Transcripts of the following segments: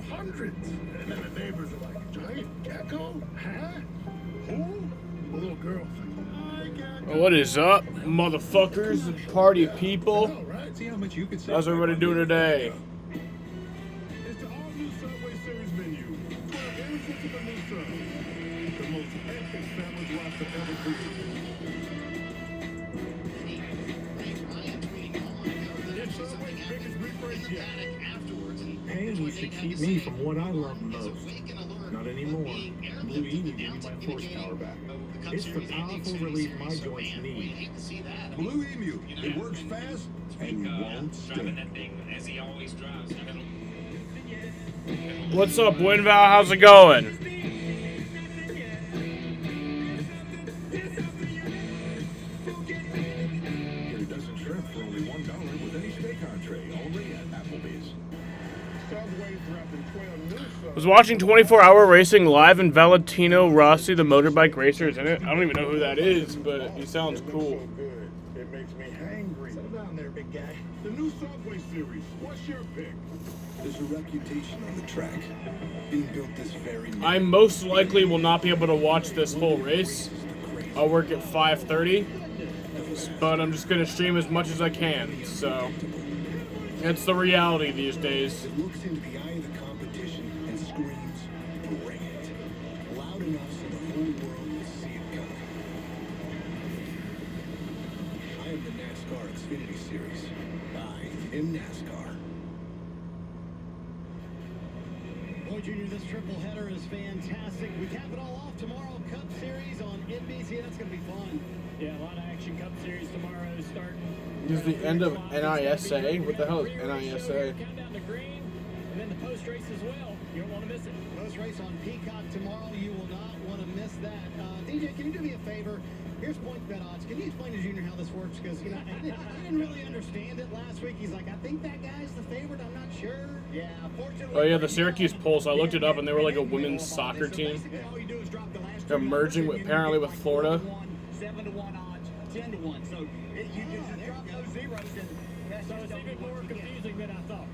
hundreds. And then the neighbors are like, giant gecko? Huh? Who? The little girl thing. What is up, motherfuckers? Party people. See how much you could How's everybody doing today? It's the all-new Subway Series menu. 12 innocents of the new sub. The most epic sandwich lobster ever created. It's Subway's biggest rephrase yet. Pain used to keep me from what I love most. Not anymore. Blue Emu gave me my horsepower back. It's the powerful relief my joints need. Blue Emu. It works fast and won't stink. What's up, Winval? How's it going? Get a dozen shrimp for only $1 with any steak entree. Only at Applebee's. Subway's dropping 12 new subs. I was watching 24-hour racing live, and Valentino Rossi, the motorbike racer, is in it. I don't even know who that is, but he sounds cool. So good. It makes me hangry. Settle down there, big guy. The new Subway Series. What's your pick? There's a reputation on the track. Being built this very night. I most likely will not be able to watch this whole race. I'll work at 5:30, but I'm just going to stream as much as I can, so it's the reality these days. It looks into the eye of the competition and screams, bring it. Loud enough so the whole world will see it coming. I am the NASCAR Xfinity Series. I am NASCAR. Boy, Junior, this triple header is fantastic. We cap it all off tomorrow. Cup Series on NBC. That's going to be fun. Yeah, a lot of action. Cup Series tomorrow starting. This is the end of NISA? What the hell is NISA? Countdown to green, and then the post race as well. You don't want to miss it. Post race on Peacock tomorrow. You will not want to miss that. DJ, can you do me a favor? Here's point bet odds. Can you explain to Junior how this works? Because I didn't really understand it last week. He's like, I think that guy's the favorite. I'm not sure. Yeah, fortunately. Oh yeah, the Syracuse Pulse. I looked it up, and they were like a women's soccer team. They're merging apparently with Florida. 7-1 odds, 10-1. So you just drop those zeros and so it's even more confusing than I thought.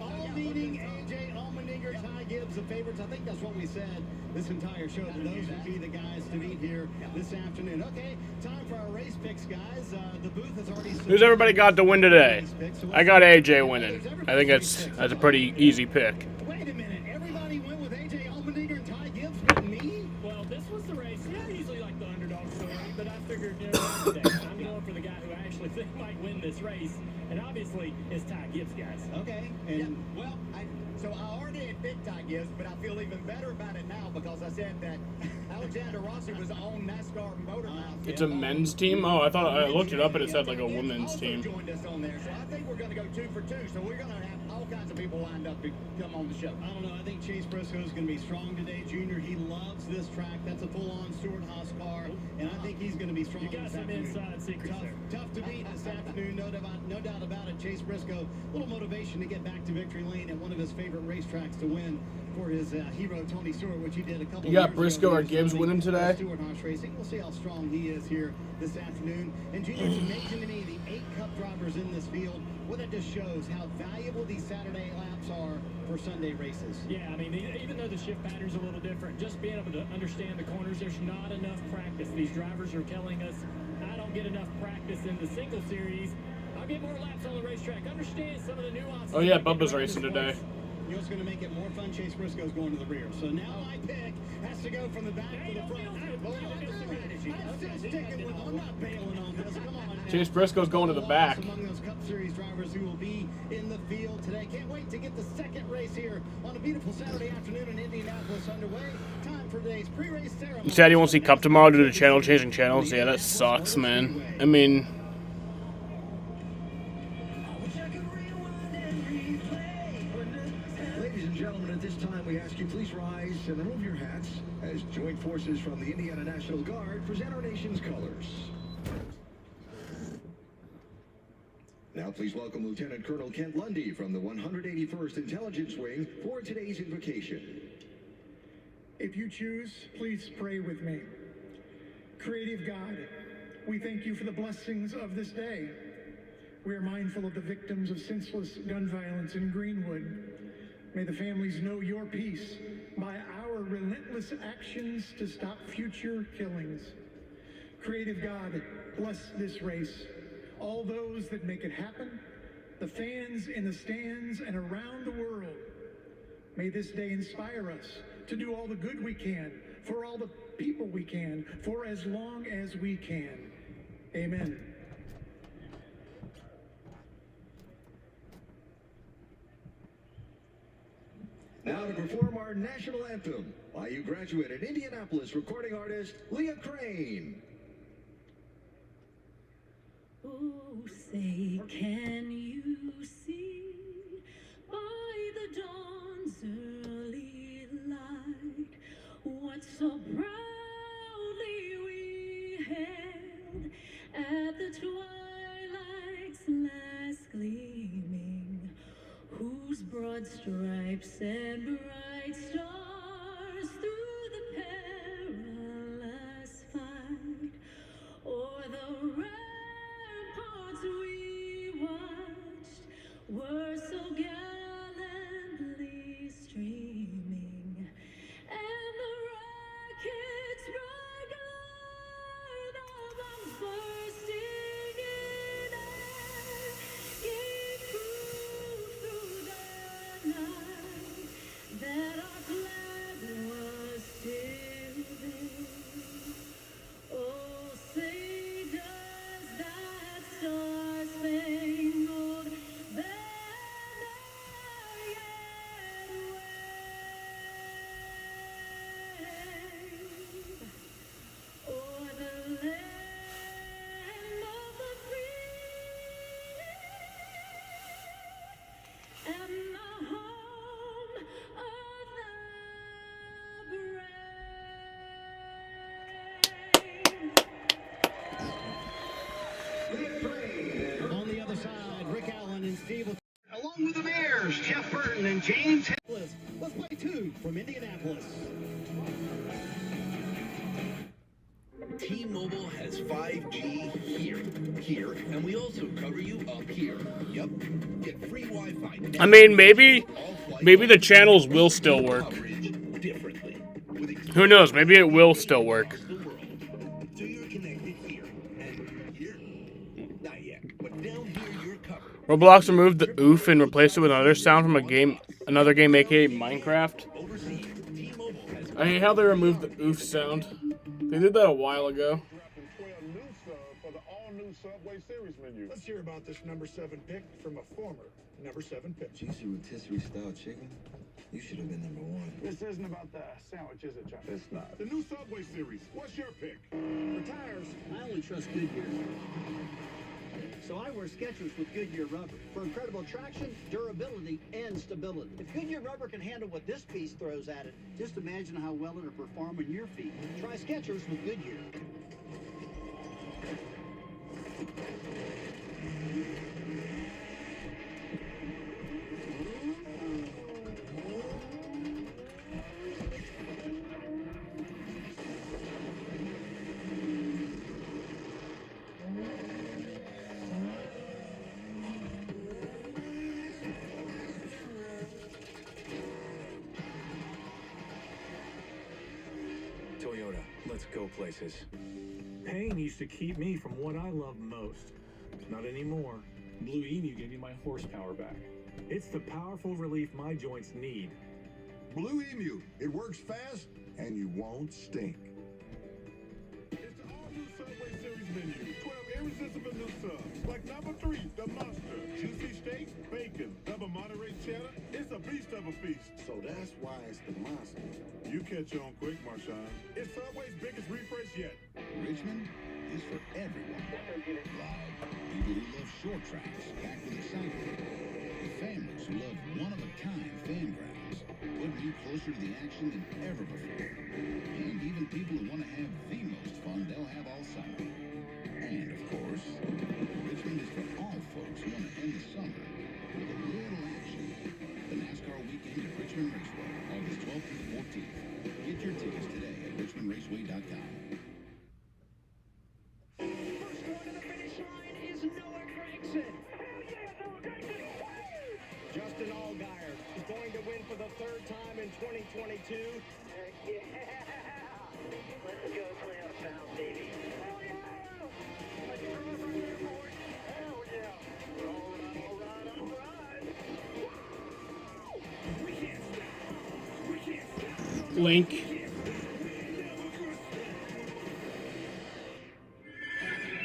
All meaning AJ Allmendinger, Ty Gibbs, the favorites. I think that's what we said this entire show. Those would be the guys to beat here this afternoon. Okay, time for our race picks, guys. The booth has already. Who's everybody got to win today? I got AJ winning. I think that's a pretty easy pick. Wait a minute, everybody went with AJ Allmendinger and Ty Gibbs, but me? Well, this was the race. I usually like the underdog story, but I figured, I'm going for the guy who I actually think might win this race, and obviously it's Ty Gibbs, guys. Okay, and well, so I already had picked Ty Gibbs, but I feel even better about it now because I said that Alexander Rossi was on NASCAR Motormouth. It's a men's team? Oh, I thought I looked it up and it said like a women's team. Joined us on there, so I think we're going to go 2 for 2. So we're going to have all kinds of people lined up to come on the show. I don't know. I think Chase Briscoe is going to be strong today, Junior. He loves this track. That's a full-on Stewart Haas car, and I think he's going to be strong. You got some inside secrets there. Tough to beat this afternoon, no doubt about it. Chase Briscoe, a little motivation to get back to victory lane at one of his favorite racetracks to win for his hero Tony Stewart, which he did a couple. You got Briscoe or Gibbs winning today? Stewart Haas Racing. We'll see how strong he is here this afternoon. And Junior, it's amazing to me the 8 Cup drivers in this field. What that just shows how valuable these Saturday laps are for Sunday races. Yeah, I mean, even though the shift pattern's a little different, just being able to understand the corners, there's not enough practice. These drivers are telling us, I don't get enough practice in the single series. I'll get more laps on the racetrack. Understand some of the nuances. Oh yeah, Bubba's racing today. You know what's going to make it more fun? Chase Briscoe's going to the rear. So now my pick has to go from the back to the front. I'm not bailing on this. Come on. Chase Briscoe's going to the back. Among those Cup Series drivers who will be in the field today. Can't wait to get the second race here on a beautiful Saturday afternoon in Indianapolis underway. Time for today's pre-race ceremony. You said you won't see Cup tomorrow due to channel changing channels. Yeah, that sucks, man. I mean, Ladies and gentlemen, at this time we ask you please rise and remove your hats as joint forces from the Indiana National Guard present our nation's colors. Now please welcome Lieutenant Colonel Kent Lundy from the 181st Intelligence Wing for today's invocation. If you choose, please pray with me. Creative God, we thank you for the blessings of this day. We are mindful of the victims of senseless gun violence in Greenwood, May the families know your peace by our relentless actions to stop future killings. Creative God, bless this race. All those that make it happen, the fans in the stands and around the world. May this day inspire us to do all the good we can, for all the people we can, for as long as we can. Amen. Now to perform our national anthem, IU graduate and Indianapolis recording artist, Leah Crane. Oh, say, can you see by the dawn's early light what so proudly we hailed at the twilight's last gleaming, whose broad stripes and bright stars through the perilous fight o'er the ramparts we watched were so gallantly streaming, and the rocket's bright light of bombs bursting in air gave proof through the night that our flag was still there. Oh, say does that star-spangled banner yet wave o'er the land of the free and the home of the brave? On the other side, Rick Allen and Steve. Along with the Bears, Jeff Burton and James Hillis. Let's play two from Indianapolis. T-Mobile has 5G here, and we also cover you up here. Yep. Get free Wi-Fi. I mean, maybe the channels will still work. Coverage differently. Who knows? Maybe it will still work. The world. So you're connected here and here. Not yet, but down here you're covered. Roblox removed the oof and replaced it with another sound from another game, aka Minecraft. Overseas, T-Mobile has I hate how they removed the oof sound. They did that a while ago. Dropping 12 new subs for the all-new Subway Series menu. Let's hear about this number 7 pick from a former number 7 pick. Juicy rotisserie style chicken? You should have been number 1. This isn't about the sandwich, is it, John? It's not. The new Subway Series. What's your pick? For tires, I only trust Goodyear. So I wear Skechers with Goodyear rubber for incredible traction, durability, and stability. If Goodyear rubber can handle what this piece throws at it, just imagine how well it'll perform on your feet. Try Skechers with Goodyear. Toyota, let's go places. Pain used to keep me from what I love most. Not anymore. Blue Emu gave me my horsepower back. It's the powerful relief my joints need. Blue Emu. It works fast and you won't stink. It's the all-new Subway Series menu. 12 irresistible new subs. Like number 3, the Monster. Juicy steak, bacon, double Monterey cheddar. It's a beast of a feast. So that's why it's the monster. You catch on quick, Marshawn. It's Subway's biggest refresh yet. Richmond is for everyone. Like people who love short tracks, packed with excitement. The families who love one-of-a-kind fan grounds, putting you closer to the action than ever before. And even people who want to have the most fun they'll have all summer. And, of course, Richmond is for all folks who want to end the summer with a little action. The NASCAR weekend at Richmond Raceway, August 12th through the 14th. Get your tickets today at richmondraceway.com. First one to the finish line is Noah Gragson. Justin Allgaier is going to win the third time in 2022. Yeah! Let's go play uptown, baby. Oh, yeah! Let's go right there, boys. Hell yeah! All right, all right, all right. We can't stop. We can't stop. Link.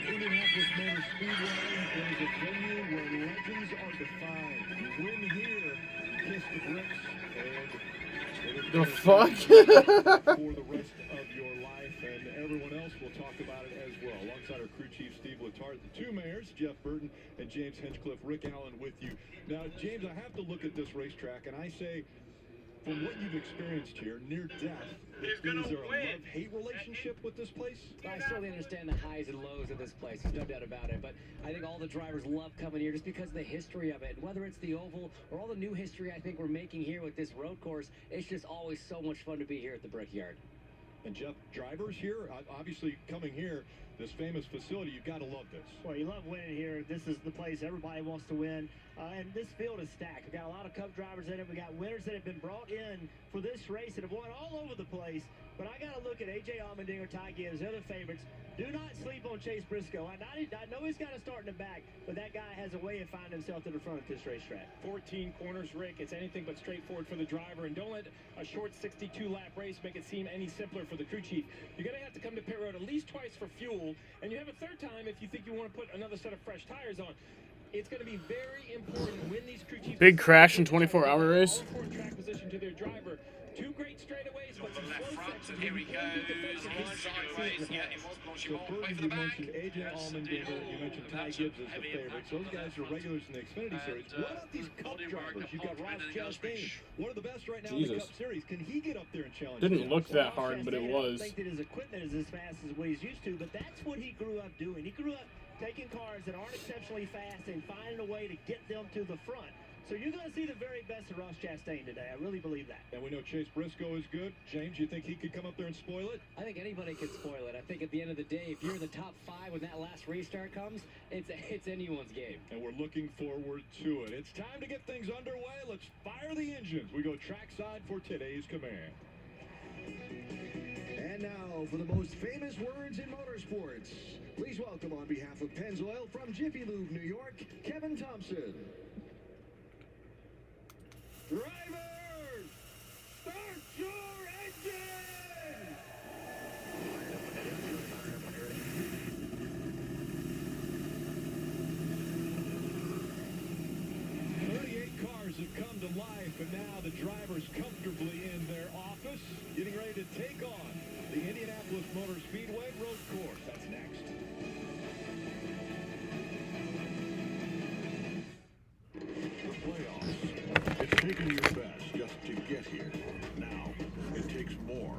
Indianapolis Motor Speedway is a venue where legends are defined. You win here, kiss the bricks, and The fuck? for the rest of your life, and everyone else will talk about it as well. Alongside our crew chief, Steve Letarte, the two mayors, Jeff Burton and James Hinchcliffe, Rick Allen with you. Now, James, I have to look at this racetrack, and I say, from what you've experienced here, near death, is there a love-hate relationship with this place? I certainly understand the highs and lows of this place. There's no doubt about it. But I think all the drivers love coming here just because of the history of it. And whether it's the oval or all the new history I think we're making here with this road course, it's just always so much fun to be here at the Brickyard. And Jeff, drivers here, obviously coming here, this famous facility, you've got to love this. Well, you love winning here. This is the place everybody wants to win. And this field is stacked. We've got a lot of Cup drivers in it. We got winners that have been brought in for this race that have won all over the place. But I got to look at A.J. Allmendinger, Ty Gibbs, other favorites. Do not sleep on Chase Briscoe. I know he's got to start in the back, but that guy has a way of finding himself to the front at this racetrack. 14 corners, Rick. It's anything but straightforward for the driver. And don't let a short 62-lap race make it seem any simpler for the crew chief. You're going to have to come to pit road at least twice for fuel. And you have a third time if you think you want to put another set of fresh tires on. It's going to be very important when these crew chiefs... Big crash in 24-hour race. Track position to their driver. Two great straightaways, but some slow sections. Here we go. So, Burton, you mentioned A.J. Allmendinger, you mentioned Ty Gibbs as the favorites. Those guys are regulars in the Xfinity Series. What about these Cup drivers? You've got Ross Chastain, one of the best right now in the Cup Series. Can he get up there and challenge? Didn't look that hard, but it was. I think that his equipment is as fast as what he's used to, but that's what he grew up doing. He grew up taking cars that aren't exceptionally fast and finding a way to get them to the front. So you're going to see the very best of Ross Chastain today. I really believe that. And we know Chase Briscoe is good. James, you think he could come up there and spoil it? I think anybody can spoil it. I think at the end of the day, if you're in the top 5 when that last restart comes, it's anyone's game. And we're looking forward to it. It's time to get things underway. Let's fire the engines. We go trackside for today's command. And now for the most famous words in motorsports. Please welcome on behalf of Pennzoil from Jiffy Lube, New York, Kevin Thompson. Drivers, start your engine! 38 cars have come to life, and now the drivers comfortably in their office, getting ready to take on the Indianapolis Motor Speedway road course. That's next. The playoffs. It's taken your best just to get here. Now, it takes more.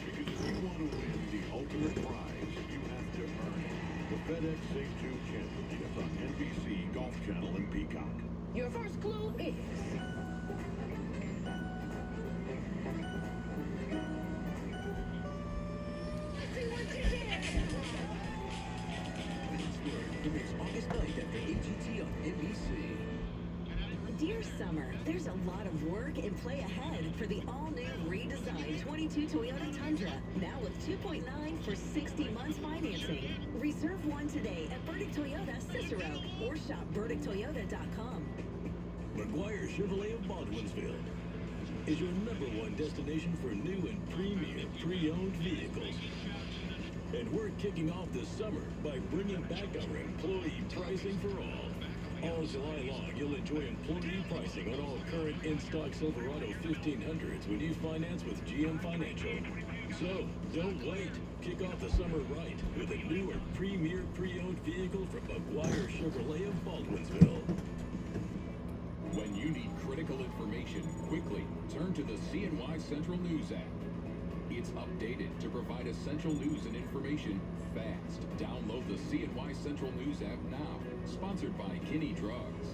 Because if you want to win the ultimate prize, you have to earn it. The FedEx St. Jude Championship on NBC, Golf Channel, and Peacock. Your first clue is... It's August 9th at the AGT on NBC. Dear Summer, there's a lot of work and play ahead for the all-new redesigned 22 Toyota Tundra, now with 2.9 for 60 months financing. Reserve one today at Burdick Toyota Cicero or shop BurdickToyota.com. McGuire Chevrolet of Baldwinsville is your #1 destination for new and premier pre-owned vehicles. And we're kicking off this summer by bringing back our employee pricing for all. All July long, you'll enjoy employee pricing on all current in-stock Silverado 1500s when you finance with GM Financial. So, don't wait. Kick off the summer right with a new or premier pre-owned vehicle from McGuire Chevrolet of Baldwinsville. When you need critical information quickly, turn to the CNY Central News app. It's updated to provide essential news and information fast. Download the CNY Central News app now. Sponsored by Kinney Drugs.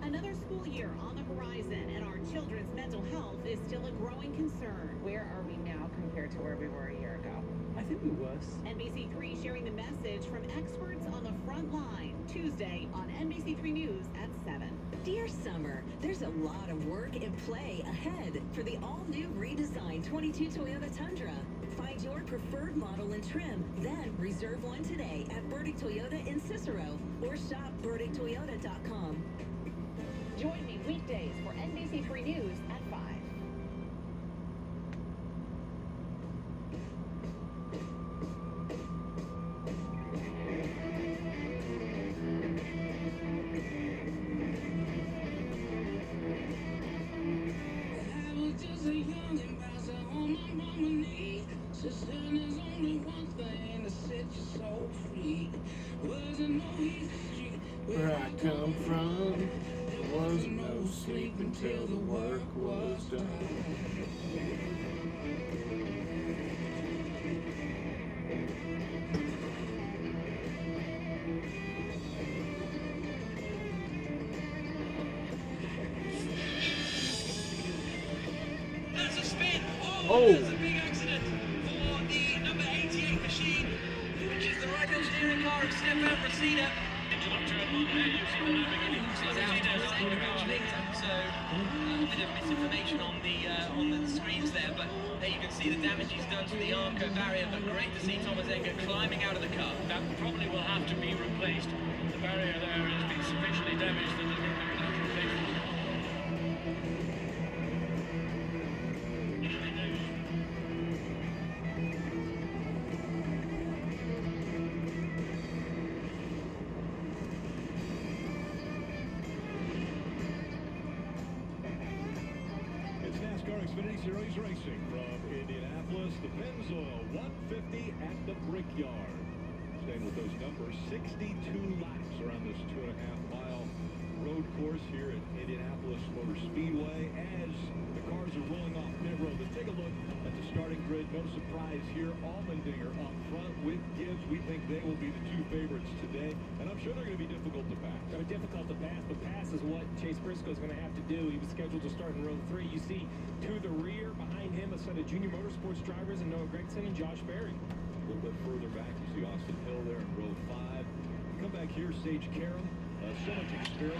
Another school year on the horizon, and our children's men's mental health is still a growing concern. Where are we now compared to where we were a year ago? I think we was. NBC3 sharing the message from experts on the front line Tuesday on NBC3 News at 7. Dear summer, there's a lot of work and play ahead for the all-new redesigned 22 Toyota Tundra. Find your preferred model and trim, then reserve one today at Burdick Toyota in Cicero or shop BurdickToyota.com. Join me weekdays for NBC3 News at 5. Where I come from, there wasn't no sleep until the work was done. That's a spin. Oh. That's a big accident for the number 88 machine, which is the right engineering car of Stefan Reseda. Into up turn one there, you see the number beginning to see out to the centre actually. So a bit of misinformation on the screens there, but there you can see the damage he's done to the Arco barrier. But great to see Thomas Enger climbing out of the car. That probably will have to be replaced. The barrier there has been sufficiently damaged that there's going to be replacement. It's NASCAR Xfinity Series racing from Indianapolis. The Pennzoil 150 at the Brickyard. Staying with those numbers, 62 laps around this 2.5-mile road course here at Indianapolis Motor Speedway. As the cars are rolling off pit road, let's take a look at the starting grid. No surprise here. Allmendinger up front with Gibbs. We think they will be the two favorites today, and I'm sure they're going to be difficult to pass. They're difficult to pass, but pass is what Chase Briscoe is going to have to do. He was scheduled to start in row 3. You see to the rear behind him a set of junior motorsports drivers and Noah Gragson and Josh Berry. A little bit further back, you see Austin Hill there in row 5. Come back here, Sage Karam. So much experience.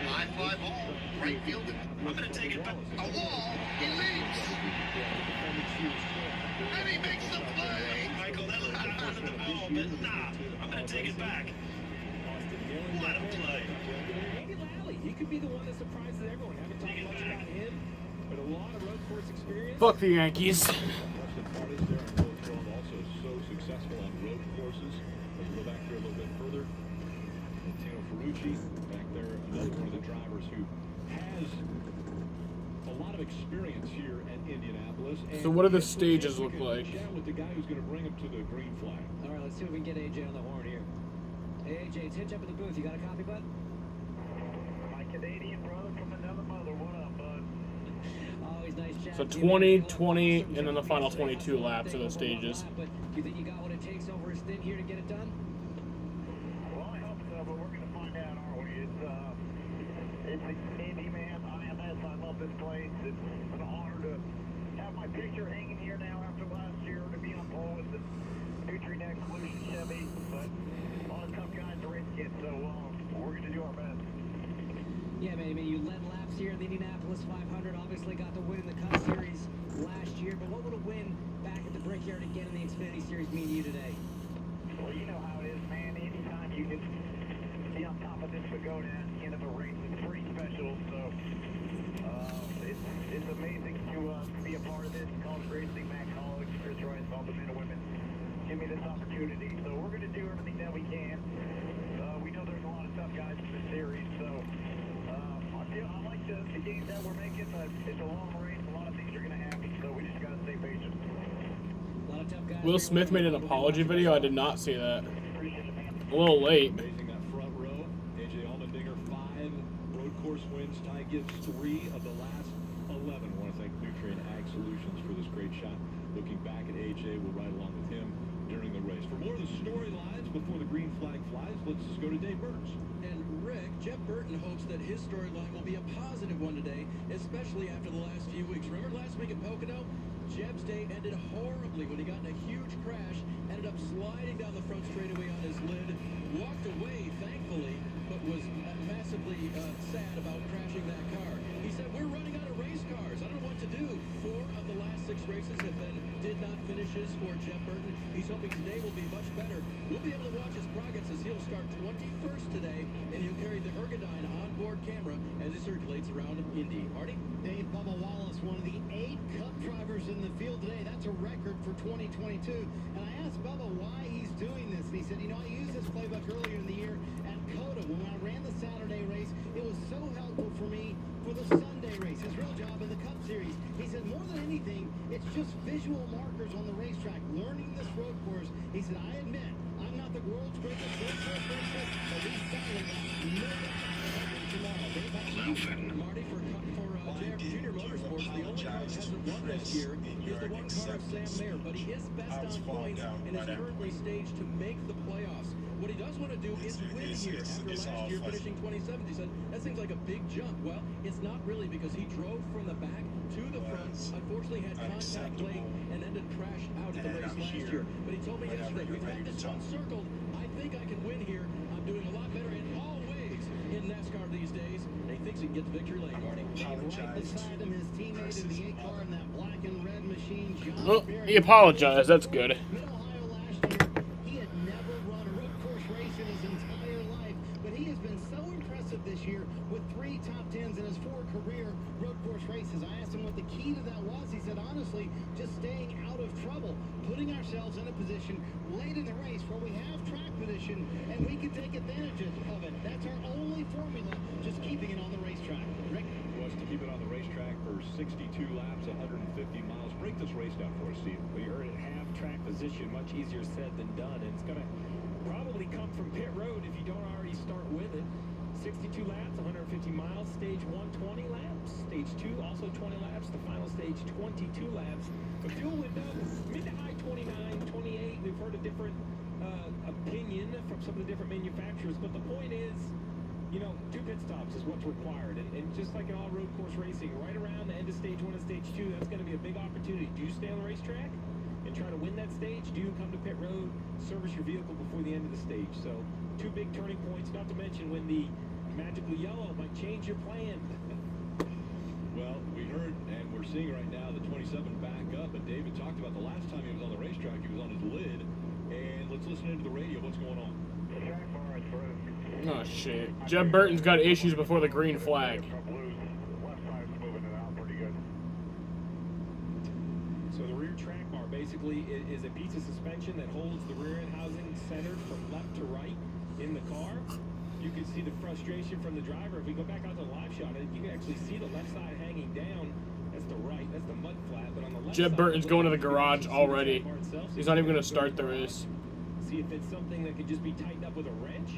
High five all. Right field. I'm going to take it back. A wall. He leaps. And he makes the play. Michael, that looked out of the ball, but nah. I'm going to take it back. What a play. Andy Lally, he could be the one that surprises everyone. Haven't talked much about him, but a lot of road course experience. Fuck the Yankees. Also so successful on road courses. Let's go back here a little bit further. Tino Ferrucci back there, another one of the drivers who has a lot of experience here at Indianapolis. So what do the stages look like? With the guy who's going to bring him to the green flag. All right, let's see if we can get AJ on the horn here. Hey, AJ, it's Hitch up in the booth. You got a copy, bud? My Canadian brother from another mother. What up, bud? Always nice chat. So 20, 20, and then the final 22 laps of the stages. But you think you got what it takes over his stint here to get it done? Well, I hope so, but we're going to find out, aren't we? It's Indy, man. IMS. I love this place. It's an honor to have my picture hanging here now after last year, to be on pole with the Nutri-Next Solution Chevy. But a lot of tough guys to race against, so we're going to do our best. Yeah, man, you led laps here in the Indianapolis 500. Obviously got the win in the Cup Series last year, but what would a win back at the Brickyard again in the Xfinity Series mean to you today? Well, you know how it is, man. Anytime you can be on top of this pagoda at the end of a race, it's pretty special. So it's amazing to be a part of this. College racing, Matt College, Chris Rice, all the men and women give me this opportunity. So we're going to do everything that we can. We know there's a lot of tough guys in this series, so I like the games that we're making, but it's a long race. A lot of things are going to happen, so we just got to stay patient. Will Smith made an apology video. I did not see that. A little late. Amazing that front row. AJ Allmendinger 5 road course wins. Ty Gibbs 3 of the last 11. I want to thank Nutrient Ag Solutions for this great shot. Looking back at AJ, we'll ride along with him during the race. For more of the storylines, before the green flag flies. Let's just go to Dave Burns. And Rick, Jeff Burton hopes that his storyline will be a positive one today, especially after the last few weeks. Remember last week at Pocono? Jeb's day ended horribly when he got in a huge crash, ended up sliding down the front straightaway on his lid, walked away, thankfully, but was massively sad about crashing that car. He said, we're running out of race cars. I don't know what to do. 4 of the last 6 races have been did not finishes for Jeff Burton. He's hoping today will be much better. We'll be able to watch his progress as he'll start 21st today, and he'll carry the Ergodyne onboard camera as he circulates around Indy. Marty? Dave Bubba Wallace, one of the 8 Cup drivers in the field today. That's a record for 2022. And I asked Bubba why he's doing this, and he said, you know, I used this playbook earlier in the year at COTA when I ran the Saturday race. It was so helpful for me for the Sunday race, his real job in the Cup Series. He said, more than anything, it's just visual markers on the racetrack, learning this road course. He said, I admit, I'm not the world's greatest road course racer, but we finally got no doubt tomorrow. Marty, for JR Junior Motorsports, the only car that hasn't won this year is the one car of Sam Mayer, but he is best on points and is currently staged to make the playoffs. What he does want to do is win here after last year finishing 27th. He said, that seems like a big jump. Well, it's not really because he drove from the back to the front, unfortunately had contact late, and ended crashed out at the race last year. But he told me yesterday, we've got this one circled. I think I can win here. I'm doing a lot better in all ways in NASCAR these days. And he thinks he can get to victory lane, Marty. Right beside him, his teammate in the 8 car in that black and red machine, John Oh, Berry. he apologized. That's good. Mid-Ohio last year, he had never run a road course race in his entire life, but he has been so impressive this year with 3 top 10s in his 4 career road course races. I asked him what the key to that was. He said, honestly, just staying out of trouble, putting ourselves in a position late in the race where we have track position and we can take advantage of it. That's our only formula, just keeping it on the racetrack. Rick? Was to keep it on the racetrack for 62 laps, 150 miles. Break this race down for us, Steve. We heard it, half track position, much easier said than done, and it's going to probably come from pit road if you don't already start with it. 62 laps, 150 miles, stage 1, 20 laps, stage 2, also 20 laps, the final stage, 22 laps. The fuel window, mid to high 29, 28. We've heard a different opinion from some of the different manufacturers, but the point is, you know, 2 pit stops is what's required, and just like in all road course racing, right around the end of stage 1 and stage 2, that's going to be a big opportunity. Do you stay on the racetrack and try to win that stage? Do you come to pit road, service your vehicle before the end of the stage? So 2 big turning points, not to mention when the magical yellow might change your plan. Well, we heard and we're seeing right now the 27 back up, and David talked about the last time he was on the racetrack, he was on his lid. And let's listen into the radio. What's going on? The track bar is broke. Oh, shit. Jeb Burton's got issues before the green flag. Left side's moving it out pretty good. So the rear track bar basically is a piece of suspension that holds the rear end housing centered from left to right in the car. You can see the frustration from the driver. If we go back out to the live shot, you can actually see the left side hanging down. That's the right, that's the mud flat. But on the left Jeb side, Burton's going to the garage already. He's not even going to start the race. See if it's something that could just be tightened up with a wrench,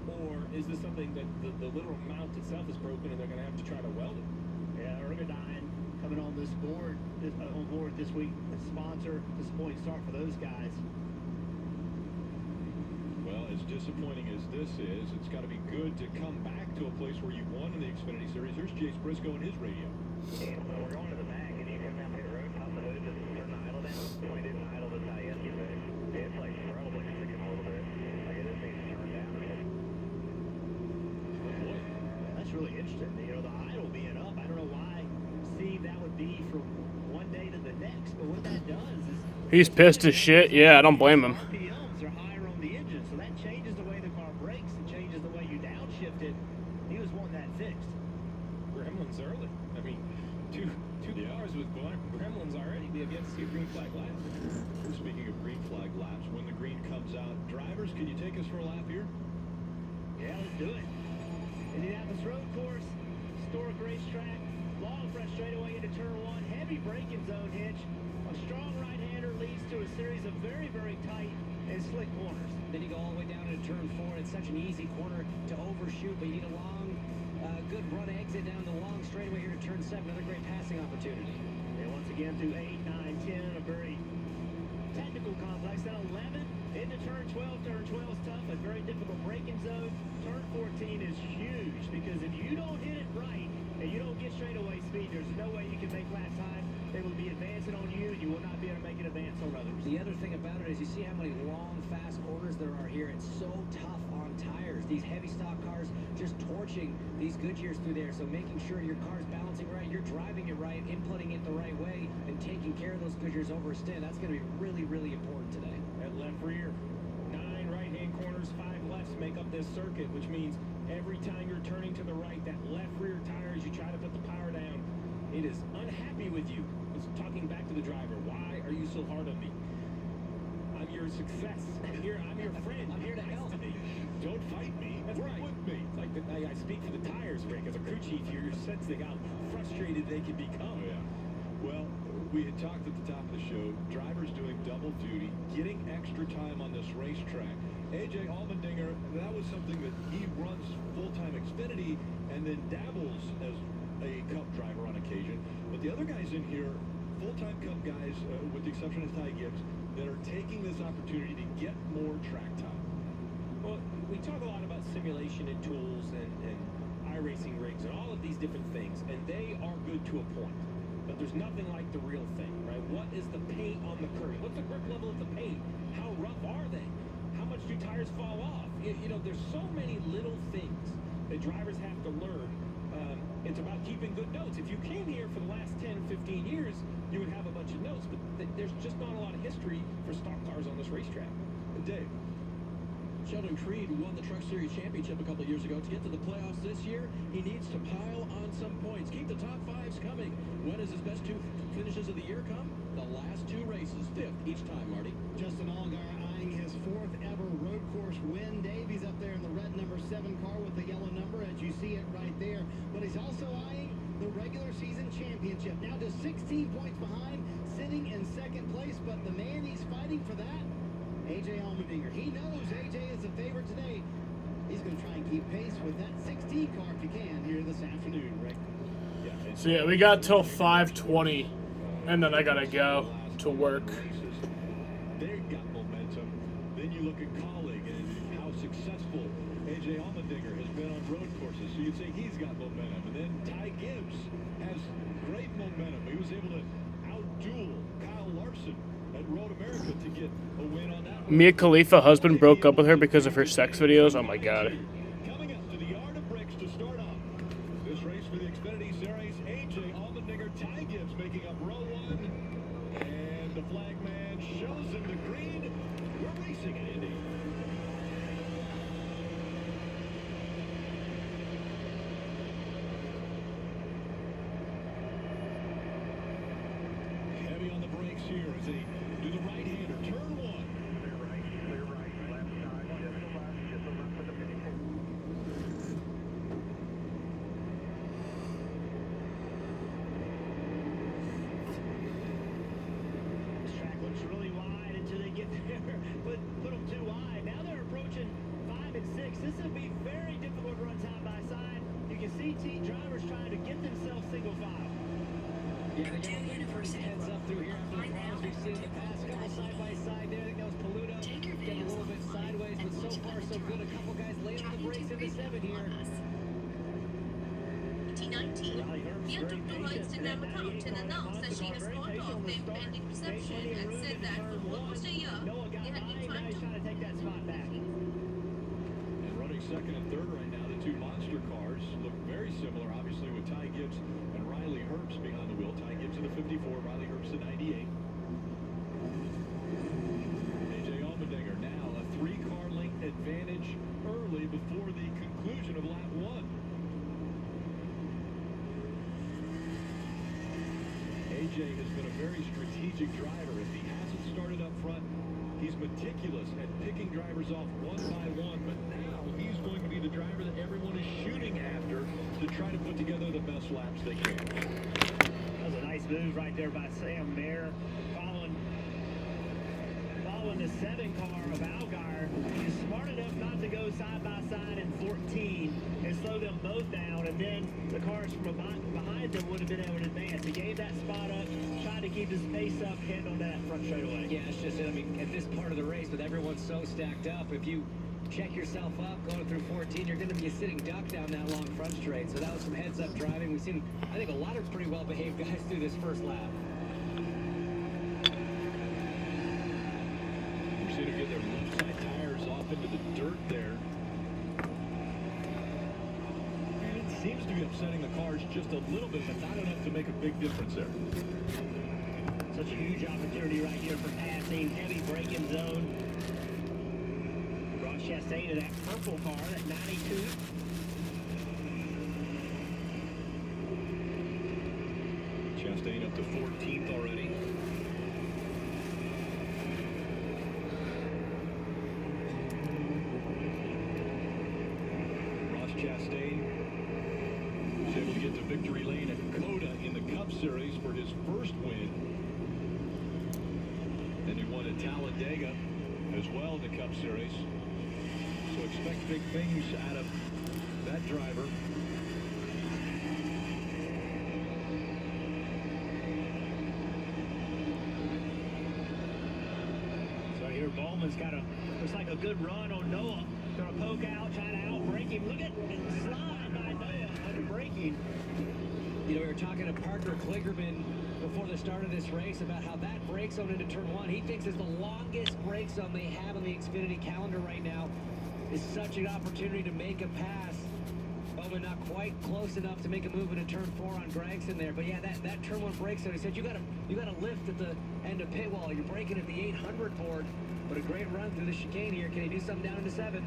or is this something that the literal mount itself is broken and they're going to have to try to weld it? Yeah, Ergodyne coming on this board, on board this week, a sponsor. Disappointing start for those guys. Well, as disappointing as this is, it's got to be good to come back to a place where you won in the Xfinity Series. Here's Jace Briscoe and his radio. Yeah, so we're going to the back, and you come down pit road, pop the hood, just turn the idle down. We didn't idle this out yesterday. It's like probably sticking a little bit. Like it just needs to turn down a bit. That's really interesting. You know, the idle being up, I don't know why, Steve, that would be from one day to the next, but what that does is... He's pissed as shit. Yeah, I don't blame him. RPMs are higher on the engine, so that changes the way the car brakes. It changes the way you downshift it. He was wanting that fixed. Gremlins early. I mean, two cars with gremlins already. We have yet to see a green flag lap. Speaking of green flag laps, when the green comes out, drivers, can you take us for a lap here? Yeah, let's do it. Indianapolis road course, historic racetrack, long front straightaway into turn 1, heavy braking zone hitch. A strong right-hander leads to a series of very, very tight and slick corners. Then you go all the way down into turn 4. It's such an easy corner to overshoot, but you need a long, good run exit down the long straightaway here to turn 7. Another great passing opportunity. And once again through 8, 9, 10, a very technical complex. Then 11 into turn 12. Turn 12 is tough, a very difficult braking zone. Turn 14 is huge because if you don't hit it right and you don't get straightaway speed, there's no way you can make lap time. They will be advancing on you, and you will not be able to make an advance on others. The other thing about it is you see how many long, fast corners there are here. It's so tough on tires. These heavy stock cars just torching these Goodyears through there. So making sure your car's balancing right, you're driving it right, inputting it the right way, and taking care of those Goodyears over a stint. That's going to be really, really important today. At left rear, 9 right-hand corners, 5 lefts make up this circuit, which means every time you're turning to the right, that left rear tire, as you try to put the power down, it is unhappy with you. It's talking back to the driver. Why are you so hard on me? I'm your success. I'm your friend. I'm here to help. Don't fight me. Work with me. Like I speak for the tires, Rick. As a crew chief here, you're sensing how frustrated they can become. Yeah. Well, we had talked at the top of the show, drivers doing double duty, getting extra time on this racetrack. A.J. Allmendinger, that was something that he runs full-time Xfinity and then dabbles as a Cup driver on occasion. But the other guys in here, full-time Cup guys, with the exception of Ty Gibbs, that are taking this opportunity to get more track time. Well, we talk a lot about simulation and tools and iRacing rigs and all of these different things, and they are good to a point. But there's nothing like the real thing, right? What is the paint on the curtain? What's the grip level of the paint? How rough are they? How much do tires fall off? You know, there's so many little things that drivers have to learn. It's about keeping good notes. If you came here for the last 10, 15 years, you would have a bunch of notes, but there's just not a lot of history for stock cars on this racetrack. Dave. Sheldon Creed won the Truck Series Championship a couple of years ago. To get to the playoffs this year, he needs to pile on some points. Keep the top 5s coming. When does his best 2 finishes of the year come? The last 2 races, 5th each time, Marty. Justin Allgaier eyeing his 4th ever road course win. Davies up there in the red number 7 car with the yellow number, as you see it right there. But he's also eyeing the regular season championship. Now just 16 points behind, sitting in 2nd place. But the man he's fighting for that, A.J. Allmendinger. He knows A.J. is a favorite today. He's going to try and keep pace with that 16 car if he can here this afternoon, Rick. So yeah, we got till 5:20, and then I gotta go to work. They've got momentum. Then you look at Colleague and how successful A.J. Allmendinger has been on road courses. So you'd say he's got momentum. And then Ty Gibbs has great momentum. He was able to outduel Kyle Larson at Road America to get a win on that. Mia Khalifa husband broke up with her because of her sex videos. Oh my god. Coming up to the yard of bricks to start off this race for the Xfinity Series, A.J. Allmendinger, Ty Gibbs making up row 1, and the flag man shows him the green. We're racing at Indy. Heavy on the brakes here as they do the right-hander. Turn 1. Clear right, left side, just the left for the finish. This track looks really wide until they get there. Put them too wide. Now they're approaching 5 and 6. This would be very difficult to run side by side. You can see drivers trying to get themselves single file. Yeah, they got heads up through here after the problems we've seen in the past. A couple side by side there. I think that was Paluto getting a little bit sideways, but so far so good. A couple guys laying on the brakes in the 7 here. 2019, the Anthem Instagram account and announced that she has called off their pending reception and said that for almost a year, they had been trying to take that spot back. And running 2nd and 3rd right now, the 2 monster cars look very similar, obviously, with Ty Gibbs and Riley Herbst behind the wheel. Ty Gibbs in the 54, Riley Herbst in 98. A.J. Allmendinger now a 3-car length advantage early before the conclusion of lap 1. A.J. has been a very strategic driver. If he hasn't started up front, he's meticulous at picking drivers off one by one, but now he's going to be the driver that everyone is shooting after to try to put together the best laps they can. That was a nice move right there by Sam Mayer, following following the 7 car of Algar is smart enough not to go side by side in 14 and slow them both down, and then the cars from behind them would have been able to advance. He gave that spot up, tried to keep his pace up, handled that front straightaway. Yeah, it's just, I mean, at this part of the race, with everyone so stacked up, if you check yourself up going through 14, you're going to be a sitting duck down that long front straight. So that was some heads-up driving. We've seen, I think, a lot of pretty well-behaved guys through this first lap. We're seeing them get their left side tires off into the dirt there. And it seems to be upsetting the cars just a little bit, but not enough to make a big difference there. Such a huge opportunity right here for passing. Heavy braking zone. Ross Chastain in that purple car, that 92. Chastain up to 14th already. Ross Chastain was able to get to victory lane at Coda in the Cup Series for his first win. Then he won at Talladega as well in the Cup Series. So expect big things out of that driver. So here Bowman's got looks like a good run on Noah. Gonna poke out, try to outbrake him. Look at the slide by Noah under braking. You know, we were talking to Parker Kligerman before the start of this race about how that brake zone into turn 1, he thinks is the longest brake zone they have on the Xfinity calendar right now. Is such an opportunity to make a pass. Bowman not quite close enough to make a move into turn 4 on Gregson there. But yeah, that turn 1 brake zone, he said you gotta lift at the end of pit wall. You're braking at the 800 board. But a great run through the chicane here. Can he do something down into 7?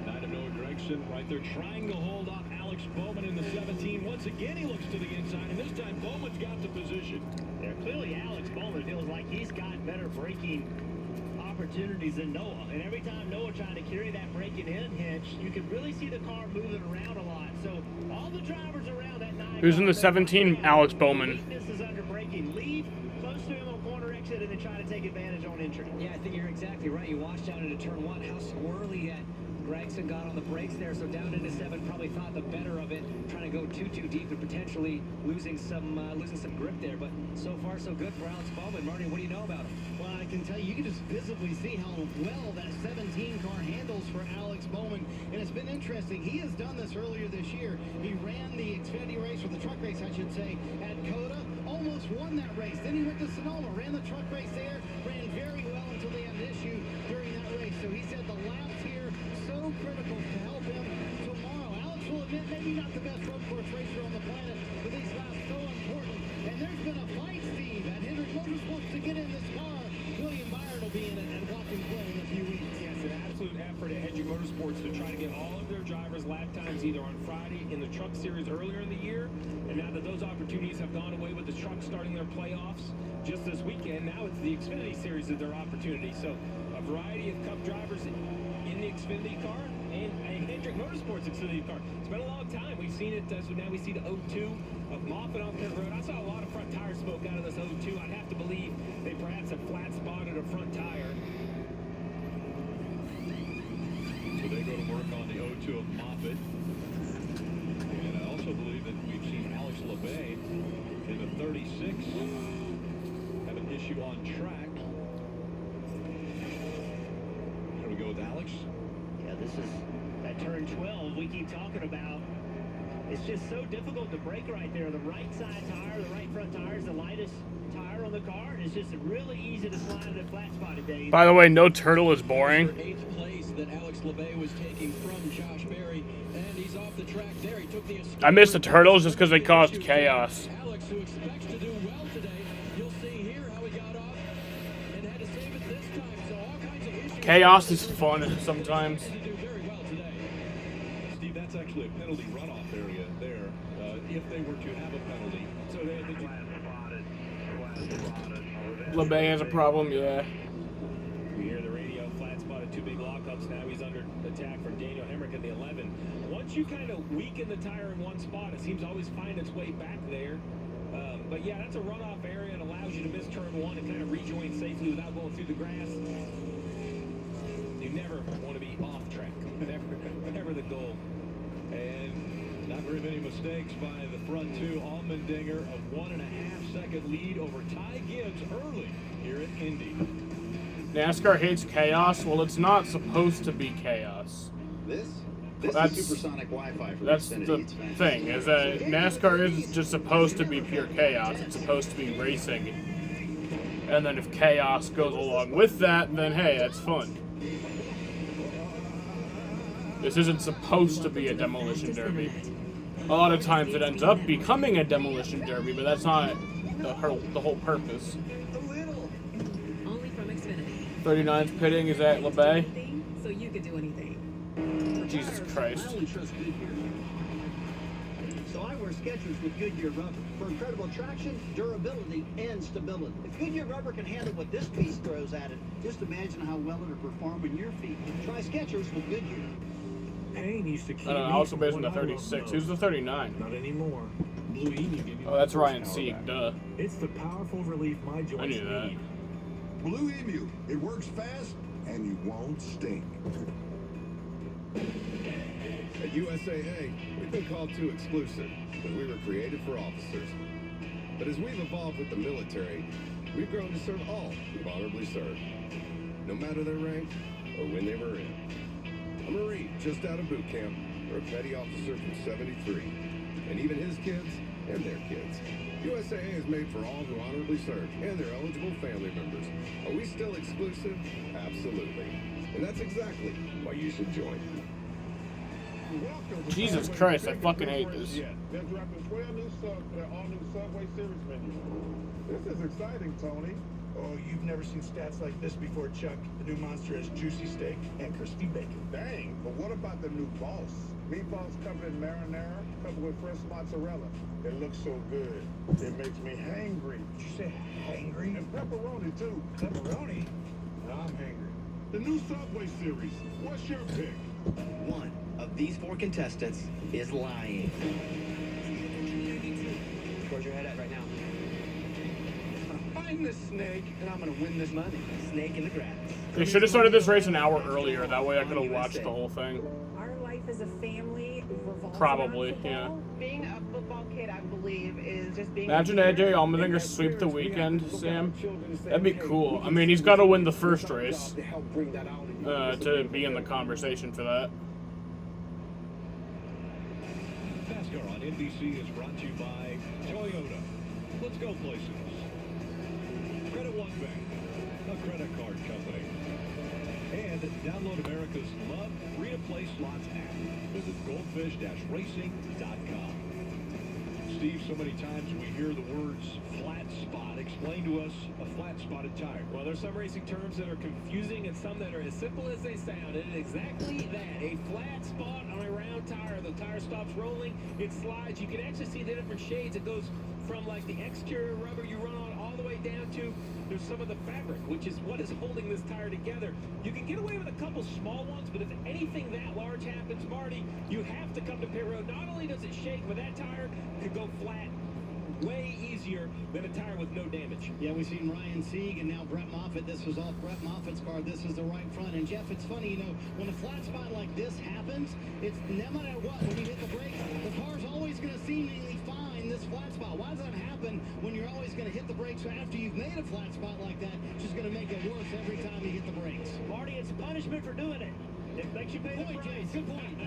9 of Noah Gregson right there trying to hold off Alex Bowman in the 17. Once again, he looks to the inside, and this time Bowman's got the position. Yeah, clearly Alex Bowman feels like he's got better braking opportunities than Noah. And every time Noah trying to carry that braking in hitch, you can really see the car moving around a lot. So all the drivers around that 9. Who's in the 17? Alex Bowman. Weaknesses under braking. Leave close to him on corner exit and then try to take advantage on entry. Yeah, I think you're exactly right. You watched down into turn 1 how squirrely that Gregson got on the brakes there. So down into 7, probably thought the better of it, trying to go too deep and potentially losing some grip there. But so far so good for Alex Bowman. Marty, what do you know about him? Well, I can tell you can just visibly see how well that 17 car handles for Alex Bowman. And it's been interesting. He has done this earlier this year. He ran the Xfinity race, or the truck race, I should say, at Coda. Almost won that race. Then he went to Sonoma, ran the truck race there, ran very well until they had an issue during that race. So he said the laps here so critical to help him tomorrow. Alex will admit maybe not the best road course racer on the planet, but these laps so important. And there's been a fight, Steve, at Hendrick Motorsports to get in this car. William Byron will be in it and watch him play in a few weeks. Yes, an absolute effort at Hendrick Motorsports to try to get all of their drivers lap times either on Friday in the truck series earlier in the year, and now that those opportunities have gone away with the trucks starting their playoffs just this weekend, now it's the Xfinity series is their opportunity. So a variety of Cup drivers in the Xfinity car and Hendrick Motorsports Xfinity car. It's been a long time. We've seen it, so now we see the 02 of Moffitt on pit road. I saw a lot of front tire smoke out of this 02. I'd have to believe they perhaps have flat spotted a front tire. So they go to work on the 02 of Moffitt. And I also believe that we've seen Alex LeBay in the 36 have an issue on track. Here we go with Alex. Yeah, this is that turn 12 we keep talking about. It's just so difficult to brake right there. The right side tire, the right front tire is the lightest tire on the car. It's just really easy to slide in a flat spotted days. By the way, no turtle is boring. 8th place that Alex LeBay was taking from Josh Berry, and he's off the track there. He took the I missed the turtles just because they caused chaos. Alex, who expects to do well today, you'll see here how he got off and had to save it this time. So all kinds of issues. Chaos is fun sometimes. Steve, that's actually a penalty runoff area there, if they were to have a penalty. So they LeBay has a problem, yeah. We hear the radio, flat spotted, 2 big lockups. Now he's under attack from Daniel Hemrick in the 11. Once you kind of weaken the tire in one spot, it seems to always find its way back there. But yeah, that's a runoff area. It allows you to miss turn one and kind of rejoin safely without going through the grass. You never want to be off track. Never the goal. And not very many mistakes by the front two. Allmendinger, a 1.5 second lead over Ty Gibbs early here at Indy. NASCAR hates chaos. Well, it's not supposed to be chaos. This That's is supersonic Wi-Fi for That's Xfinity. the It's fantastic. thing, is that NASCAR isn't just supposed to be pure chaos. It's supposed to be racing. And then if chaos goes along with that, then hey, that's fun. This isn't supposed to be a demolition derby. A lot of times it ends up becoming a demolition derby, but that's not the whole purpose. Only from Xfinity. 39's pitting is at LeBay. So you could do anything. Jesus Christ. I only trust Goodyear. So I wear Skechers with Goodyear rubber for incredible traction, durability, and stability. If Goodyear rubber can handle what this piece throws at it, just imagine how well it'll perform in your feet. Try Skechers with Goodyear. Pain used to keep also based on the 36. Who's the 39? Not anymore. Blue Emu gave me Oh, that's Ryan horsepower Sieg, back. duh. It's the powerful relief my joints I knew that. need. Blue Emu. It works fast and you won't stink. At USAA, we've been called too exclusive because we were created for officers. But as we've evolved with the military, we've grown to serve all who've honorably served, no matter their rank or when they were in. A Marine just out of boot camp, or a petty officer from 73, and even his kids and their kids. USAA is made for all who honorably serve and their eligible family members. Are we still exclusive? Absolutely. And that's exactly why you should join. Jesus Christ, I fucking hate this. They're dropping 12 new subs to their all-new Subway Series menu. This is exciting, Tony. Oh, you've never seen stats like this before, Chuck. The new monster has juicy steak and crispy bacon. Dang, but what about the new Boss? Meatballs covered in marinara, coupled with fresh mozzarella. It looks so good. It makes me hangry. Did you say hangry? And pepperoni, too. Pepperoni? No, I'm hangry. The new Subway Series. What's your pick? One of these four contestants is lying. Where's your head at right now? Find this snake, and I'm gonna win this money. Snake in the grass. They should have started this race an hour earlier. That way I could have watched the whole thing. Our life as a family revolves Probably, around yeah. football. Being a football kid, I believe, is just being. Imagine AJ Allmendinger sweep the weekend, Sam. That'd be cool. I mean, he's got to win the first race to be in the conversation for that. NASCAR on NBC is brought to you by Toyota. Let's go places. Credit One Bank, a credit card company. And download America's Love Free-to-Play Slots app. Visit goldfish-racing.com. Steve, so many times we hear the words flat spot. Explain to us a flat-spotted tire. Well, there's some racing terms that are confusing and some that are as simple as they sound. It is exactly that. A flat spot on a round tire. The tire stops rolling, it slides. You can actually see the different shades. It goes from like the exterior rubber you run on all the way down to there's some of the fabric, which is what is holding this tire together. You can get away with a couple small ones, but if anything that large happens, Marty, you have to come to pit road. Not only does it shake, but that tire could go flat way easier than a tire with no damage. Yeah, we've seen Ryan Sieg and now Brett Moffitt. This was off Brett Moffitt's car. This is the right front. And Jeff, it's funny, you know, when a flat spot like this happens, it's no matter what, when you hit the brakes, the car's always going to seemingly find this flat spot. Why does that happen when you're always going to hit the brakes after you've made a flat spot like that? It's just going to make it worse every time you hit the brakes. Marty, it's punishment for doing it. It makes you pay the price. Good point.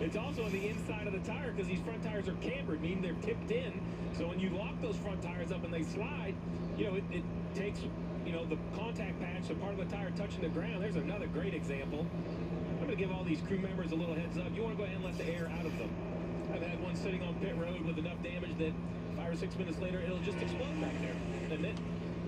It's also on the inside of the tire because these front tires are cambered, meaning they're tipped in. So when you lock those front tires up and they slide, you know, it takes, you know, the contact patch, so part of the tire touching the ground. There's another great example. I'm going to give all these crew members a little heads up. You want to go ahead and let the air out of them. I've had one sitting on pit road with enough damage that 5 or 6 minutes later, it'll just explode back there. And that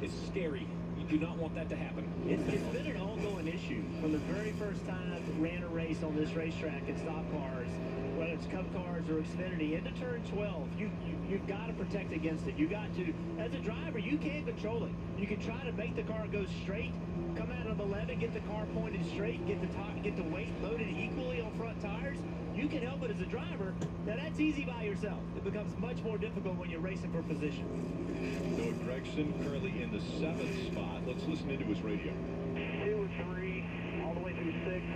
is scary. You do not want that to happen. It's been an ongoing issue from the very first time I ran a race on this racetrack in stock cars, whether it's Cup cars or Xfinity, into turn 12. you've got to protect against it. You got to, as a driver, you can't control it. You can try to make the car go straight, come out of 11, get the car pointed straight, get the weight loaded equally on front tires. You can help it as a driver. Now that's easy by yourself. It becomes much more difficult when you're racing for position. Noah Gregson currently in the 7th spot. Let's listen into his radio. 2 or 3, all the way through 6.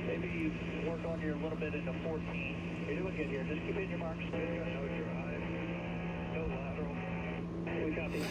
Maybe work on your a little bit into 14. You're doing good here. Just keep in your marks. No drive, no lateral. We copy.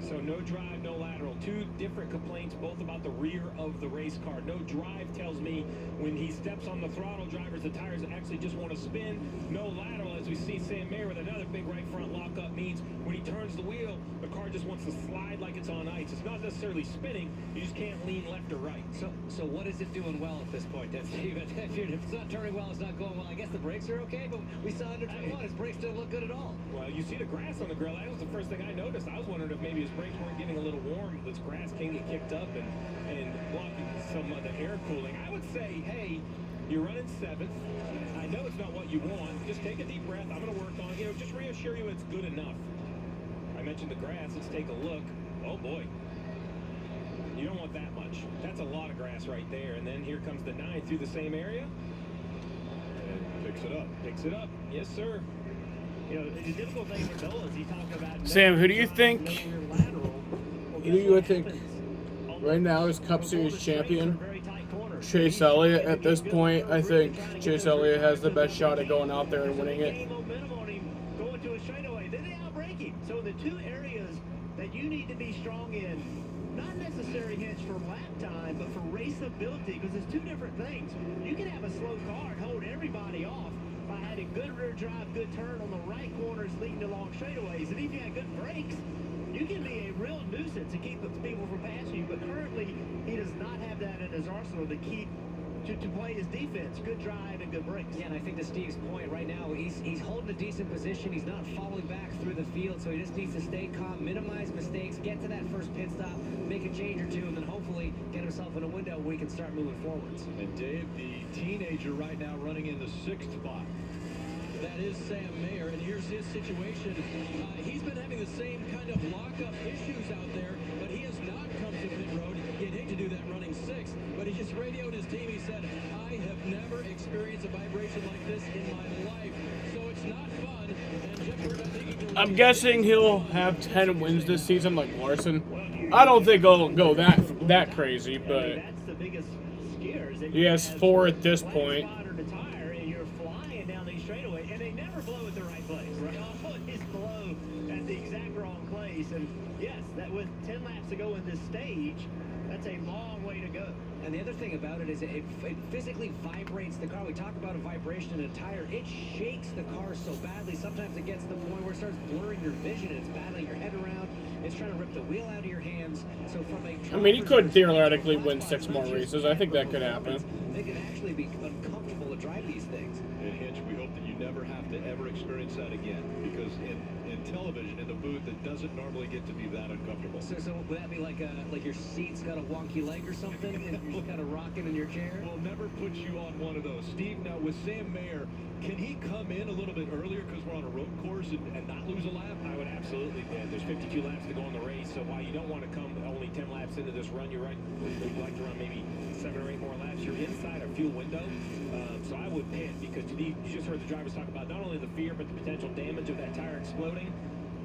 So no drive, no lateral. Two different complaints, both about the rear of the race car. No drive tells me when he steps on the throttle, drivers, the tires actually just want to spin. No lateral, as we see Sam Mayer with another big right front lockup, means when he turns the wheel, the car just wants to slide like it's on ice. It's not necessarily spinning. You just can't lean left or right. So what is it doing well at this point, then, Steve? If it's not turning well, it's not going well. I guess the brakes are okay, but we saw under 21, his brakes didn't look good at all. Well, you see the grass on the grill. That was the first thing I noticed. I was wondering if maybe his brakes weren't getting a little warm. This grass can get kicked up and blocking some of the air cooling. I would say, hey, you're running 7th. I know it's not what you want. Just take a deep breath. I'm going to work on it. Just reassure you it's good enough. I mentioned the grass. Let's take a look. Oh, boy. You don't want that much. That's a lot of grass right there. And then here comes the 9 through the same area. And picks it up. Picks it up. Yes, sir. You know, the difficult thing for Noah is he talked about... Sam, who do you think right now is Cup Series champion? Chase Elliott at this point. I think Chase Elliott has the best shot at going out there and winning it. Going to a straightaway. Then they outbreak him. So the two areas that you need to be strong in, not necessarily hinge for lap time, but for raceability, because it's two different things. You can have a slow car and hold everybody off by having good rear drive, good turn on the right corners leading to long straightaways. And if you have good brakes, you can be a real nuisance to keep the people from passing you. But currently, he does not have that in his arsenal to keep to play his defense. Good drive and good brakes. Yeah, and I think to Steve's point right now, he's holding a decent position. He's not falling back through the field, so he just needs to stay calm, minimize mistakes, get to that first pit stop, make a change or two, and then hopefully get himself in a window where he can start moving forwards. And Dave, the teenager right now running in the 6th spot. That is Sam Mayer, and here's his situation. He's been having the same kind of lockup issues out there, but he has not come to pit road. He'd hate to do that running 6th, but he just radioed his team. He said, I have never experienced a vibration like this in my life, so it's not fun. And Jeff Bird, I think he can... I'm guessing he'll have 10 wins this season like Larson. I don't think he'll go that crazy, but that's the biggest scare. He has 4 at this point. And yes, that with 10 laps to go in this stage, that's a long way to go. And the other thing about it is it physically vibrates the car. We talk about a vibration in a tire. It shakes the car so badly. Sometimes it gets to the point where it starts blurring your vision. It's battling your head around. It's trying to rip the wheel out of your hands. So from a... I mean, he could theoretically win 6 more races. I think that could happen. It can actually be uncomfortable to drive these things. And Hinch, we hope that you never have to ever experience that again, because in television, in the booth, it doesn't normally get to be that uncomfortable. So would that be like your seat's got a wonky leg or something, and you're just kind of rocking in your chair? We'll never put you on one of those. Steve, now with Sam Mayer, can he come in a little bit earlier because we're on a road course and not lose a lap? I would absolutely. There's 52 laps to go in the race, so while you don't want to come only 10 laps into this run, you're right. You'd like to run maybe 7 or 8 more laps. You're inside a fuel window, so I would pit, because you just heard the drivers talk about not only the fear but the potential damage of that tire exploding.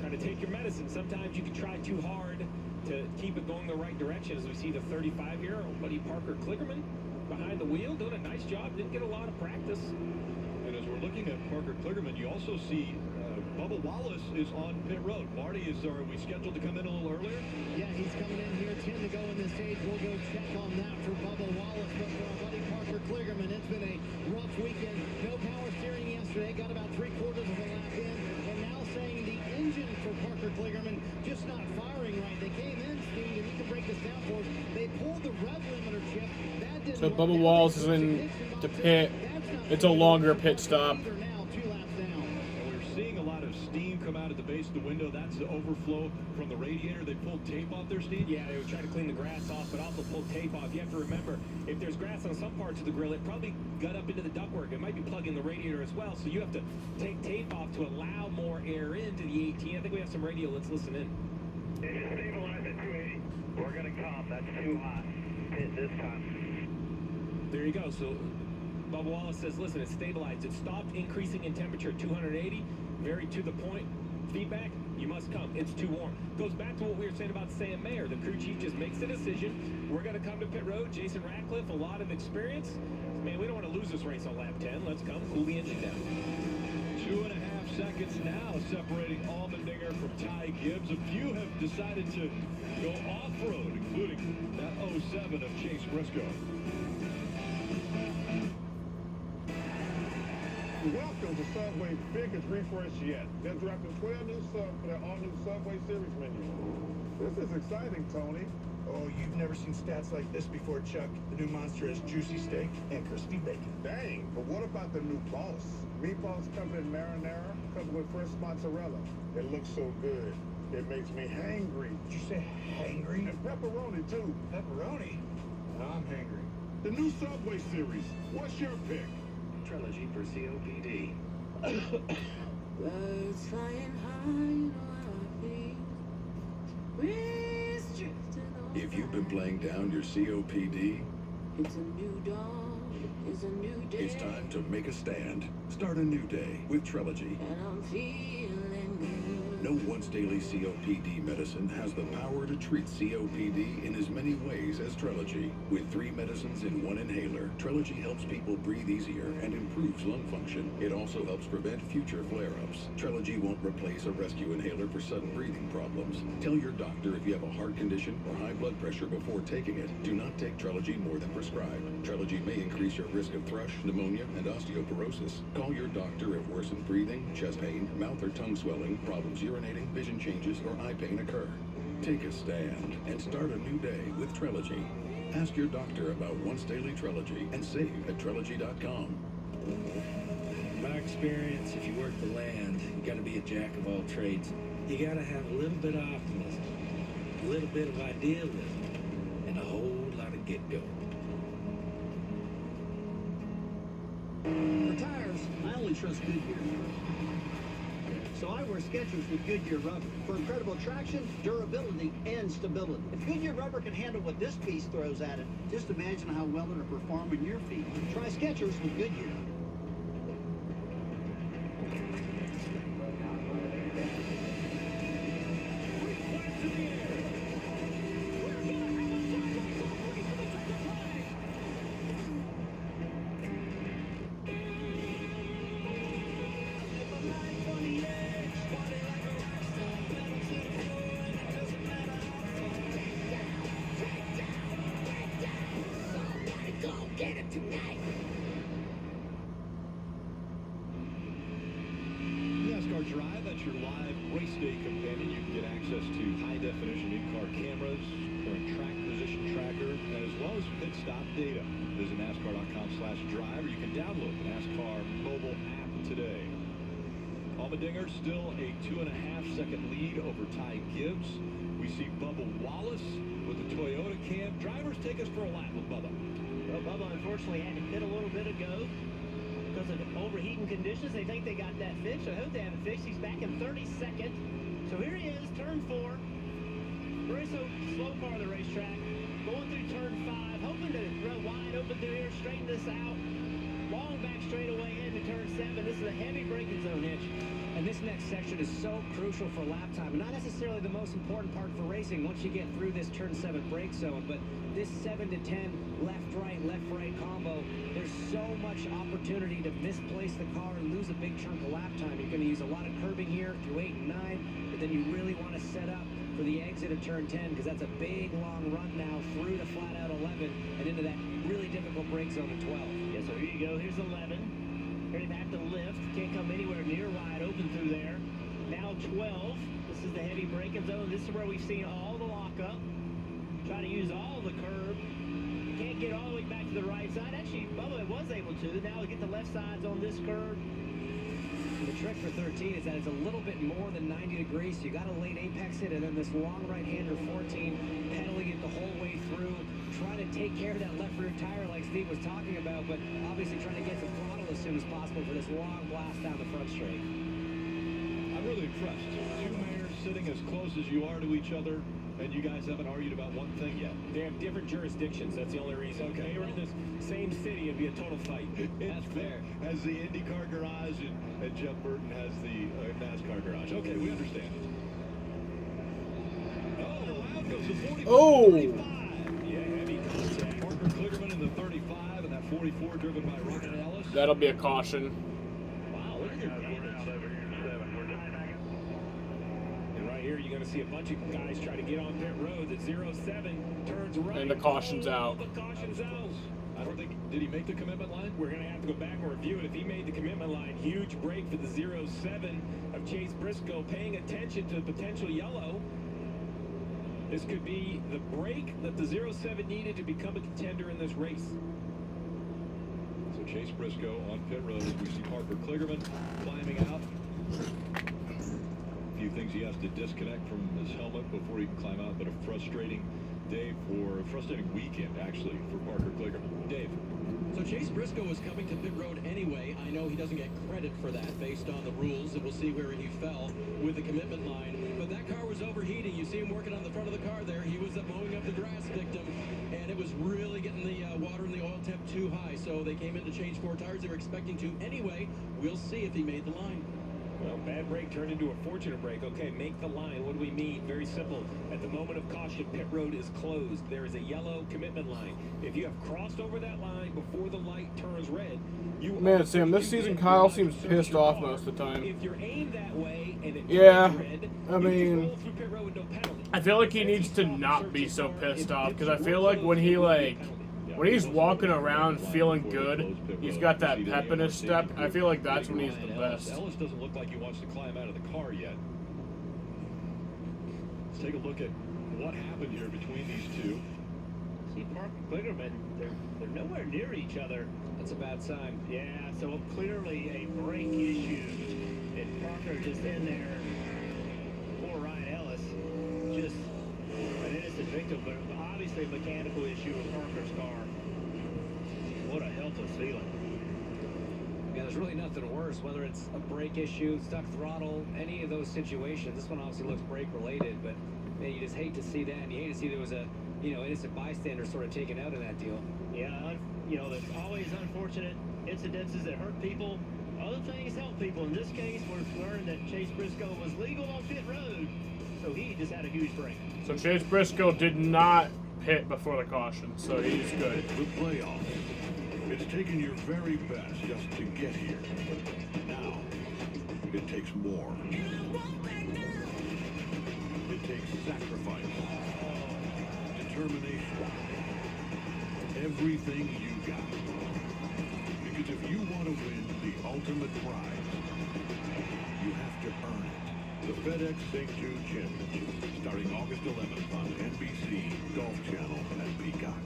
Kind of take your medicine. Sometimes you can try too hard to keep it going the right direction, as we see the 35-year-old buddy Parker Kligerman behind the wheel doing a nice job. Didn't get a lot of practice. And as we're looking at Parker Kligerman, you also see Bubba Wallace is on pit road. Marty, are we scheduled to come in a little earlier? Yeah, he's coming in here. 10 to go in this stage. We'll go check on that for Bubba Wallace. But for our buddy Parker Kligerman, it's been a rough weekend. No power steering yesterday. Got about 3/4 of a lap in. And now saying the engine for Parker Kligerman just not firing right. They came in, Steve, and you can break this down for us. They pulled the rev limiter chip. That didn't So work. Bubba Wallace is in the pit. It's a longer pit stop. And we're seeing a lot of steam come out at the base of the window. That's the overflow from the radiator. They pulled tape off their steam? Yeah, they would try to clean the grass off, but also pull tape off. You have to remember, if there's grass on some parts of the grill, it probably got up into the ductwork. It might be plugging the radiator as well, so you have to take tape off to allow more air into the 18. I think we have some radio. Let's listen in. It is stabilized at 280. We're going to come. That's too hot. Hit this time. There you go. So Bubba Wallace says, listen, it's stabilized. It stopped increasing in temperature at 280. Very to the point. Feedback, you must come. It's too warm. Goes back to what we were saying about Sam Mayer. The crew chief just makes the decision. We're going to come to pit road. Jason Ratcliffe, a lot of experience. Man, we don't want to lose this race on lap 10. Let's come. Cool the engine down. 2.5 seconds now separating Allmendinger from Ty Gibbs. A few have decided to go off-road, including that 07 of Chase Briscoe. Welcome to Subway's biggest refresh yet. They're dropping 12 new subs for their all-new Subway Series menu. This is exciting, Tony. Oh, you've never seen stats like this before, Chuck. The new monster has juicy steak and crispy bacon. Dang, but what about the new Boss? Meatballs covered in marinara, covered with fresh mozzarella. It looks so good. It makes me hangry. Did you say hangry? And pepperoni, too. Pepperoni? I'm hangry. The new Subway Series. What's your pick? Trilogy for COPD. Birds flying high, you know how I feel. Breeze drifting on. If you've been playing down your COPD, It's a new dawn, it's a new day. it's time to make a stand. Start a new day with Trilogy. And I'm feeling good. No once-daily COPD medicine has the power to treat COPD in as many ways as Trilogy. With 3 medicines in 1 inhaler, Trilogy helps people breathe easier and improves lung function. It also helps prevent future flare-ups. Trilogy won't replace a rescue inhaler for sudden breathing problems. Tell your doctor if you have a heart condition or high blood pressure before taking it. Do not take Trilogy more than prescribed. Trilogy may increase your risk of thrush, pneumonia, and osteoporosis. Call your doctor if worsened breathing, chest pain, mouth or tongue swelling, problems urinating, vision changes, or eye pain occur. Take a stand and start a new day with Trilogy. Ask your doctor about once daily Trilogy and save at Trilogy.com. My experience, if you work the land, you got to be a jack of all trades. You got to have a little bit of optimism, a little bit of idealism, and a whole lot of get-go. For tires, I only trust Goodyear. So I wear Skechers with Goodyear rubber for incredible traction, durability, and stability. If Goodyear rubber can handle what this piece throws at it, just imagine how well it'll perform on your feet. Try Skechers with Goodyear. NASCAR Drive, that's your live race day companion. You can get access to high-definition in-car cameras, current track position tracker, as well as pit stop data. Visit NASCAR.com/drive, or you can download the NASCAR mobile app today. Allmendinger still a 2.5-second lead over Ty Gibbs. We see Bubba Wallace with the Toyota cam. Drivers, take us for a lap with Bubba. Well, Bubba unfortunately had to pit a little bit ago because of overheating conditions. They think they got that fixed. I hope they have it fixed. He's back in 32nd. So here he is, turn 4. Very slow part of the racetrack. Going through turn 5, hoping to run wide open through here, straighten this out. Long back straightaway into turn 7. This is a heavy braking zone hitch. And this next section is so crucial for lap time. Not necessarily the most important part for racing once you get through this turn 7 brake zone, but this 7 to 10 left-right combo, there's so much opportunity to misplace the car and lose a big chunk of lap time. You're going to use a lot of curbing here through 8 and 9, but then you really want to set up for the exit of turn 10 because that's a big, long run now through to flat-out 11 and into that really difficult brake zone of 12. Yeah, so here you go. Here's 11. Here they have to lift. Can't come anywhere near wide open through there. Now 12. This is the heavy braking zone. This is where we've seen all the lockup. Try to use all the curb. Can't get all the way back to the right side. Actually, Bubba was able to. Now we get the left sides on this curb. And the trick for 13 is that it's a little bit more than 90 degrees, so you got to late apex it, and then this long right-hander 14, pedaling it the whole way through, trying to take care of that left rear tire like Steve was talking about, but obviously trying to get the throttle as soon as possible for this long blast down the front straight. I'm really impressed. Two mayors sitting as close as you are to each other, and you guys haven't argued about one thing yet. They have different jurisdictions. That's the only reason. Okay. If they were in this same city, it'd be a total fight. That's fair. Has the IndyCar garage, and Jeff Burton has the NASCAR garage. Okay, we understand it. Oh, out goes the 45. Oh! 35. Yeah, heavy contact. Parker Kligerman in the 35, and that 44 driven by Ryan Ellis. That'll be a caution. Wow, look at the damage. And right here, you're going to see a bunch of guys try to get on pit road. The 07 turns right. And the caution's out. The caution's out. I don't think, did he make the commitment line? We're going to have to go back and review it. If he made the commitment line, huge break for the 07 of Chase Briscoe, paying attention to the potential yellow. This could be the break that the 07 needed to become a contender in this race. So Chase Briscoe on pit road as we see Parker Kligerman climbing out. A few things he has to disconnect from his helmet before he can climb out, but a frustrating day for a frustrating weekend actually for Parker Kligerman. Dave. So Chase Briscoe was coming to pit road anyway. I know he doesn't get credit for that based on the rules, and we'll see where he fell with the commitment line. But that car was overheating. You see him working on the front of the car there. He was mowing up the grass victim, and it was really getting the water and the oil temp too high. So they came in to change 4 tires. They were expecting to anyway. We'll see if he made the line. Well, bad break turned into a fortunate break. Okay, make the line. What do we mean? Very simple. At the moment of caution, pit road is closed. There is a yellow commitment line. If you have crossed over that line before the light turns red, you Man, Sam, this season Kyle seems pissed off most of the time. If you're aimed that way and it Yeah, turns red, I mean, pit road with no penalty. I feel like he needs to not be so pissed off, because I feel like when he's walking around feeling good, he's got that pep in his step. I feel like that's when he's the best. Ellis doesn't look like he wants to climb out of the car yet. Let's take a look at what happened here between these two. See, Parker Kligerman, they're nowhere near each other. That's a bad sign. Yeah, so clearly a brake issue. And Parker just in there. Poor Ryan Ellis. Just an innocent victim, but obviously a mechanical issue with Parker's car. What a helpless feeling. Yeah, there's really nothing worse, whether it's a brake issue, stuck throttle, any of those situations. This one obviously looks brake related, but man, you just hate to see that, and you hate to see there was a innocent bystander sort of taken out in that deal. Yeah, there's always unfortunate incidences that hurt people. Other things help people. In this case, we've learned that Chase Briscoe was legal on pit road, so he just had a huge break. So Chase Briscoe did not pit before the caution, so he's good. The playoffs. It's taken your very best just to get here. Now, it takes more. It takes sacrifice, determination, everything you got. Because if you want to win the ultimate prize, you have to earn it. The FedEx St. Jude Championship, starting August 11th on NBC, Golf Channel, and Peacock.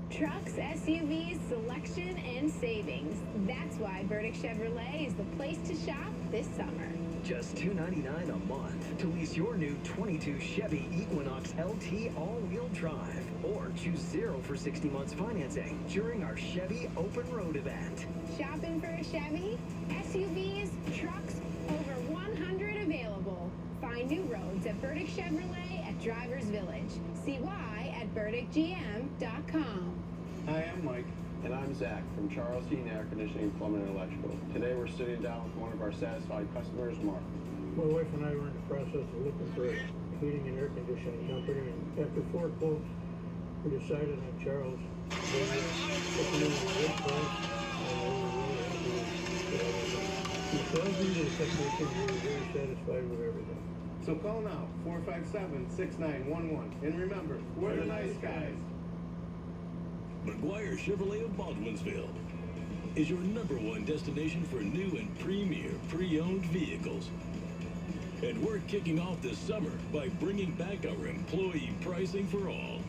Trucks, SUVs, selection, and savings. That's why Burdick Chevrolet is the place to shop this summer. Just $299 a month to lease your new 22 Chevy Equinox LT all-wheel drive, or choose 0 for 60 months financing during our Chevy Open Road event. Shopping for a Chevy? SUVs, trucks, over 100 available. Find new roads at Burdick Chevrolet at Drivers Village. See why at burdickgm.com. Hi, I'm Mike. And I'm Zach from Charles Heating Air Conditioning, Plumbing, and Electrical. Today we're sitting down with one of our satisfied customers, Mark. My wife and I were in the process of looking for a heating and air conditioning company, and after 4 quotes, we decided on Charles. They were looking at a good price, and we were really happy with it. The salesman, the technician, we were very satisfied with everything. So call now, 457-6911. And remember, we're the nice guys. McGuire Chevrolet of Baldwinsville is your #1 destination for new and premier pre-owned vehicles. And we're kicking off this summer by bringing back our employee pricing for all.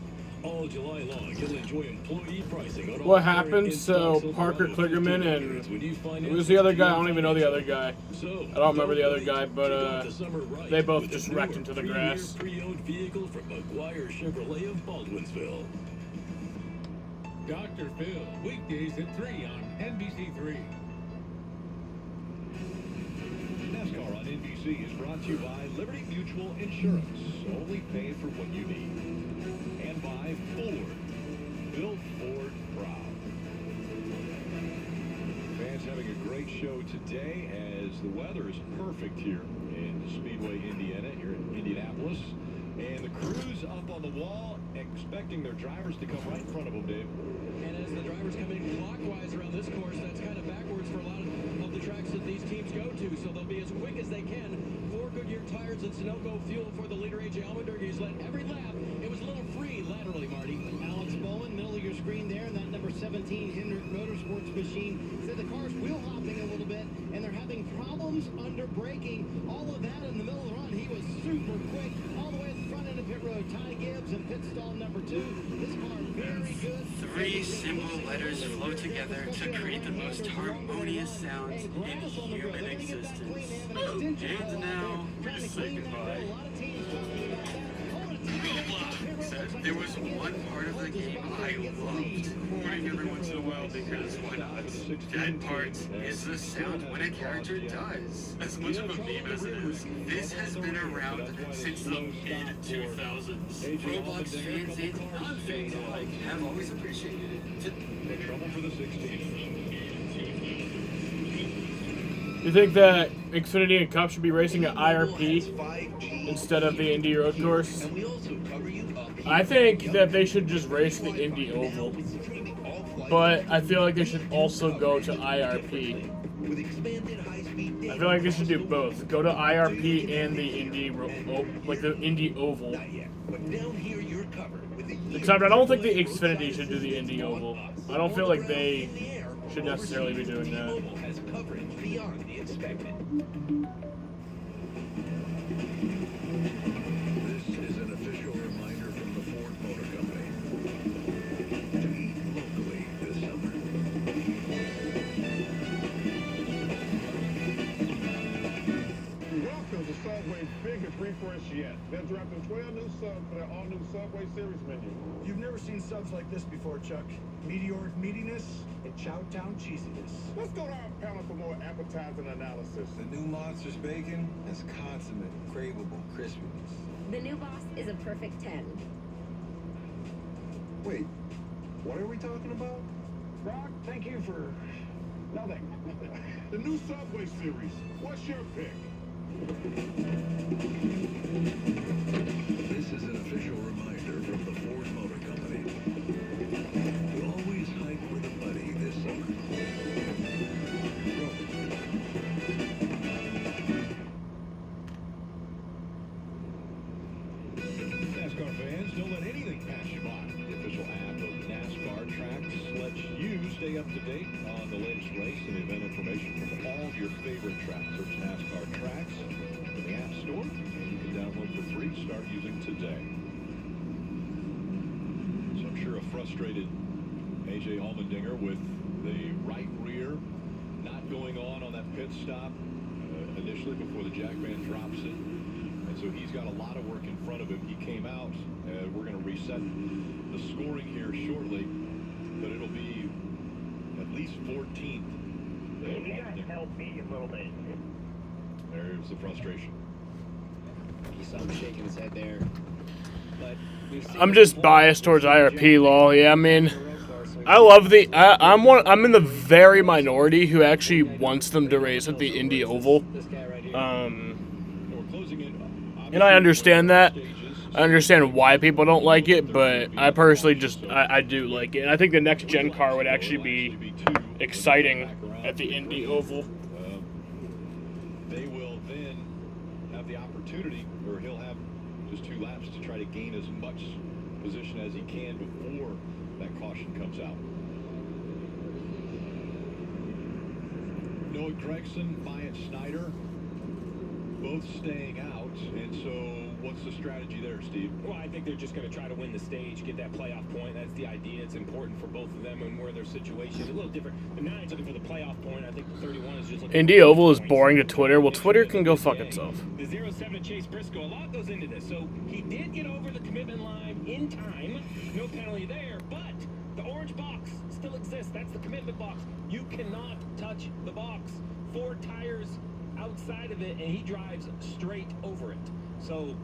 All July long, you'll enjoy employee pricing on all What current happened? So in-stock Parker Silverado Kligerman 15 and periods when you it was the other guy. I don't even know the other guy. So, I don't remember the other wait. guy, Kick but off the summer right they both with just the wrecked newer into the premier grass. Pre-owned vehicle from McGuire Chevrolet of Baldwinsville. Dr. Phil, weekdays at 3 on NBC3. NASCAR on NBC is brought to you by Liberty Mutual Insurance. Only pay for what you need. And by Ford. Built Ford proud. Fans having a great show today as the weather is perfect here in Speedway, Indiana, here in Indianapolis. And the crew's up on the wall, expecting their drivers to come right in front of them, Dave. And as the drivers come in clockwise around this course, that's kind of backwards for a lot of the tracks that these teams go to. So they'll be as quick as they can. 4 Goodyear tires and Sunoco fuel for the leader, A.J. Allmendinger. He's led every lap. It was a little free laterally, Marty. Alex Bowen, middle of your screen there, and that number 17 Hendrick Motorsports machine. Said the car's wheel hopping a little bit, and they're having problems under braking. All of that in the middle of the run. He was super quick, all the way at the front end of pit road. Ty Gibbs in pit stall number 2. This car very good. 3 simple letters flow together to create the most harmonious sounds in human existence. And now, we're just saying goodbye. There was one part of the game I loved recording every once in a while because why not? That part is the sound when a character dies. As much of a meme as it is, this has been around since the mid-2000s. Roblox fans and non-fans alike have always appreciated it. Trouble for the 16. You think that Xfinity and Cup should be racing at IRP instead of the Indy road course? I think that they should just race the Indy Oval, but I feel like they should also go to IRP. I feel like they should do both. Go to IRP and the Indy, like the Indy Oval. Except I don't think the Xfinity should do the Indy Oval. I don't feel like they should necessarily be doing that. Beyond the expected. This is an official reminder from the Ford Motor Company to eat locally this summer. Welcome to Subway's biggest refresh yet. They're dropping 12 new subs for their all-new Subway Series menu. You've never seen subs like this before, Chuck. Meteoric meatiness and Chowtown cheesiness. Let's go to our panel for more appetizing analysis. The new Monsters Bacon has consummate, craveable crispiness. The new boss is a perfect 10. Wait, what are we talking about? Brock, thank you for nothing. The new Subway Series. What's your pick? This is an official reminder from the Ford Motor Company to always hike with a buddy this summer. NASCAR fans, don't let anything pass you by. The official app of NASCAR Tracks lets you stay up to date on the latest race and event information from all of your favorite tracks. Search NASCAR Tracks in the App Store, and you can download for free. Start using today. So I'm sure a frustrated A.J. Allmendinger with the right rear not going on that pit stop initially before the jack man drops it. And so he's got a lot of work in front of him. He came out. We're going to reset the scoring here shortly, but it'll be at least 14th. You guys help me a little bit. There's the frustration. You saw him shaking his head there. But I'm just biased towards IRP, lol. Yeah, I mean, I love the. I'm in the very minority who actually wants them to race at the Indy Oval. And I understand that. I understand why people don't like it, but I personally I do like it. And I think the next gen car would actually be exciting at the Indy Oval. They will then have the opportunity, or he'll have just 2 laps to try to gain as much position as he can before that caution comes out. Noah Gregson, Myatt Snyder, both staying out, and so what's the strategy there, Steve? Well, I think they're just going to try to win the stage, get that playoff point. That's the idea. It's important for both of them and where their situation is a little different. The 9's looking for the playoff point. I think the 31 is just looking Indy Oval is boring to Twitter. Well, Twitter can go fuck itself. The 07 Chase Briscoe, a lot goes into this. So he did get over the commitment line in time. No penalty there, but the orange box still exists. That's the commitment box. You cannot touch the box. 4 tires outside of it, and he drives straight over it. So,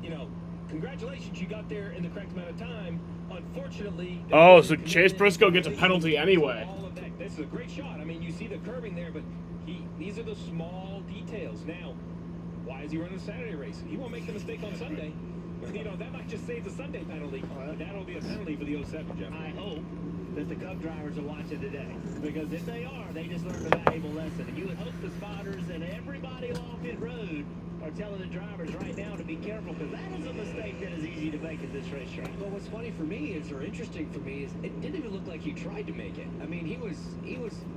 you know, congratulations, you got there in the correct amount of time. Unfortunately... Oh, so Chase Briscoe gets a penalty anyway. All of that. This is a great shot. I mean, you see the curving there, but these are the small details. Now, why is he running a Saturday race? He won't make the mistake on Sunday. You know, that might just save the Sunday penalty. That'll be a penalty for the 07, Jeff. I hope that the Cup drivers are watching today, because if they are, they just learned a valuable lesson. And you would hope the spotters and everybody along pit road are telling the drivers right now to be careful, because that is a mistake that is easy to make at this racetrack. Well, what's funny for me is, or interesting for me, is it didn't even look like he tried to make it. I mean, he was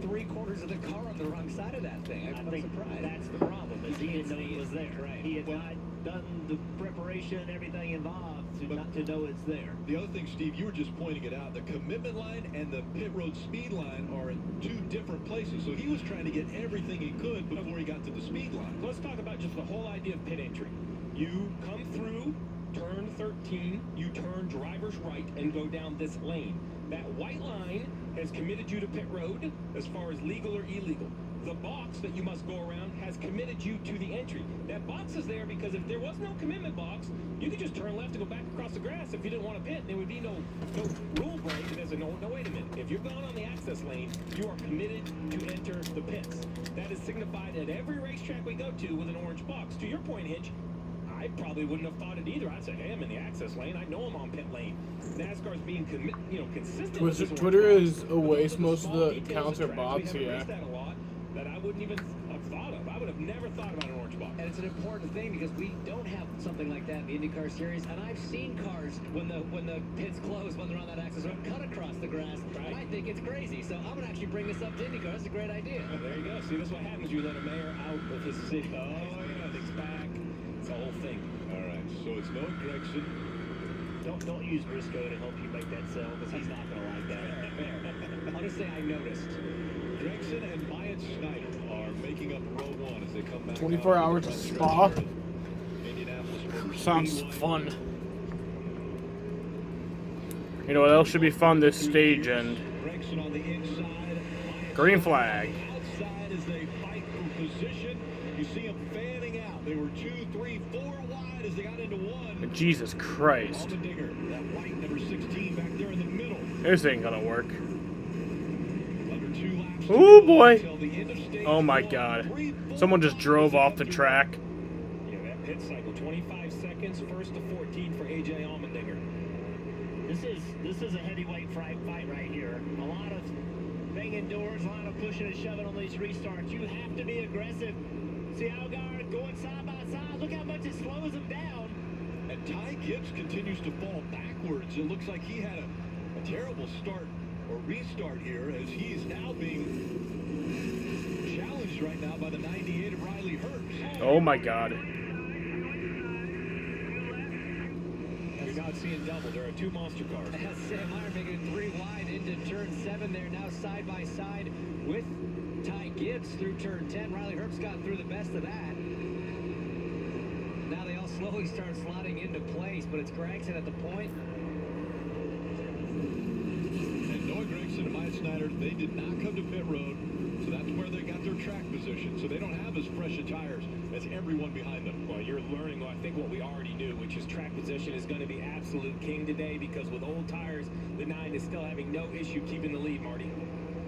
3/4 of the car on the wrong side of that thing. I'm think surprised. That's the problem, is he didn't know it was there. Right. He had not done the preparation, everything involved not to know it's there. The other thing, Steve, you were just pointing it out. The commitment line and the pit road speed line are in 2 different places. So he was trying to get everything he could before he got to the speed line. Let's talk about just the whole idea of pit entry. You come through turn 13, you turn driver's right and go down this lane. That white line has committed you to pit road as far as legal or illegal. The box that you must go around has committed you to the entry. That box is there because if there was no commitment box, you could just turn left and go back across the grass if you didn't want to pit. There would be no rule break. There's no, wait a minute. If you're going on the access lane, you are committed to enter the pits. That is signified at every racetrack we go to with an orange box. To your point, Hitch, I probably wouldn't have thought it either. I'd say, hey, I'm in the access lane. I know I'm on pit lane. NASCAR's being consistent with this Twitter orange is a waste. Most of the accounts are bots, yeah. That I wouldn't even have thought of. I would have never thought about an orange box. And it's an important thing because we don't have something like that in the IndyCar series. And I've seen cars when the pits close, when they're on that access road, cut across the grass. Right. And I think it's crazy. So I'm gonna actually bring this up to IndyCar. That's a great idea. Well, there you go. See, that's what happens. You let a mayor out of his city. Oh yeah, things back. It's the whole thing. All right. So it's Noah Gragson. Don't use Briscoe to help you make that sell, because he's not gonna like that. I'll just say I noticed. Gregson and Myatt Snyder are making up row 1 as they come back. 24 hours of Spa. Indianapolis Sounds fun. You know what else should be fun this stage end? Gregson on the inside. Green flag. Outside as they fight for position. You see them fanning out. They were 2, 3, 4 wide as they got into 1. Jesus Christ. Allmendinger, that white number 16 back there in the middle. This ain't gonna work. Under 2 laps. Oh boy. Oh my god. Someone just drove off the track. Yeah, that pit cycle, 25 seconds, 1st to 14 for AJ Allmendinger. This is a heavyweight fight right here. A lot of banging doors, a lot of pushing and shoving on these restarts. You have to be aggressive. See Allgaier going side by side. Look how much it slows him down. And Ty Gibbs continues to fall backwards. It looks like he had a terrible start or restart here, as he is now being challenged right now by the 98 of Riley Herbst. Oh my god. You're not seeing double. There are 2 monster cars. Sam Meyer making it 3 wide into turn 7 there, now side by side with Ty Gibbs through turn 10. Riley Herbst got through the best of that. Now they all slowly start slotting into place, but it's Gragson at the point. And Noah Gragson and Myatt Snyder, they did not come to pit road, so that's where they got their track position. So they don't have as fresh of tires as everyone behind them. Well, you're learning, I think, what we already knew, which is track position is going to be absolute king today, because with old tires, the 9 is still having no issue keeping the lead, Marty.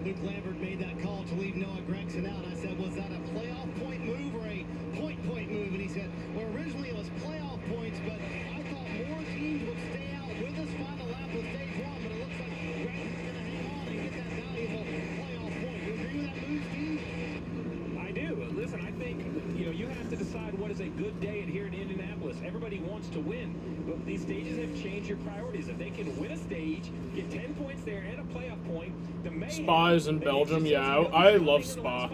Luke Lambert made that call to leave Noah Gragson out. I said, was that a playoff point move or a point move? And he said, well, originally it was playoff points, but I thought more teams would stay out with us final lap of stage 1, but it looks like Gragson's going to hang on and get that valuable playoff point. You agree with that move, Steve? I do. Listen, I think, you have to decide what is a good day here in Indianapolis. Everybody wants to win, but these stages have changed your priorities. If they can win a stage, get 10 points there and a playoff point, the May Spa is in Belgium, yeah. I love Spa.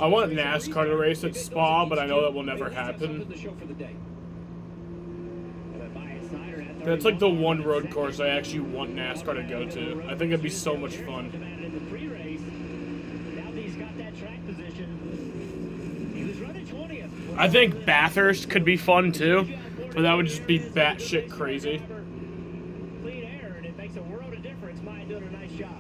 I want NASCAR to race at Spa, but I know that will never happen. That's like the one road course I actually want NASCAR to go to. I think it'd be so much fun. I think Bathurst could be fun too, but that would just be batshit crazy. Clean air, and it makes a world of difference. Maya doing a nice job.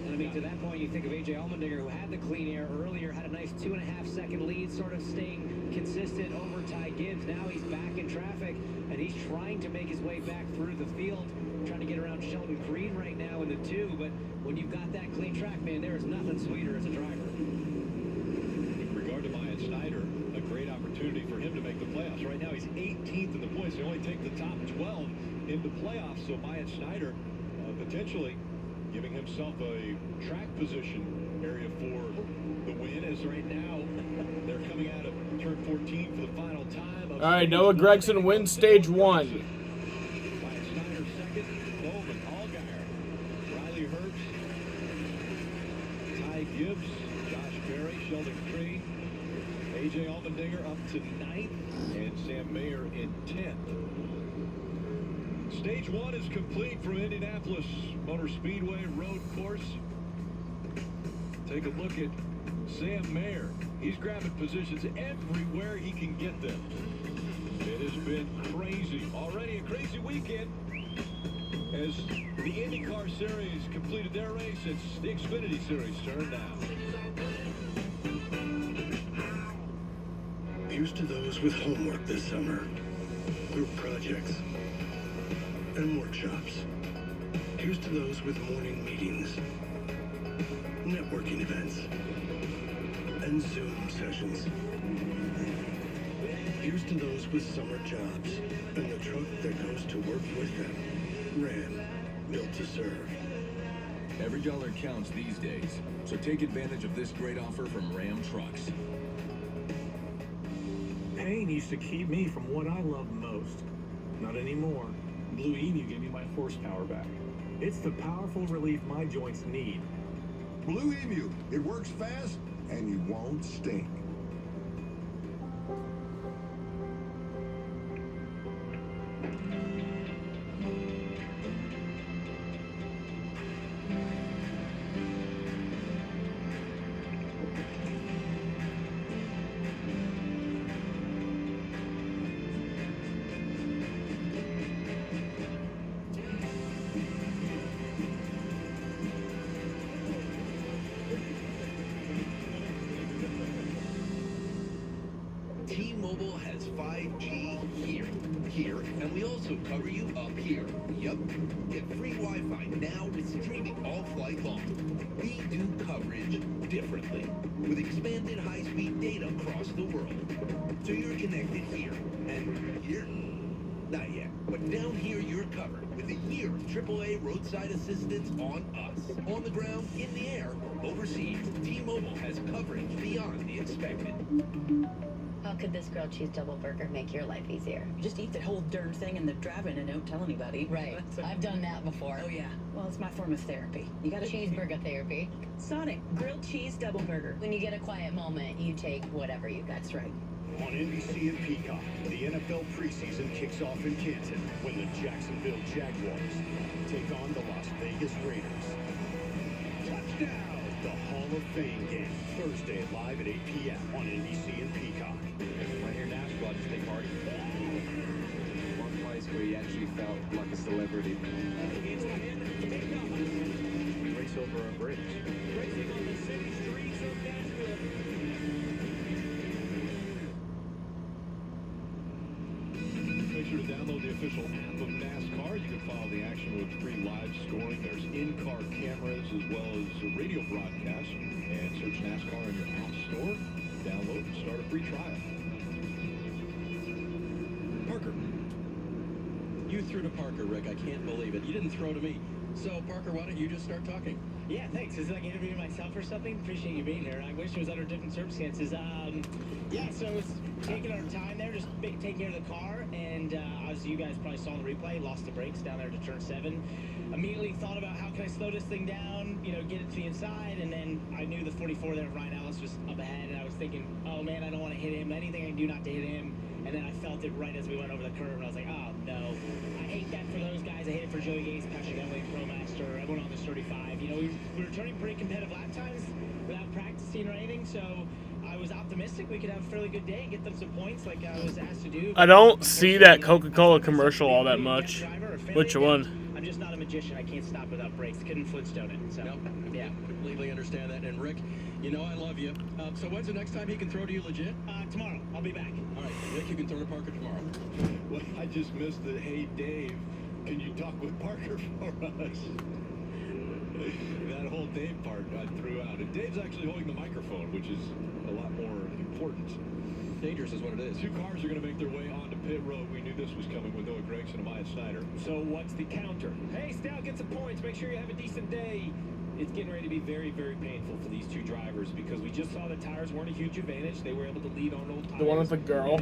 And I mean, to that point, you think of AJ Allmendinger, who had the clean air earlier, had a nice 2.5-second lead, sort of staying consistent over Ty Gibbs. Now he's back in traffic, and he's trying to make his way back through the field, trying to get around Sheldon Creed right now in the 2. But when you've got that clean track, man, there is nothing sweeter as a driver. With regard to Maya Snyder, a great opportunity for him to make the playoffs. Right now, he's 18th in the points. They only take the top 12 in the playoffs. So Maya Snyder potentially giving himself a track position area for the win. As right now, they're coming out of turn 14 for the final time. All right, Noah Gragson wins stage 1. Maya Snyder second. Bowman, Allgaier, Riley Herbst, Ty Gibbs, Josh Berry, Sheldon Creed, AJ Allmendinger up to 9th, and Sam Mayer in 10th. Stage 1 is complete from Indianapolis Motor Speedway road course. Take a look at Sam Mayer. He's grabbing positions everywhere he can get them. It has been crazy. Already a crazy weekend as the IndyCar Series completed their race. It's the Xfinity Series turn now. Here's to those with homework this summer, group projects, and workshops. Here's to those with morning meetings, networking events, and Zoom sessions. Here's to those with summer jobs and the truck that goes to work with them. Ram, built to serve. Every dollar counts these days, so take advantage of this great offer from Ram Trucks. Pain used to keep me from what I love most. Not anymore. Blue Emu gave me my horsepower back. It's the powerful relief my joints need. Blue Emu, it works fast and you won't stink. T-Mobile has 5G here, and we also cover you up here. Yep. Get free Wi-Fi now with streaming all flight long. We do coverage differently, with expanded high-speed data across the world. So you're connected here, and here? Not yet, but down here you're covered with a year of AAA roadside assistance on us. On the ground, in the air, overseas, T-Mobile has coverage beyond the expected. How could this grilled cheese double burger make your life easier? Just eat the whole darn thing in the drive-in and don't tell anybody. Right. I've done that before. Oh, yeah. Well, it's my form of therapy. You got a cheeseburger therapy. Sonic grilled cheese double burger. When you get a quiet moment, you take whatever you got. That's right. On NBC and Peacock, the NFL preseason kicks off in Canton when the Jacksonville Jaguars take on the Las Vegas Raiders. Touchdown! The Hall of Fame game, Thursday live at 8 p.m. on NBC and Peacock. Right here in Nashville, just take part. One place where you actually felt like a celebrity. Race over a bridge. Racing on the city streets of Nashville. Make sure to download the official app of NASCAR. You can follow the action with free live scoring. There's in-car cameras as well as radio broadcasts. And search NASCAR in your app store. Download and start a free trial. Parker. You threw to Parker, Rick. I can't believe it. You didn't throw to me. So, Parker, why don't you just start talking? Yeah, thanks. Is it like interviewing myself or something? Appreciate you being here. I wish it was under different circumstances. Yeah, so it's taking our time there, just taking care of the car, and as you guys probably saw in the replay, lost the brakes down there to turn 7. Immediately thought about how can I slow this thing down, you know, get it to the inside, and then I knew the 44 there, Ryan Ellis, was up ahead, and I was thinking, oh man, I don't want to hit him. Anything I can do not to hit him. And then I felt it right as we went over the curve, and I was like, oh no. I hate that for those guys. I hate it for Joey Gates, Patrick Emily, ProMaster, everyone on this 35. You know, we were turning pretty competitive lap times without practicing or anything, so I was optimistic we could have a fairly good day and get them some points like I was asked to do. I don't see that Coca-Cola commercial all that much. Which one? I'm just not a magician. I can't stop without brakes. Couldn't Flintstone it. So, yeah. Completely understand that. And Rick, you know I love you. So when's the next time he can throw to you legit? Tomorrow. I'll be back. All right, Rick, you can throw to Parker tomorrow. Well, I just missed the, hey, Dave, can you talk with Parker for us? That whole Dave part I threw out. And Dave's actually holding the microphone, which is a lot more important. Dangerous is what it is. 2 cars are going to make their way onto pit road. We knew this was coming with Noah Gregson and Maya Snyder. So what's the counter? Hey, Stout, get some points. Make sure you have a decent day. It's getting ready to be very, very painful for these 2 drivers because we just saw the tires weren't a huge advantage. They were able to lead on old tires. The one with the girl?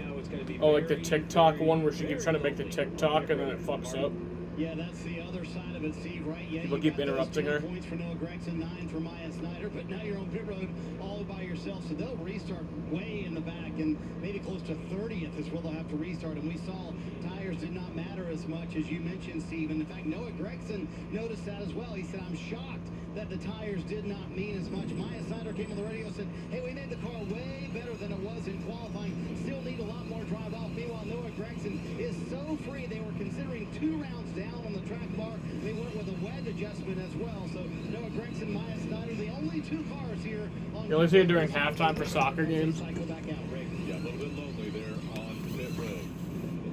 Oh, like the TikTok one where she keeps trying to make the TikTok and then it fucks up? Yeah, that's the other side of it, Steve, right? Yeah, people keep interrupting her. Points for Noah Gregson, 9 for Maya Snyder, but now you're on pit road all by yourself, so they'll restart way in the back, and maybe close to 30th is where they'll have to restart. And we saw tires did not matter as much as you mentioned, Steve. And in fact, Noah Gregson noticed that as well. He said, I'm shocked that the tires did not mean as much. Maya Snyder came on the radio and said, hey, we made the car way better than it was in qualifying. Still need a lot more drive off. Meanwhile, Noah Gregson is so free. They were considering 2 rounds down on the track bar. They went with a wedge adjustment as well. So Noah Gregson, Maya Snyder, the only 2 cars here on. You only see it during halftime for soccer games. Yeah, a little bit lonely there on pit road.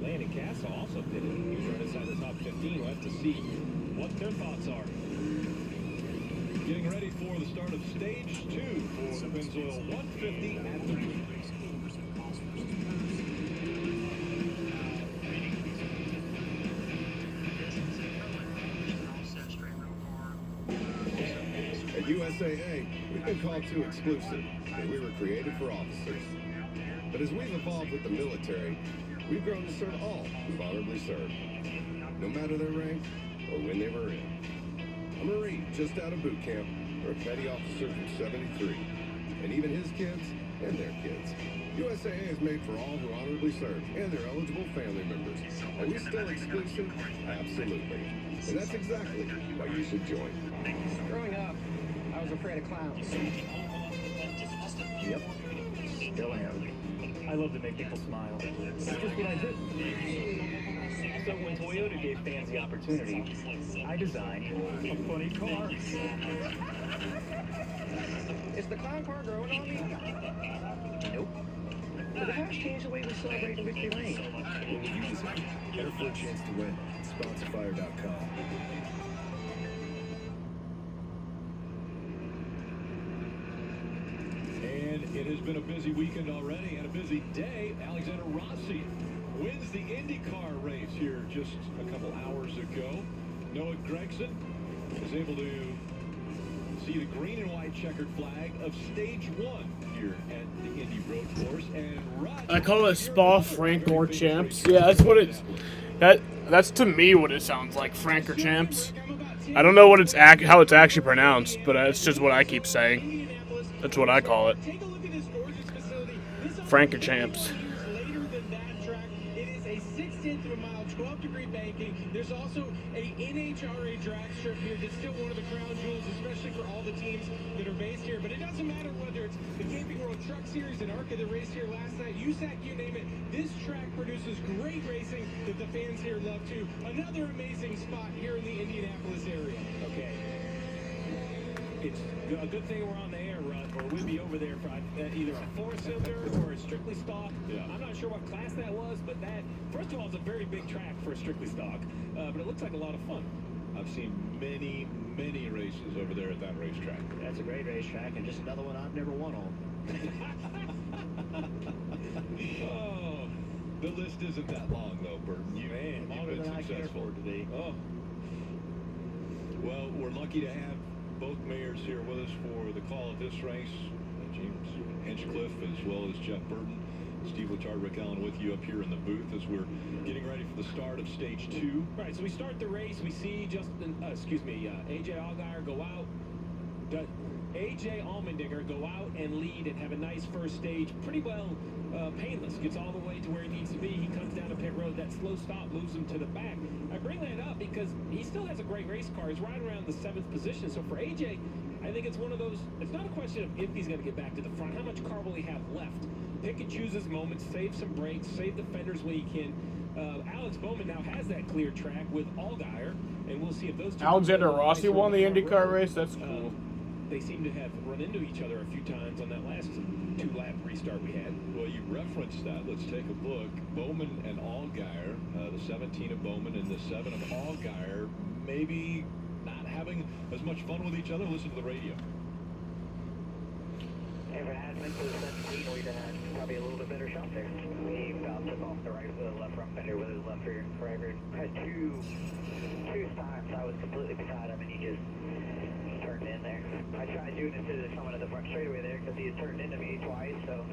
Landon Castle also did it. He was right inside the top 15. We'll have to see what their thoughts are. Getting ready for the start of stage 2 for the Pennzoil 150 at the At USAA, we've been called too exclusive, and we were created for officers. But as we've evolved with the military, we've grown to serve all who've honorably served, no matter their rank or when they were in. A Marine just out of boot camp, or a petty officer from 73, and even his kids and their kids. USAA is made for all who honorably serve and their eligible family members. Are we still exclusive? Absolutely. And that's exactly why you should join. Growing up, I was afraid of clowns. Yep. Still am. I love to make people smile. That's just what I do. So when Toyota gave fans the opportunity, I designed a funny car. Is the clown car growing on me? Nope. But it has changed the way we celebrate in Victory Lane. When you use it, better for a chance to win. Sponsorfire.com. And it has been a busy weekend already and a busy day. Alexander Rossi wins the IndyCar race here just a couple hours ago. Noah Gregson is able to see the green and white checkered flag of stage 1 here at the Indy Road Course. And I call it Spa Francorchamps. Yeah, that's what it's. That's to me what it sounds like, Francorchamps. I don't know what it's how it's actually pronounced, but it's just what I keep saying. That's what I call it. Francorchamps. It is a 1/6 of a mile, 12-degree banking. There's also a NHRA drag strip here that's still one of the crown jewels, especially for all the teams that are based here. But it doesn't matter whether it's the Camping World Truck Series and ARCA that raced here last night, USAC, you name it. This track produces great racing that the fans here love too. Another amazing spot here in the Indianapolis area. Okay. It's a good thing we're on the air, Rudd, or we'd be over there for either a 4-cylinder or a strictly stock. Yeah. I'm not sure what class that was, but that, first of all, it's a very big track for a strictly stock, but it looks like a lot of fun. I've seen many, many races over there at that racetrack. That's a great racetrack, and just another one I've never won on. Oh, the list isn't that long, though, Burton. You've Longer been than I care successful. for it to be. Oh. Well, we're lucky to have both mayors here with us for the call of this race. James Hinchcliffe as well as Jeff Burton. Steve Letard, Rick Allen with you up here in the booth as we're getting ready for the start of stage 2. Right, so we start the race. We see AJ Allgaier go out. AJ Allmendinger go out and lead and have a nice first stage. Pretty well painless. Gets all the way to where he needs to be. He comes down to pit road. That slow stop moves him to the back. I bring that up because he still has a great race car. He's right around the 7th position. So for AJ, I think it's one of those, it's not a question of if he's going to get back to the front. How much car will he have left? Pick and choose his moments, save some brakes, save the fenders when he can. Alex Bowman now has that clear track with Allgaier, and we'll see if those two... Alexander Rossi won the IndyCar race. That's cool. They seem to have run into each other a few times on that last 2-lap restart we had. Well, you referenced that. Let's take a look. Bowman and Allgaier, the 17 of Bowman and the 7 of Allgaier, maybe not having as much fun with each other. Listen to the radio. If it had been to the 17, we'd have had probably a little bit better shot there. He about took off the left front fender with his left rear. Had two times I was completely beside him and he just turned in there. I tried doing it instead of coming to the front straightaway there because he had turned into me twice, so...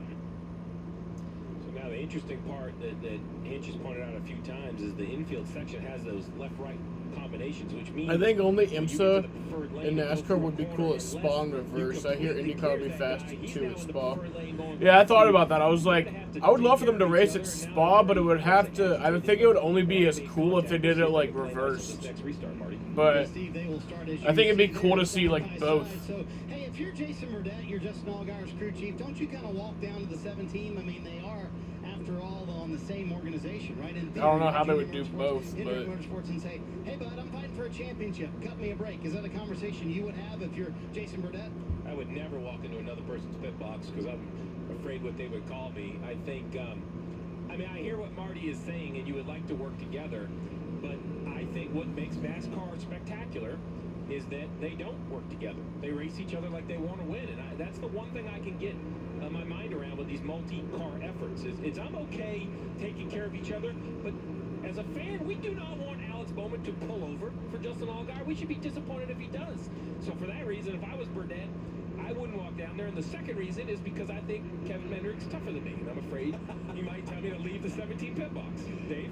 So now the interesting part that Hinch has pointed out a few times is the infield section has those left-right combinations, which means... I think only IMSA in NASCAR would be cool at Spa in reverse. I hear IndyCar would be faster too at Spa. Yeah, I thought about that. I was like, I would love for them to race at Spa, but it would have to... I would think it would only be as cool if they did it like reversed. But I think it'd be cool to see like both. So, hey, if you're Jason Burdett, you're Justin Allgaier's crew chief, don't you kind of walk down to the 7 team? I mean, they are, after all, on the same organization, right? In theory, I don't know how they would do both, but... Motorsports and say, hey, bud, I'm fighting for a championship. Cut me a break. Is that a conversation you would have if you're Jason Burdett? I would never walk into another person's pit box because I'm afraid what they would call me. I think, I mean, I hear what Marty is saying, and you would like to work together, but I think what makes NASCAR spectacular is that they don't work together. They race each other like they want to win, and that's the one thing I can get my mind around with these multi-car efforts is I'm okay taking care of each other, but as a fan, we do not want Alex Bowman to pull over for Justin Allgaier. We should be disappointed if he does. So for that reason, if I was Burdett, I wouldn't walk down there. And the second reason is because I think Kevin Mendrick's tougher than me, and I'm afraid he might tell me to leave the 17 pit box. Dave?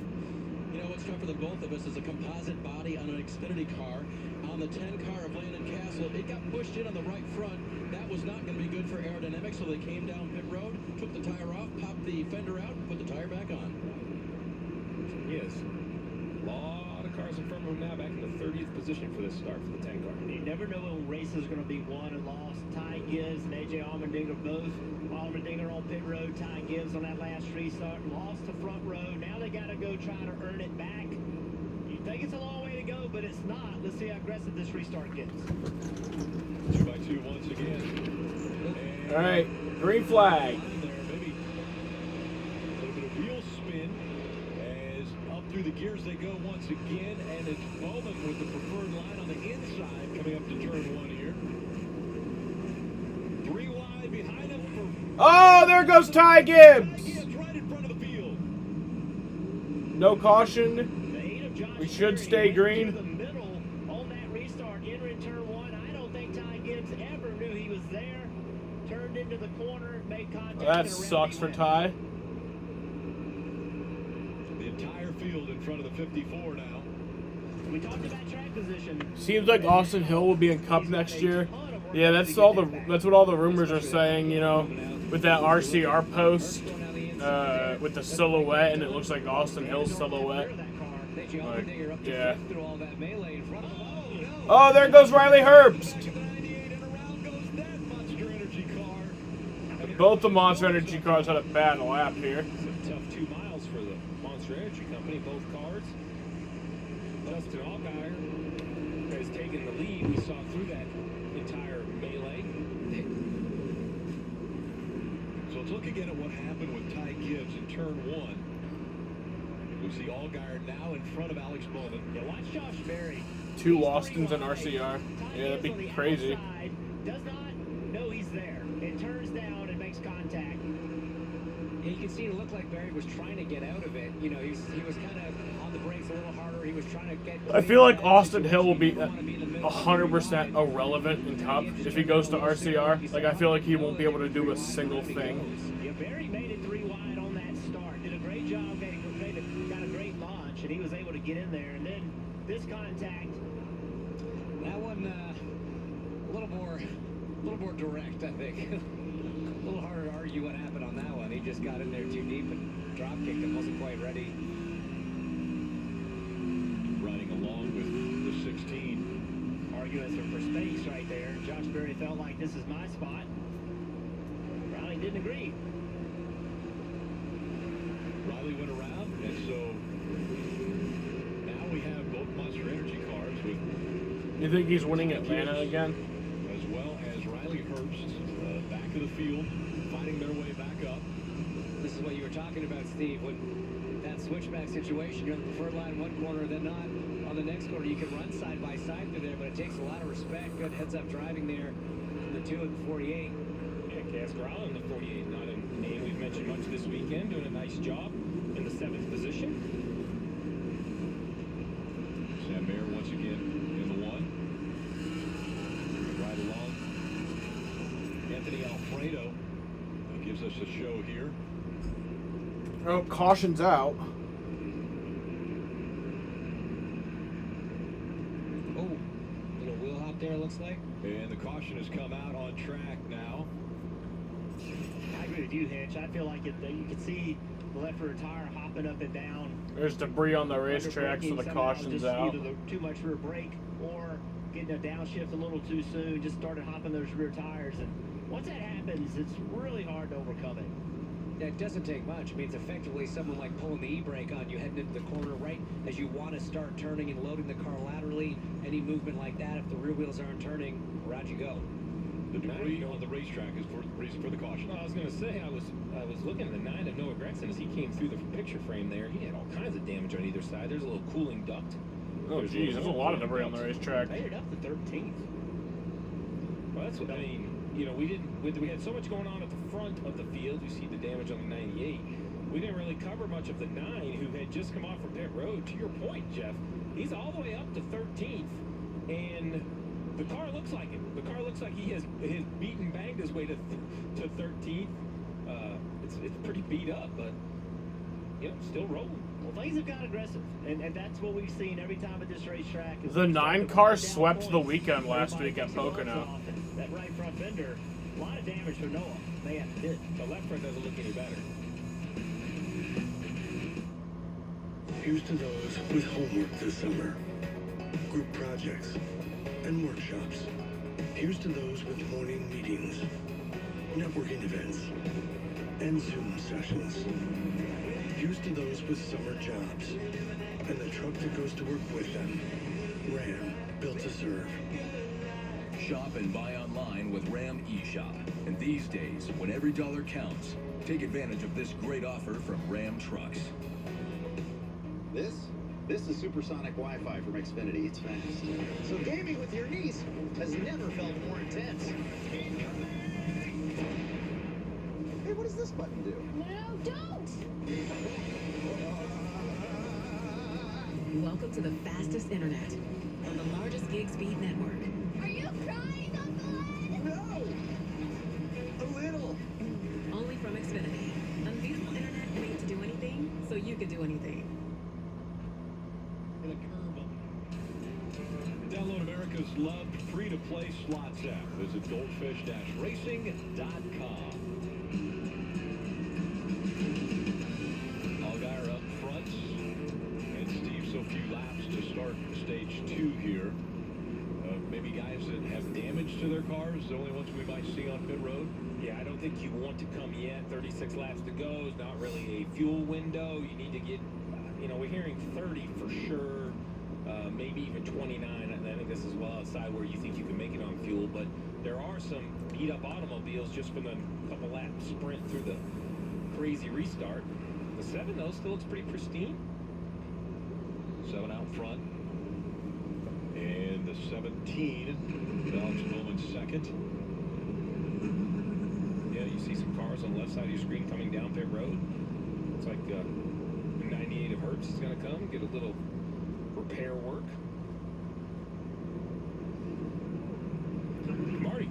You know what's tougher than both of us is a composite body on an Xfinity car. On the 10 car of Landon Castle, it got pushed in on the right front. That was not going to be good for aerodynamics, so they came down pit road, took the tire off, popped the fender out, and put the tire back on. Yes. A lot of cars in front of him now, back in the 30th position for this start for the 10 car. You never know when races are going to be won and lost. Ty Gibbs and AJ Allmendinger both. Allmendinger on pit road, Ty Gibbs on that last restart, lost the front row. Now they got to go try to earn it back. You think it's a long way to go, but it's not. Let's see how aggressive this restart gets. 2x2 once again. All right, green flag. Maybe a little bit of wheel spin as up through the gears they go once again, and it's Bowman with the preferred line on the inside coming up to turn 1 here. 3 wide behind him for... Oh, there goes Ty Gibbs. Right in front of the field. No caution. We should stay green. The middle on that restart, entering turn 1. I don't think Ty Gibbs ever knew he was there. Turned into the corner, made contact. That sucks for Ty. The entire field in front of the 54 now. We talked about track position. Seems like Austin Hill will be in Cup next year. Yeah, that's what all the rumors are saying. You know, with that RCR post, with the silhouette, and it looks like Austin Hill's silhouette. Like, yeah. Oh, there goes Riley Herbst. Both the Monster Energy cars had a bad lap here. It's a tough 2 miles for the Monster Energy Company, both cars. Justin Allgaier has taken the lead. We saw through that entire melee. So let's look again at what happened with Ty Gibbs in turn 1. We see Allgaier now in front of Alex Bowman. Yeah, watch Josh Berry. 2 Austins and RCR. Yeah, that'd be crazy. Does not know he's there. It turns down and makes contact. And you can see it looked like Berry was trying to get out of it. You know, he was kind of on on the brakes a little harder. He was trying to get. I feel like Austin Hill will be 100% irrelevant in Cup if he goes to RCR. Like, I feel like he won't be able to do a single thing. Yeah, Barry made it 3 wide on that start. Did a great job. Got a great launch, and he was able to get in there. And then this contact. That one a little more direct, I think. A little harder to argue what happened on that one. He just got in there too deep and drop kicked him. Wasn't quite ready. Riding along with the 16. Arguing for space right there. Josh Berry felt like this is my spot. Riley didn't agree. Riley went around, and so now we have both Monster Energy cars with. You think he's winning Atlanta again? As well as Riley Herbst, back of the field, fighting their way back up. This is what you were talking about, Steve. When that switchback situation, you're on the preferred line one corner, then not on the next corner. You can run side by side through there, but it takes a lot of respect. Good heads-up driving there from the 2 and the 48. Yeah, Cass Corral in the 48, not a name we've mentioned much this weekend, doing a nice job in the 7th position. Sam Mayer once again in the 1. Right along. Anthony Alfredo gives us a show here. Oh, caution's out. Oh, little wheel hop there, looks like. And the caution has come out on track now. I agree with you, Hitch. I feel like you can see the left rear tire hopping up and down. There's debris on the racetrack, so the caution's out. Either too much rear brake or getting a downshift a little too soon. Just started hopping those rear tires, and once that happens, it's really hard to overcome it. Yeah, it doesn't take much. I mean, it's effectively someone like pulling the e-brake on you, heading into the corner right as you want to start turning and loading the car laterally. Any movement like that, if the rear wheels aren't turning, where out you go. The debris on the racetrack is for the reason for the caution. Well, I was going to say, I was looking at the 9 of Noah Gregson as he came through the picture frame there. He had all kinds of damage on either side. There's a little cooling duct. Oh, geez, there's a lot of debris on the racetrack. Made it up to 13th. Well, that's what I mean. You know, we had so much going on at the front of the field. You see the damage on the 98. We didn't really cover much of the 9, who had just come off from pit road. To your point, Jeff, he's all the way up to 13th, and the car looks like it. The car looks like he has beaten banged his way to 13th. It's pretty beat up, but you know, still rolling. Well, things have got aggressive, and that's what we've seen every time at this racetrack. The 9 car swept the weekend last week at Pocono. That right front fender, a lot of damage for Noah. They have to hit. The left front doesn't look any better. Here's to those with homework this summer, group projects, and workshops. Here's to those with morning meetings, networking events, and Zoom sessions. Here's to those with summer jobs, and the truck that goes to work with them. Ram, built to serve. Shop and buy online with Ram eShop. And these days, when every dollar counts, take advantage of this great offer from Ram Trucks. This is supersonic Wi-Fi from Xfinity. It's fast. So gaming with your niece has never felt more intense. Hey, what does this button do? No, don't! Welcome to the fastest internet on the largest gig speed network. Are you crying, Uncle? No! A little. Only from Xfinity. Unbeatable internet made to do anything, so you can do anything. Download America's loved free-to-play slots app. Visit goldfish-racing.com. Allgaier up front, and Steve, so few laps to start stage 2 here. Maybe guys that have damage to their cars, the only ones we might see on pit road. Yeah, I don't think you want to come yet. 36 laps to go is not really a fuel window. You need to get, you know, we're hearing 30 for sure. Maybe even 29, and I think this is well outside where you think you can make it on fuel, but there are some beat-up automobiles just from the couple lap sprint through the crazy restart. The 7, though, still looks pretty pristine. 7 out front. And the 17, Alex Bowman second. Yeah, you see some cars on the left side of your screen coming down pit road. It's like 98 of Hertz is going to come, get a little repair work. Marty.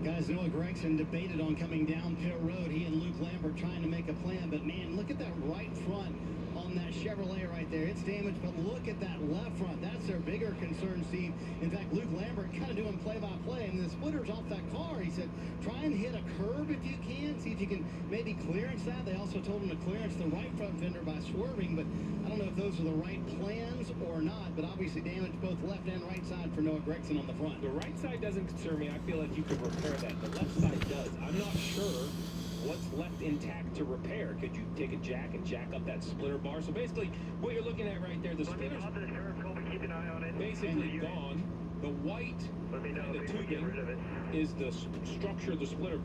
Guys, Noah Gregson debated on coming down pit road. He and Luke Lambert trying to make a plan, but man, look at that right front on that Chevrolet right there. It's damaged, but look at that left front. That's their bigger concern, Steve. In fact, Luke Lambert kind of doing play-by-play, and the splitter's off that car. He said, try and hit a curb if you can, see if you can maybe clearance that. They also told him to clearance the right front fender by swerving, but I don't know if those are the right plans or not, but obviously damaged both left and right side for Noah Gregson on the front. The right side doesn't concern me. I feel like you could repair that. The left side does. I'm not sure what's left intact to repair. Could you take a jack and jack up that splitter bar? So basically, what you're looking at right there, the splitter's basically gone. The white and the tubing is the structure the splitter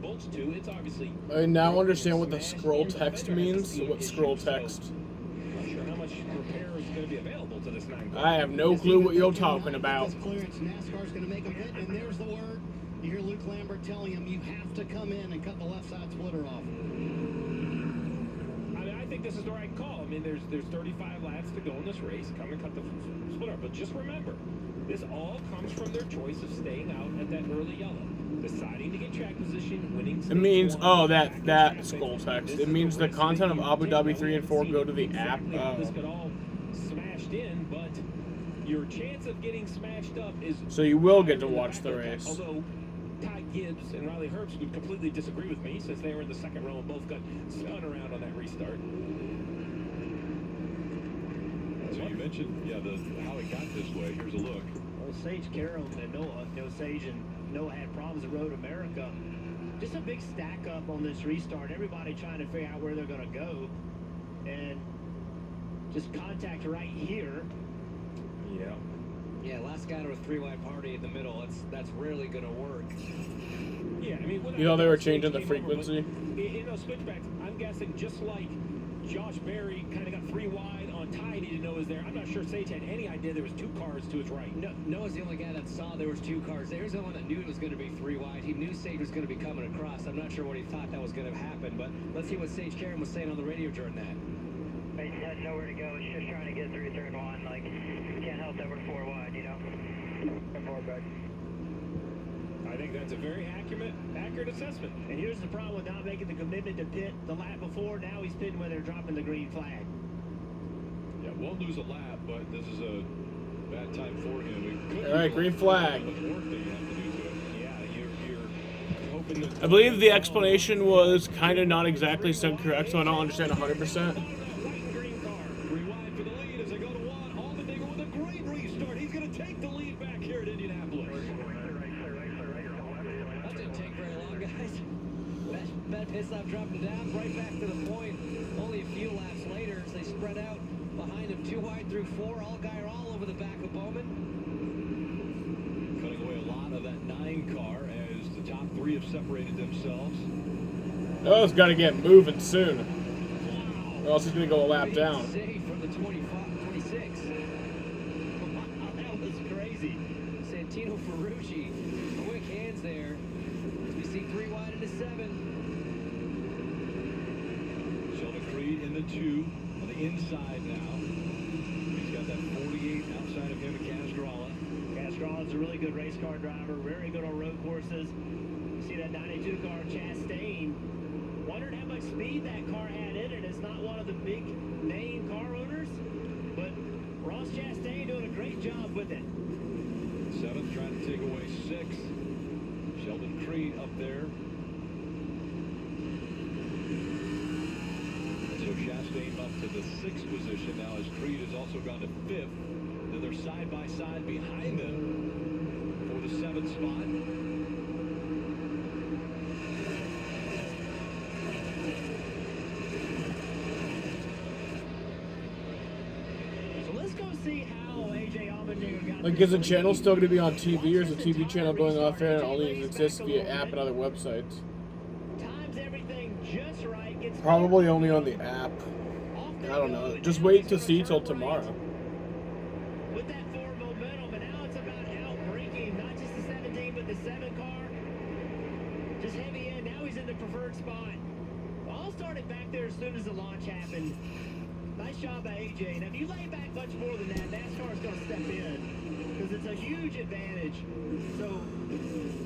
bolts to. It's obviously... I now understand what the scroll text means. What scroll text? I'm not sure how much repair is going to be available to this 9 car. I have no clue what you're talking about. Clearance, NASCAR's going to make a hit, and there's the word. You hear Luke Lambert telling him you have to come in and cut the left side splitter off. I mean, I think this is the right call. I mean, there's 35 laps to go in this race. Come and cut the splitter off. But just remember, this all comes from their choice of staying out at that early yellow, deciding to get track position, winning. It means, oh, that scroll text. It means the content of Abu Dhabi 3 and 4 go to the app. This got all smashed in, but your chance of getting smashed up is... So you will get to watch the race. Although Ty Gibbs and Riley Herbst would completely disagree with me since they were in the second row and both got spun around on that restart. So you mentioned, how it got this way. Here's a look. Well, Sage Carroll and Noah, Sage and Noah had problems at Road America. Just a big stack up on this restart. Everybody trying to figure out where they're going to go. And just contact right here. Yeah. Yeah, last guy to a 3-wide party in the middle. That's rarely going to work. Yeah, I mean... You know they were changing the frequency? In those switchbacks, I'm guessing just like Josh Berry kind of got 3 wide on Ty, didn't know was there. I'm not sure Sage had any idea there was 2 cars to his right. Noah's the only guy that saw there was 2 cars. There's the one that knew it was going to be 3 wide. He knew Sage was going to be coming across. I'm not sure what he thought that was going to happen, but let's see what Sage Karen was saying on the radio during that. They had nowhere to go. It's just trying to get through third one. Like, can't help that we're 4 wide, you know? 4 back. I think that's a very accurate assessment. And here's the problem with not making the commitment to pit the lap before. Now he's pitting when they're dropping the green flag. Yeah, won't lose a lap, but this is a bad time for him. All right, green flag. Yeah, you're hoping that... I believe the explanation was kind of not exactly said correct, so I don't understand 100%. He's going to take the lead back here at Indianapolis. That didn't take very long, guys. That pit stop dropping down right back to the point. Only a few laps later as they spread out behind him 2 wide through 4. All over the back of Bowman. Cutting away a lot of that 9 car as the top 3 have separated themselves. Oh, it's got to get moving soon. Or else he's going to go a lap down. Save from the 26. Santino Ferrucci, quick hands there. As we see 3 wide into 7. Sheldon Creed in the 2 on the inside now. He's got that 48 outside of him at Castralla. Castralla's a really good race car driver, very good on road courses. You see that 92 car, Chastain. Wondered how much speed that car had in it. It's not one of the big name car owners, but Ross Chastain doing a great job with it. 7th trying to take away 6. Sheldon Creed up there. So Chastain up to the 6th position now as Creed has also gone to 5th. Then they're side by side behind them for the 7th spot. Like, is the channel still going to be on TV, or is the TV channel going off air and only exists via app and other websites? Probably only on the app. I don't know. Just wait to see till tomorrow. With that forward momentum, and now it's about outbreaking not just the 17, but the 7 car. Just heavy in. Now he's in the preferred spot. All started back there as soon as the launch happened. Nice nice job by AJ. Now, if you lay back much more than that, NASCAR's going to step in because it's a huge advantage. So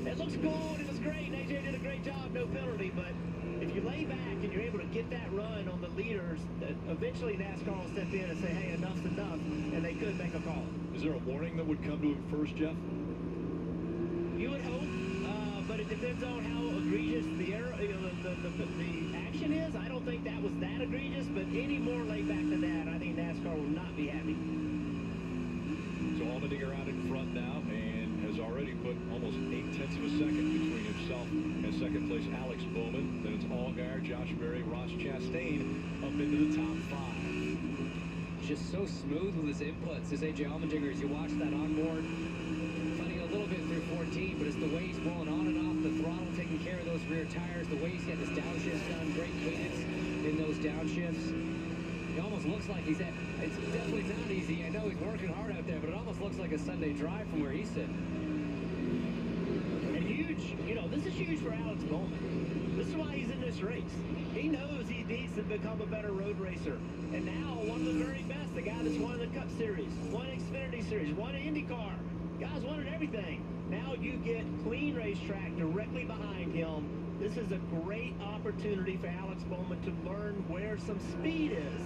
it looks cool. It was great. AJ did a great job, no penalty. But if you lay back and you're able to get that run on the leaders, eventually NASCAR will step in and say, hey, enough's enough, and they could make a call. Is there a warning that would come to him first, Jeff? You would hope, but it depends on how egregious the error, the action is. I don't think that was that egregious, but any more laid back than that, I think NASCAR will not be happy. So Allmendinger out in front now and has already put almost 0.8 of a second between himself and second place Alex Bowman. Then it's Allgaier, Josh Berry, Ross Chastain up into the top 5. Just so smooth with his inputs, this AJ Allmendinger, as you watch that onboard, fighting a little bit through 14, but it's the way he's rolling on and off the throttle, taking care of those rear tires, the way he's got his downshifts done, great cadence in those downshifts. It almost looks like he's at, it's definitely not easy. I know he's working hard out there, but it almost looks like a Sunday drive from where he's sitting. And huge, you know, this is huge for Alex Bowman. This is why he's in this race. He knows he needs to become a better road racer. And now, one of the very best, the guy that's won the Cup Series, won Xfinity Series, won IndyCar. Guys wanted everything. Now you get clean racetrack directly behind him. This is a great opportunity for Alex Bowman to learn where some speed is.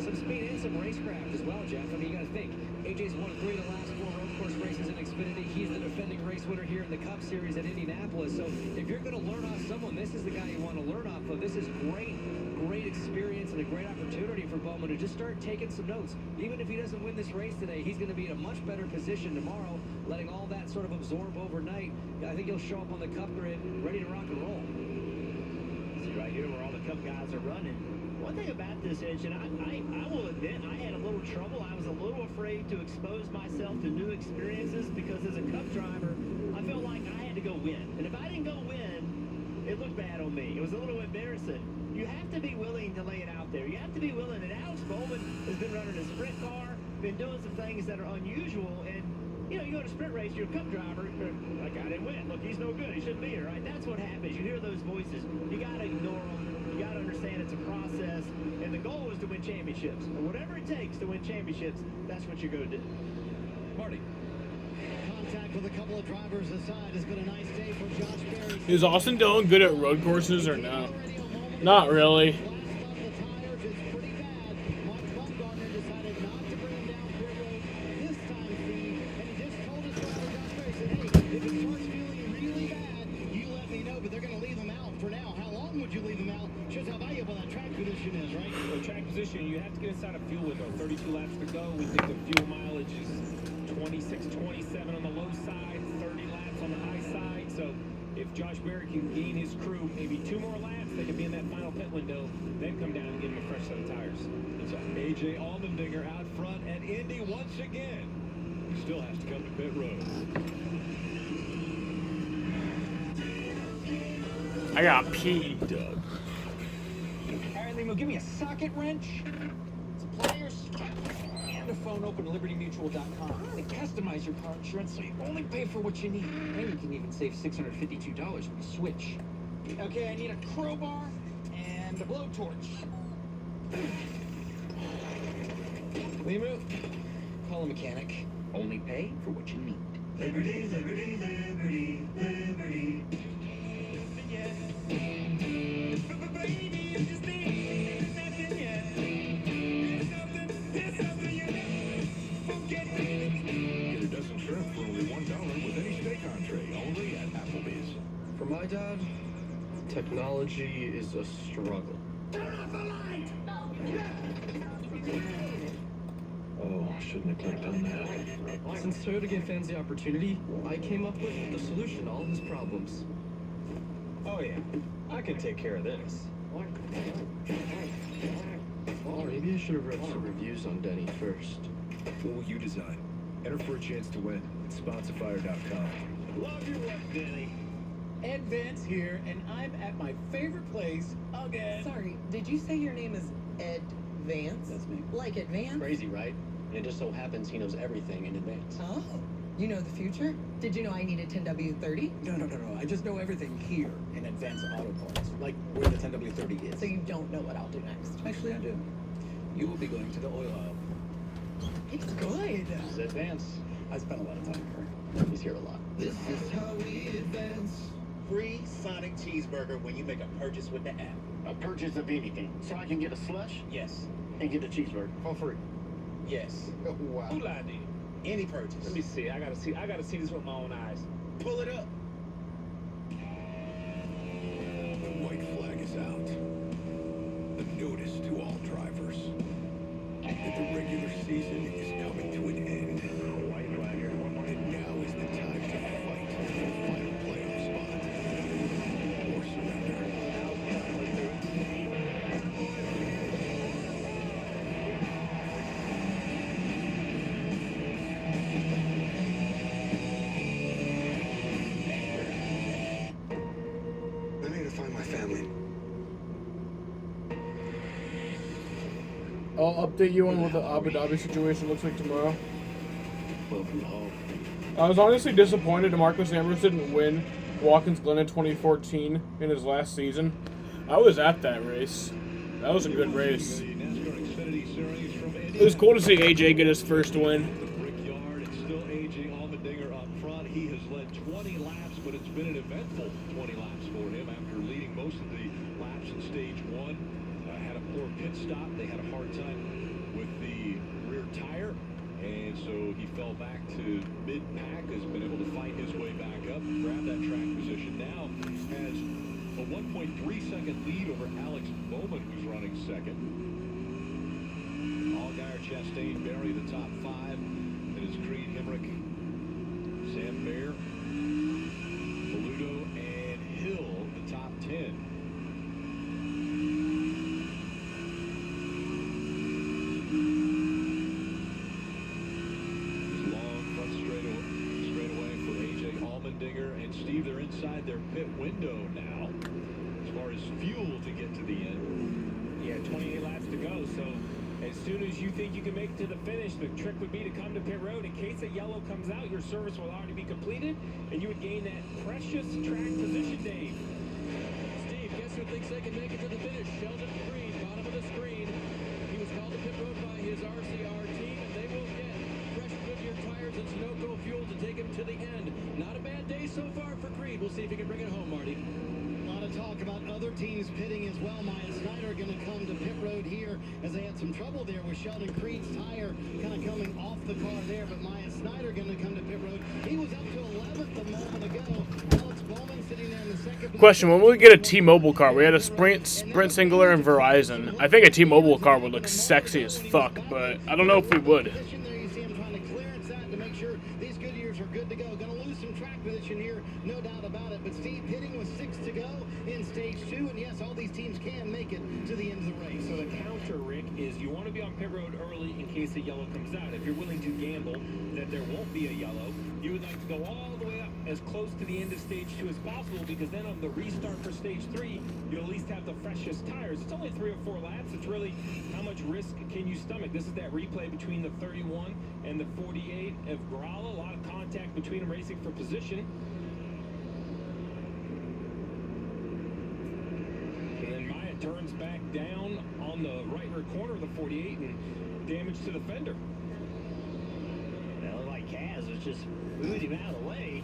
Some speed and some racecraft as well, Jeff. I mean, you got to think. AJ's won 3 of the last 4 road course races in Xfinity. He's the defending race winner here in the Cup Series at Indianapolis. So if you're going to learn off someone, this is the guy you want to learn off of. This is great experience and a great opportunity for Bowman to just start taking some notes. Even if he doesn't win this race today, he's going to be in a much better position tomorrow, letting all that sort of absorb overnight. I think he'll show up on the Cup grid ready to rock and roll. See right here where all the Cup guys are running. One thing about this engine, I will admit, I had a little trouble. I was a little afraid to expose myself to new experiences because as a Cup driver, I felt like I had to go win. And if I didn't go win, it looked bad on me. It was a little embarrassing. You have to be willing to lay it out there. You have to be willing. And Alex Bowman has been running a sprint car, been doing some things that are unusual. And, you know, you go to a sprint race, you're a Cup driver, like, I didn't win. Look, he's no good. He shouldn't be here, right? That's what happens. You hear those voices. You got to ignore them. You got to understand it's a process. And the goal is to win championships. And whatever it takes to win championships, that's what you're going to do. Marty. Contact with a couple of drivers aside has been a nice day for Josh Berry. Is Austin Dillon good at road courses or no? Not really. You have to get inside a fuel window. 32 laps to go. We think the fuel mileage is 26, 27 on the low side, 30 laps on the high side. So if Josh Berry can gain his crew maybe 2 more laps, they can be in that final pit window, then come down and give him a fresh set of tires. It's AJ Allmendinger out front, and Indy once again still has to come to pit road. I got pee. Doug. Limo, give me a socket wrench, some pliers, and a phone. Open libertymutual.com. They customize your car insurance so you only pay for what you need. And you can even save $652 when you switch. Okay, I need a crowbar and a blowtorch. Limo, call a mechanic. Only pay for what you need. Liberty, liberty, liberty, liberty. Yeah. For my dad, technology is a struggle. Oh, shouldn't have clicked on that. Since Toyota gave fans the opportunity, I came up with the solution to all his problems. Oh yeah, I can take care of this. Well, maybe I should have read some reviews on Denny first. What will you design? Enter for a chance to win at Sponsifyer.com. Love your work, Denny. Ed Vance here, and I'm at my favorite place again. Sorry, did you say your name is Ed Vance? That's me. Like advance? Crazy, right? And it just so happens he knows everything in advance. Oh, you know the future? Did you know I needed 10W30? No. I just know everything here in Advance Auto Parts, like where the 10W30 is. So you don't know what I'll do next? Actually, I do. you will be going to the oil aisle. It's good. This is Advance. I spent a lot of time here. He's here a lot. This is how we advance. Free Sonic Cheeseburger when you make a purchase with the app. A purchase of anything. So I can get a slush Yes. and get a cheeseburger for free. Yes. Wow. Who lied to you? Any purchase. Let me see. I gotta see this with my own eyes. Pull it up. The white flag is out. A notice to all drivers that the regular season is coming to an end. White flag here. And now is the time to fight for the final playoff spot. Or surrender. I'm here to find my family. I'll update you on what the Abu Dhabi situation looks like tomorrow. Welcome home. I was honestly disappointed DeMarcus Ambrose didn't win Watkins Glen in 2014 in his last season. I was at that race. That was a good race. The NASCAR Xfinity Series from It was cool to see AJ get his first win. Brickyard. It's still AJ Allmendinger up front. He has led 20 laps, but it's been an eventful 20 laps for him after leading most of the laps in stage one. Had a poor pit stop. They had a hard time with the rear tire, and so he fell back to mid-pack. Has been able to fight his way back up, grab that track position. Now has a 1.3-second lead over Alex Bowman, who's running second. Allgaier, Chastain, Berry, the top five. Then is Creed, Hemrick, Sam Mayer, Paludo, and Hill, the top 10. And Steve, they're inside their pit window now as far as fuel to get to the end. Yeah, 28 laps to go, so as soon as you think you can make it to the finish, the trick would be to come to pit road. In case a yellow comes out, your service will already be completed, and you would gain that precious track position, Dave. Steve, guess who thinks they can make it to the finish? Sheldon Creed, bottom of the screen. He was called to pit road by his RCR team, and they will get fresh Goodyear tires and Sunoco fuel to take him to the end. Not a bad day so far for Creed. We'll see if he can bring it home, Marty. A lot of talk about other teams pitting as well. Maya Snyder going to come to pit road here as they had some trouble there with Sheldon Creed's tire kind of coming off the car there. But Maya Snyder going to come to pit road. He was up to 11th a moment ago. Alex Bowman sitting there in the second. Question, when will we get a T-Mobile car? We had a Sprint Singular, and Verizon. I think a T-Mobile car would look sexy as fuck, but I don't know if we would. There you see him trying to clearance that to make sure these Goodyears are good to go. Going to lose some track position here, no doubt about it. But Steve pitting with 6 to go in stage 2, and yes, all these teams can make it to the end of the race. So the counter, Rick, is you want to be on pit road early in case a yellow comes out. If you're willing to gamble that there won't be a yellow, you would like to go all the way up as close to the end of stage 2 as possible, because then on the restart for stage 3, you'll at least have the freshest tires. It's only 3 or 4 laps. It's really how much risk can you stomach. This is that replay between the 31 and the 48 of Gralla. A lot of contact between them racing for position. And then Maya turns back down on the right rear corner of the 48 and damage to the fender. It looked like Kaz was just moving him out of the way.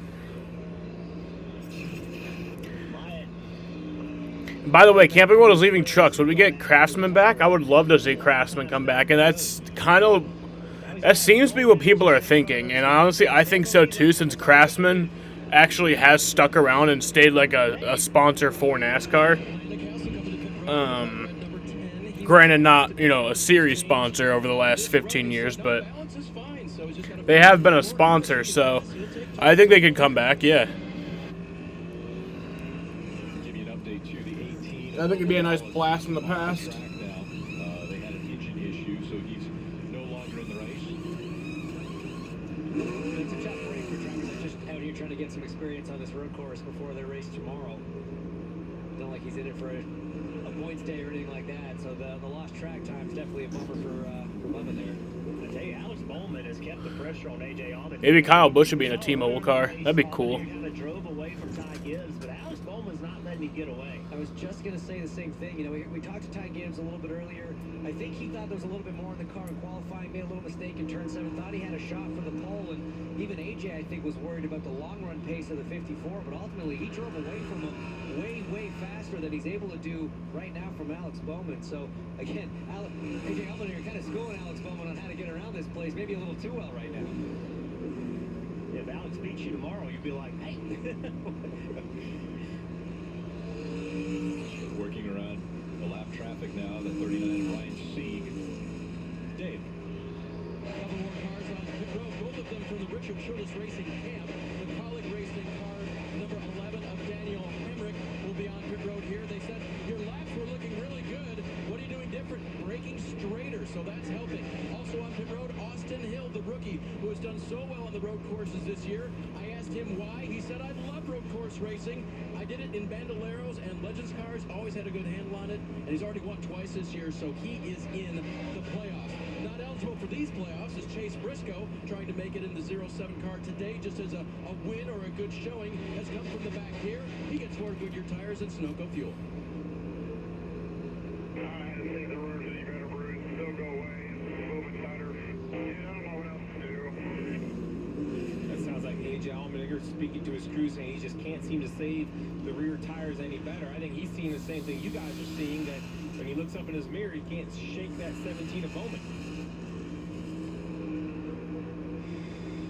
By the way, Camping World is leaving trucks. Would we get Craftsman back? I would love to see Craftsman come back, and that's kind of... That seems to be what people are thinking, and honestly, I think so too, since Craftsman actually has stuck around and stayed like a sponsor for NASCAR. Granted, not, a series sponsor over the last 15 years, but they have been a sponsor, so I think they could come back, yeah. I think it'd be a nice blast from the past. They had an engine issue, so he's no longer in the race. It's a tough break for drivers that just out here trying to get some experience on this road course before their race tomorrow. Not like he's in it for a points day or anything like that, so the lost track time is definitely a bummer for from Bubba there. I tell you, Alex Bowman has kept the pressure on A.J. Allman. Maybe Kyle Busch should be in a T-Mobile car. That'd be cool. Kind of drove away from Ty Gibbs, but Alex Bowman's not letting him get away. I was just going to say the same thing. You know, we talked to Ty Gibbs a little bit earlier. I think he thought there was a little bit more in the car in qualifying, made a little mistake in turn 7, thought he had a shot for the pole, and even AJ, I think, was worried about the long-run pace of the 54, but ultimately he drove away from him way faster than he's able to do right now from Alex Bowman. So, again, AJ Allman here kind of schooling Alex Bowman on how to get around this place, maybe a little too well right now. If Alex beats you tomorrow, you'd be like, hey. Working around the lap traffic now, the 39 Ryan Sieg. Dave. A couple more cars on pit road, both of them from the Richard Childress Racing camp. The Colleague Racing car, number 11 of Daniel Hemrick, will be on pit road here. They said, your laps were looking really good. What are you doing different? Braking straighter, so that's helping. Also on pit road, Austin Hill, the rookie, who has done so well on the road courses this year. I asked him why. He said, I love road course racing. I did it in Bandoleros and Legends cars, always had a good handle on it, and he's already won twice this year, so he is in the playoffs. Not eligible for these playoffs is Chase Briscoe, trying to make it in the 07 car today, just as a win or a good showing has come from the back here. He gets 4 Goodyear tires and Sunoco fuel. I see the road that you better bruise, still go away, move it tighter. Yeah, I don't know what else to do. That sounds like A.J. Allmendinger speaking to his crew, saying he just can't seem to save the rear tires any better. I think he's seeing the same thing you guys are seeing, that when he looks up in his mirror, he can't shake that 17 of Bowman.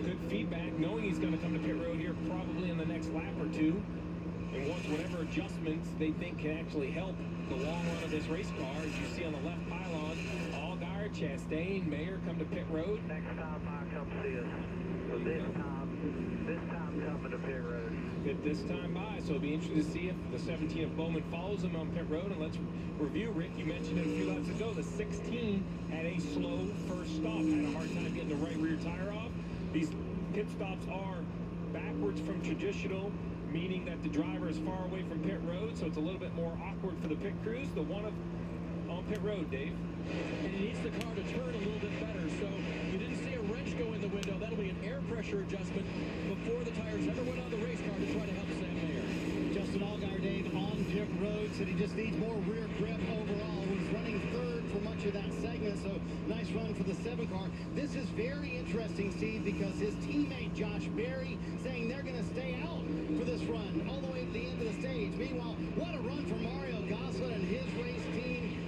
Good feedback, knowing he's going to come to pit road here probably in the next lap or two, and wants whatever adjustments they think can actually help the long run of this race car. As you see on the left pylon, Allgaier, Chastain, Mayer come to pit road. Next time I come see us. So this time coming to pit road. Fit this time by, so it'll be interesting to see if the 17 of Bowman follows him on pit road. And let's review, Rick, you mentioned it a few laps ago, the 16 had a slow first stop, had a hard time getting the right rear tire off. These pit stops are backwards from traditional, meaning that the driver is far away from pit road, so it's a little bit more awkward for the pit crews. The one on pit road, Dave. And he needs the car to turn a little bit better, so you didn't see a wrench go in the window. That'll be an air pressure adjustment before the tires ever went on the race car to try to help Sam Mayer. Justin Allgaier, Dave, on pit road, said he just needs more rear grip overall. Was running third for much of that segment, so nice run for the 7 car. This is very interesting, Steve, because his teammate Josh Berry saying they're going to stay out for this run all the way to the end of the stage. Meanwhile, what a run for Mario Gosselin and his race team.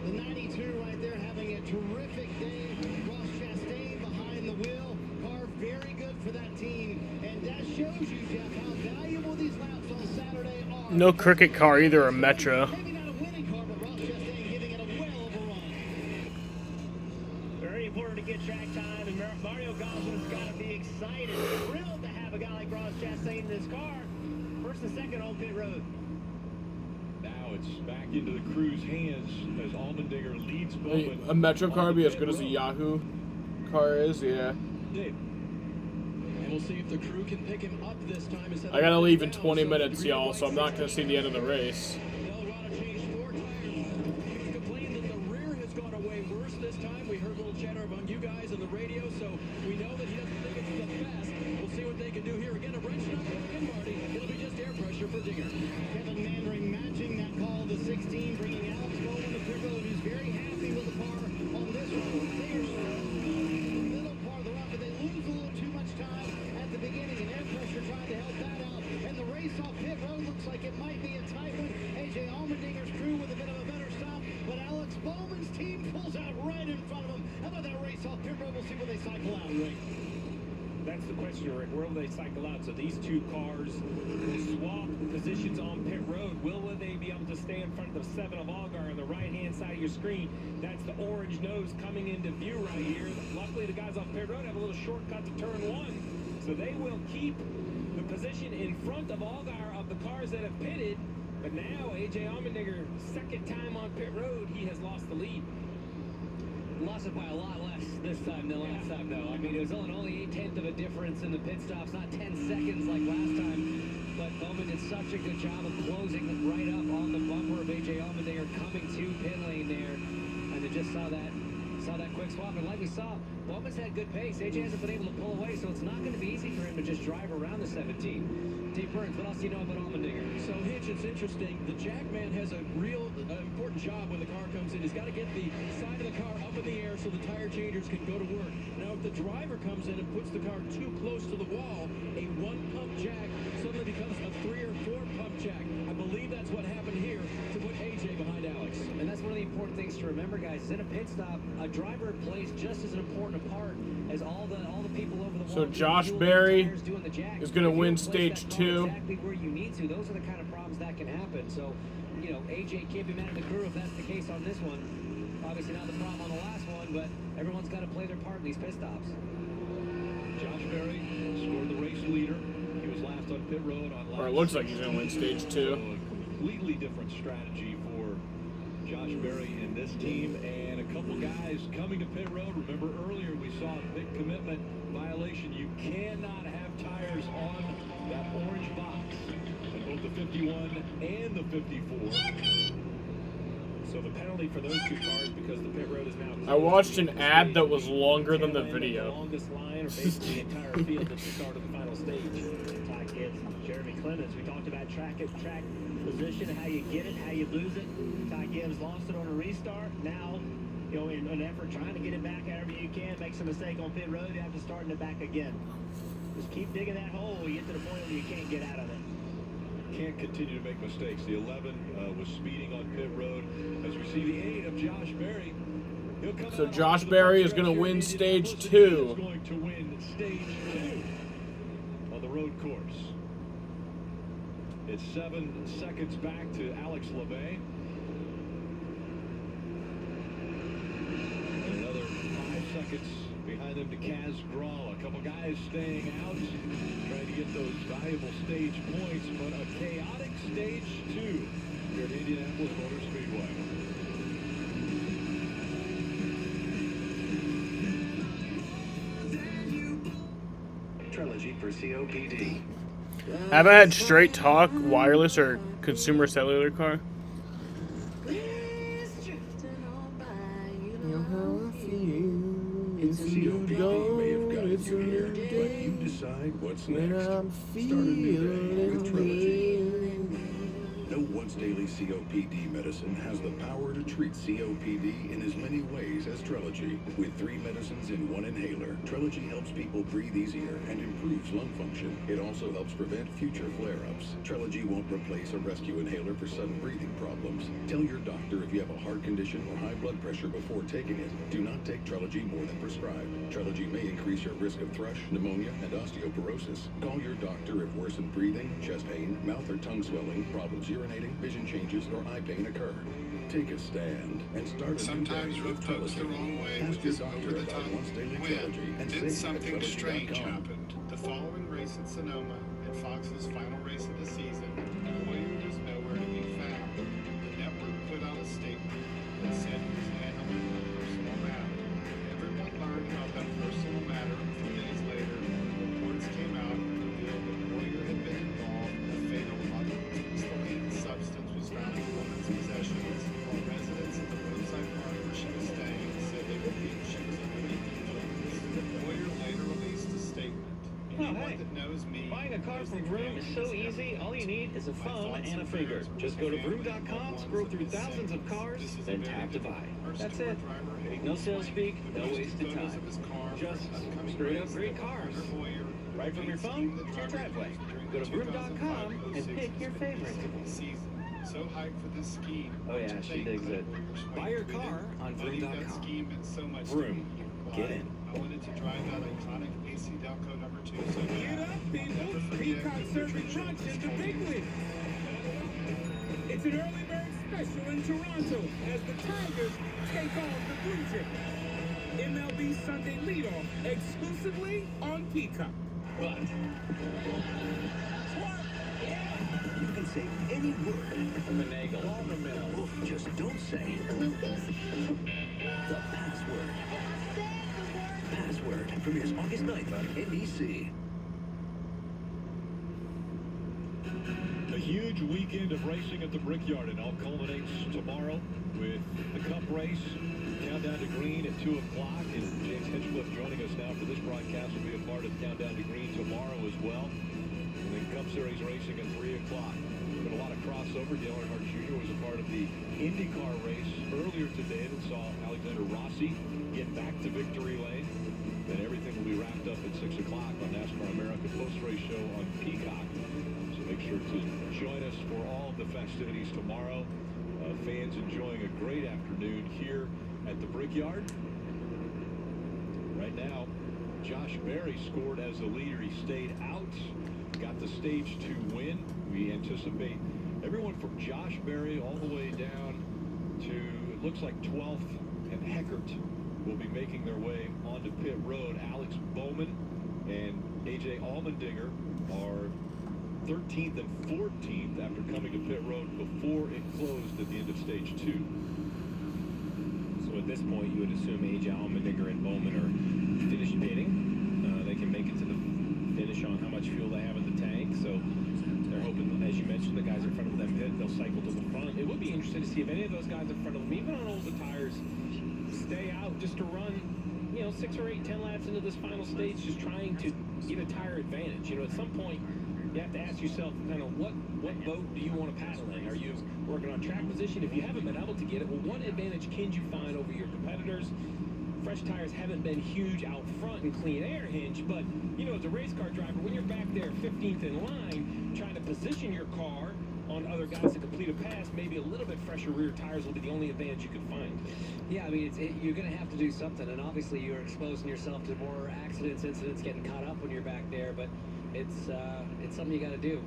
The 92 right there having a terrific day. Ross Chastain behind the wheel. Car very good for that team. And that shows you, Jeff, how valuable these laps on Saturday are. No cricket car either, or Metro. Maybe not a winning car, but Ross Chastain giving it a well of a run. Very important to get track time, and Mario Gosselin's got to be excited, thrilled to have a guy like Ross Chastain in his car. First and second on pit road. Now it's back into the crew's hands as Allmendinger leads Bowman. A Metro car be as good as a Yahoo car is, yeah. Dave. And we'll see if the crew can pick him up this time. I gotta leave in 20 minutes, y'all, so I'm not gonna see the end of the race. This time we heard a little chatter among you guys on the radio, so we know that he doesn't think it's the best. We'll see what they can do here. Again, a wrench not broken, Marty. It'll be just air pressure for Dinger. Kevin Mandering matching that call, the 16, bringing Alex Bowman to pit road, who's very happy with the car on this one. They are still in the middle part of the run, but they lose a little too much time at the beginning, and air pressure trying to help that out. And the race off pit road looks like it might be a tight one. A.J. Allmendinger's crew with a bit of a better stop, but Alex Bowman's team pulls out right in front of him. How about that race off pit road? We'll see where they cycle out, Rick. That's the question, Rick. Where will they cycle out? So these two cars swap positions on pit road. Will they be able to stay in front of the 7 of Allgaier on the right-hand side of your screen? That's the orange nose coming into view right here. Luckily, the guys off pit road have a little shortcut to turn 1. So they will keep the position in front of Allgaier of the cars that have pitted. But now, A.J. Allmendinger, second time on pit road, he has lost the lead. Lost it by a lot less this time than last time, though. I mean, it was only 1/8 of a difference in the pit stops, not 10 seconds like last time. But Bowman did such a good job of closing right up on the bumper of A.J. Allmendinger coming to pit lane there. And they just saw that Saw that quick swap, and like we saw, Bowman's had good pace. AJ hasn't been able to pull away, so it's not going to be easy for him to just drive around the 17. Dave Burns, what else do you know about Allmendinger? So, Hitch, it's interesting. The Jackman has a real important job when the car comes in. He's got to get the side of the car up in the air so the tire changers can go to work. Now, if the driver comes in and puts the car too close to the wall, a one-pump jack suddenly becomes a 3 or 4-pump jack. I believe that's what happened here to put AJ behind Alex. And that's one of the important things to remember, guys, is in a pit stop, a driver plays just as an important a part as all the people over the wall. So Josh Berry is going to win stage 2. Exactly where you need to. Those are the kind of problems that can happen. So, you know, AJ can't be mad at the crew if that's the case on this one. Obviously not the problem on the last one, but everyone's got to play their part in these pit stops. Josh Berry scored the race leader. He was last on pit road on lap. Or it looks like he's going to win stage 2. So a completely different strategy for Josh Berry and this team, and a couple guys coming to pit road. Remember earlier we saw a big commitment violation. You cannot have tires on that orange box in both the 51 and the 54. So the penalty for those two cars, because the pit road is now... I watched an ad that was longer than the video. The longest line, or basically the entire field at the start of the final stage. Ty Gibbs, Jeremy Clemens, we talked about track position, how you get it, how you lose it. Ty Gibbs lost it on a restart. Now, you know, in an effort trying to get it back however you can, makes a mistake on pit road, you have to start it back again. Just keep digging that hole, you get to the point where you can't get out of it. Can't continue to make mistakes. The 11 was speeding on pit road. As we see the 8 of Josh Berry. So Josh Berry is going to win stage 2. Going to win stage 2 on the road course. It's 7 seconds back to Alex LeVay. And another 5 seconds behind them to Kaz Grall. A couple guys staying out, trying to get those valuable stage points, but a chaotic stage 2 here at Indianapolis Motor Speedway. Trilogy for COPD. Have I had straight talk, wireless, or consumer cellular car? COPD may have gotten you here, but you decide what's next. Start a new day with Trilogy. No once-daily COPD medicine has the power to treat COPD in as many ways as Trilogy. With 3 medicines in 1 inhaler, Trilogy helps people breathe easier and improves lung function. It also helps prevent future flare-ups. Trilogy won't replace a rescue inhaler for sudden breathing problems. Tell your doctor if you have a heart condition or high blood pressure before taking it. Do not take Trilogy more than prescribed. Trilogy may increase your risk of thrush, pneumonia, and osteoporosis. Call your doctor if worsened breathing, chest pain, mouth or tongue swelling, problems urinating, vision changes, or eye pain occur. Take a stand and start a new day with Trilogy. Ask your doctor about once daily Trilogy and Did save at something strange Trilogy.com. happened? The following race at Sonoma, and Fox's final race of the season, William was nowhere to be found. The network put out a statement that said he was handling a personal matter. Everyone learned about that personal matter a few days later. Reports came out and revealed that Warrior had been involved in a fatal unexplained substance was found in the woman's possessions, while residents at the roadside park where she was staying said they believed she was underneath the influence. Warrior later released a statement. Anyone that knows me, Buying a car from Vroom is so easy. All you need is a phone and a finger. Just go to Vroom.com, scroll through thousands of cars, then tap to buy. That's it. No sales speak, no wasted time. Just straight up great cars. Right from your phone to your driveway. Go to Vroom.com and pick your favorite. So hyped for this scheme. Oh yeah, she digs it. Buy your car on That Vroom.com. scheme meant so much to Vroom. me. Get in. I wanted to drive that iconic AC Delco number 2 so bad. Get up, people! Peacock Serving Brunch is the big win. It's an early bird special in Toronto as the Tigers take on the Blue Jays. MLB Sunday leadoff exclusively on Peacock. But you can say any word. Finagle. Oof, just don't say the password. Password premieres August 9th on NBC. A huge weekend of racing at the Brickyard. It all culminates tomorrow with the Cup race. Countdown to Green at 2 o'clock. And James Hinchcliffe joining us now for this broadcast will be a part of Countdown to Green tomorrow as well. And then Cup Series racing at 3 o'clock. Been a lot of crossover. Dale Earnhardt Jr. was a part of the IndyCar race earlier today that saw Alexander Rossi get back to victory lane. And everything will be wrapped up at 6 o'clock on NASCAR America post-race show on Peacock. So make sure to join us for all of the festivities tomorrow. Fans enjoying a great afternoon here at the Brickyard. Right now, Josh Berry scored as the leader. He stayed out, got the stage 2 win. We anticipate everyone from Josh Berry all the way down to, it looks like 12th and Heckert will be making their way onto pit road. Alex Bowman and AJ Allmendinger are 13th and 14th after coming to pit road before it closed at the end of stage 2. So at this point, you would assume AJ Allmendinger and Bowman are finished pitting. They can make it to the finish on how much fuel they have in the tank. So they're hoping, as you mentioned, the guys in front of them pit, they'll cycle to the front. It would be interesting to see if any of those guys in front of them, even on older tires, stay out just to run, 6 or 8, 10 laps into this final stage, just trying to get a tire advantage. At some point, you have to ask yourself, kind of, what boat do you want to paddle in? Are you working on track position? If you haven't been able to get it, well, what advantage can you find over your competitors? Fresh tires haven't been huge out front in clean air hinge, but, as a race car driver, when you're back there 15th in line, trying to position your car on other guys to complete a pass, maybe a little bit fresher rear tires will be the only advantage you can find. Yeah, I mean, you're going to have to do something, and obviously you're exposing yourself to more accidents, incidents, getting caught up when you're back there, but it's something you got to do.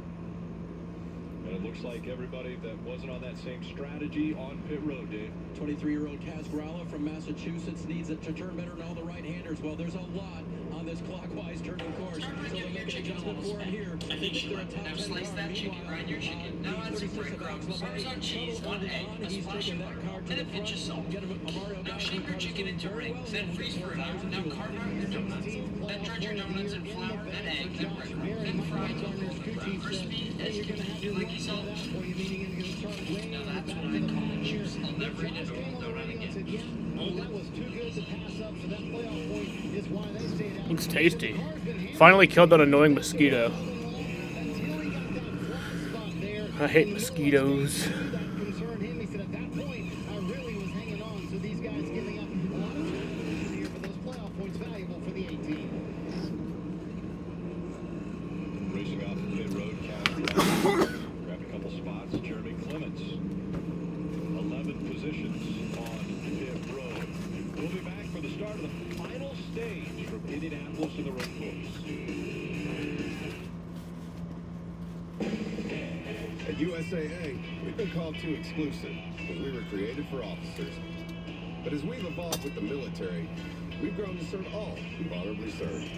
And it looks like everybody that wasn't on that same strategy on pit road, Dave. 23-year-old Kaz Gralla from Massachusetts needs it to turn better than all the right-handers. Well, there's a lot on this clockwise turning course, so they'll make an adjustment for him here. I think you would. Now slice that chicken, grind your chicken. Now add some breadcrumbs, Parmesan cheese, 1 egg, a splash of butter, and a pinch of salt. Now shape your chicken into rings, then freeze for an hour. Now carve out your donuts. Then dredge your donuts in flour, then egg, then breadcrumbs. Then fry till golden crispy as you can feel like you saw. Now that's what I call a juice. I'll never eat a normal donut again. That was too good to pass up, so that playoff point is why they stayed out. Looks tasty. Finally killed that annoying mosquito. I hate mosquitoes. Concerned him. He said at that point, I really was hanging on. So these guys giving up a lot of chances here, but those playoff points valuable for the 18. Racing off the pit road, grabbed a couple spots. Jeremy Clements, 11 positions on pit road. We'll be back for the start of the final stage from Indianapolis to the road course. At USAA, we've been called too exclusive because we were created for officers. But as we've evolved with the military, we've grown to serve all who've honorably served,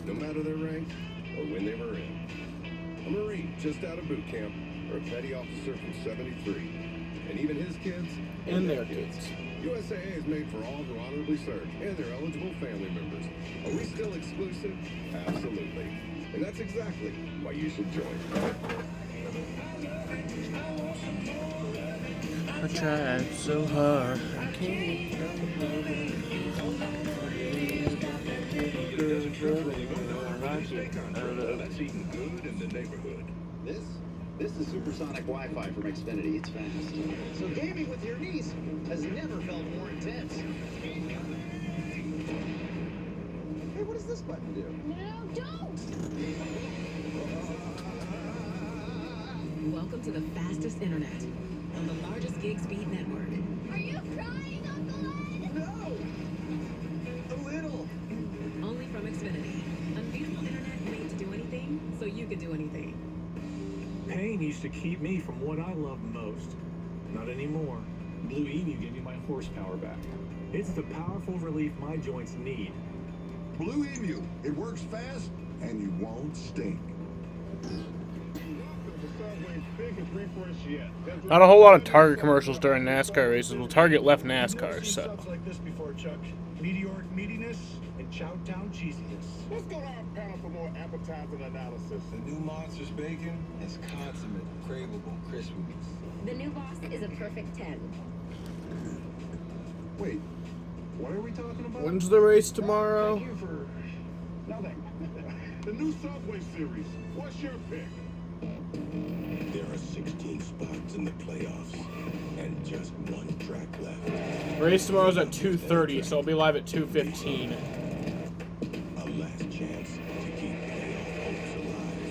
no matter their rank or when they were in. A Marine just out of boot camp, or a petty officer from 73, and even his kids And their kids. USAA is made for all who honorably served and their eligible family members. Are we still exclusive? Absolutely. And that's exactly why you should join. I tried so hard. I can't. That's eating good in the neighborhood. This is supersonic Wi-Fi from Xfinity. It's fast. So gaming with your niece has never felt more intense. Hey, what does this button do? No, don't! Welcome to the fastest internet on the largest gig speed network. Are you crying, Uncle Ed? No! A little. Only from Xfinity. Unbeatable internet made to do anything, so you can do anything. Pain used to keep me from what I love most. Not anymore. Blue Emu gave me my horsepower back. It's the powerful relief my joints need. Blue Emu. It works fast and you won't stink. Welcome to Subway's biggest refresh yet. Not a whole lot of Target commercials during NASCAR races. Well, Target left NASCAR, so. Subs like this before, Chuck. Meteoric meatiness and Chowtown cheesiness. Let's go to our panel for more appetizing analysis. The new Monsters Bacon is consummate, craveable crispiness. The new boss is a perfect 10. Wait, what are we talking about? When's the race tomorrow? Here for nothing. The new Subway series. What's your pick? There are 16 spots in the playoffs and just one track left. Race tomorrow's at 2:30, so I'll be live at 2:15. A last chance to keep playoff hopes alive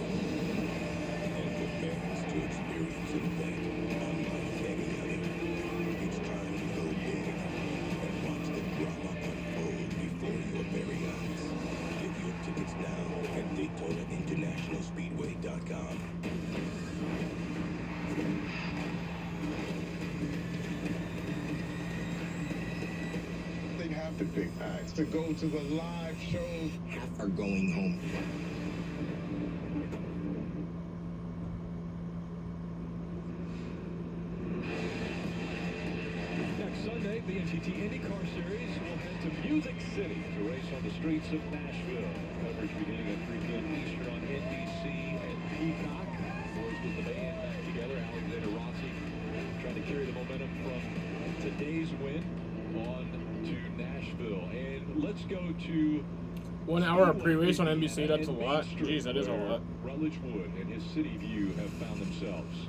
and for fans to experience an event unlike any other. It's time to go big and watch the drama unfold before your very eyes. Get your tickets now at DaytonaInternationalSpeedway.com. They have to pick acts to go to the live shows. Half are going home. Next Sunday, the NTT Indy Car Series will head to Music City to race on the streets of Nashville. Coverage beginning at 3 p.m. Eastern on NBC and Peacock. Boys with the band back together. Alexander Rossi trying to carry the momentum from today's win on to Nashville. And let's go to 1 hour of pre-race on NBC, that's a lot. Jeez, that is a lot. Rutledge Wood and his City View have found themselves.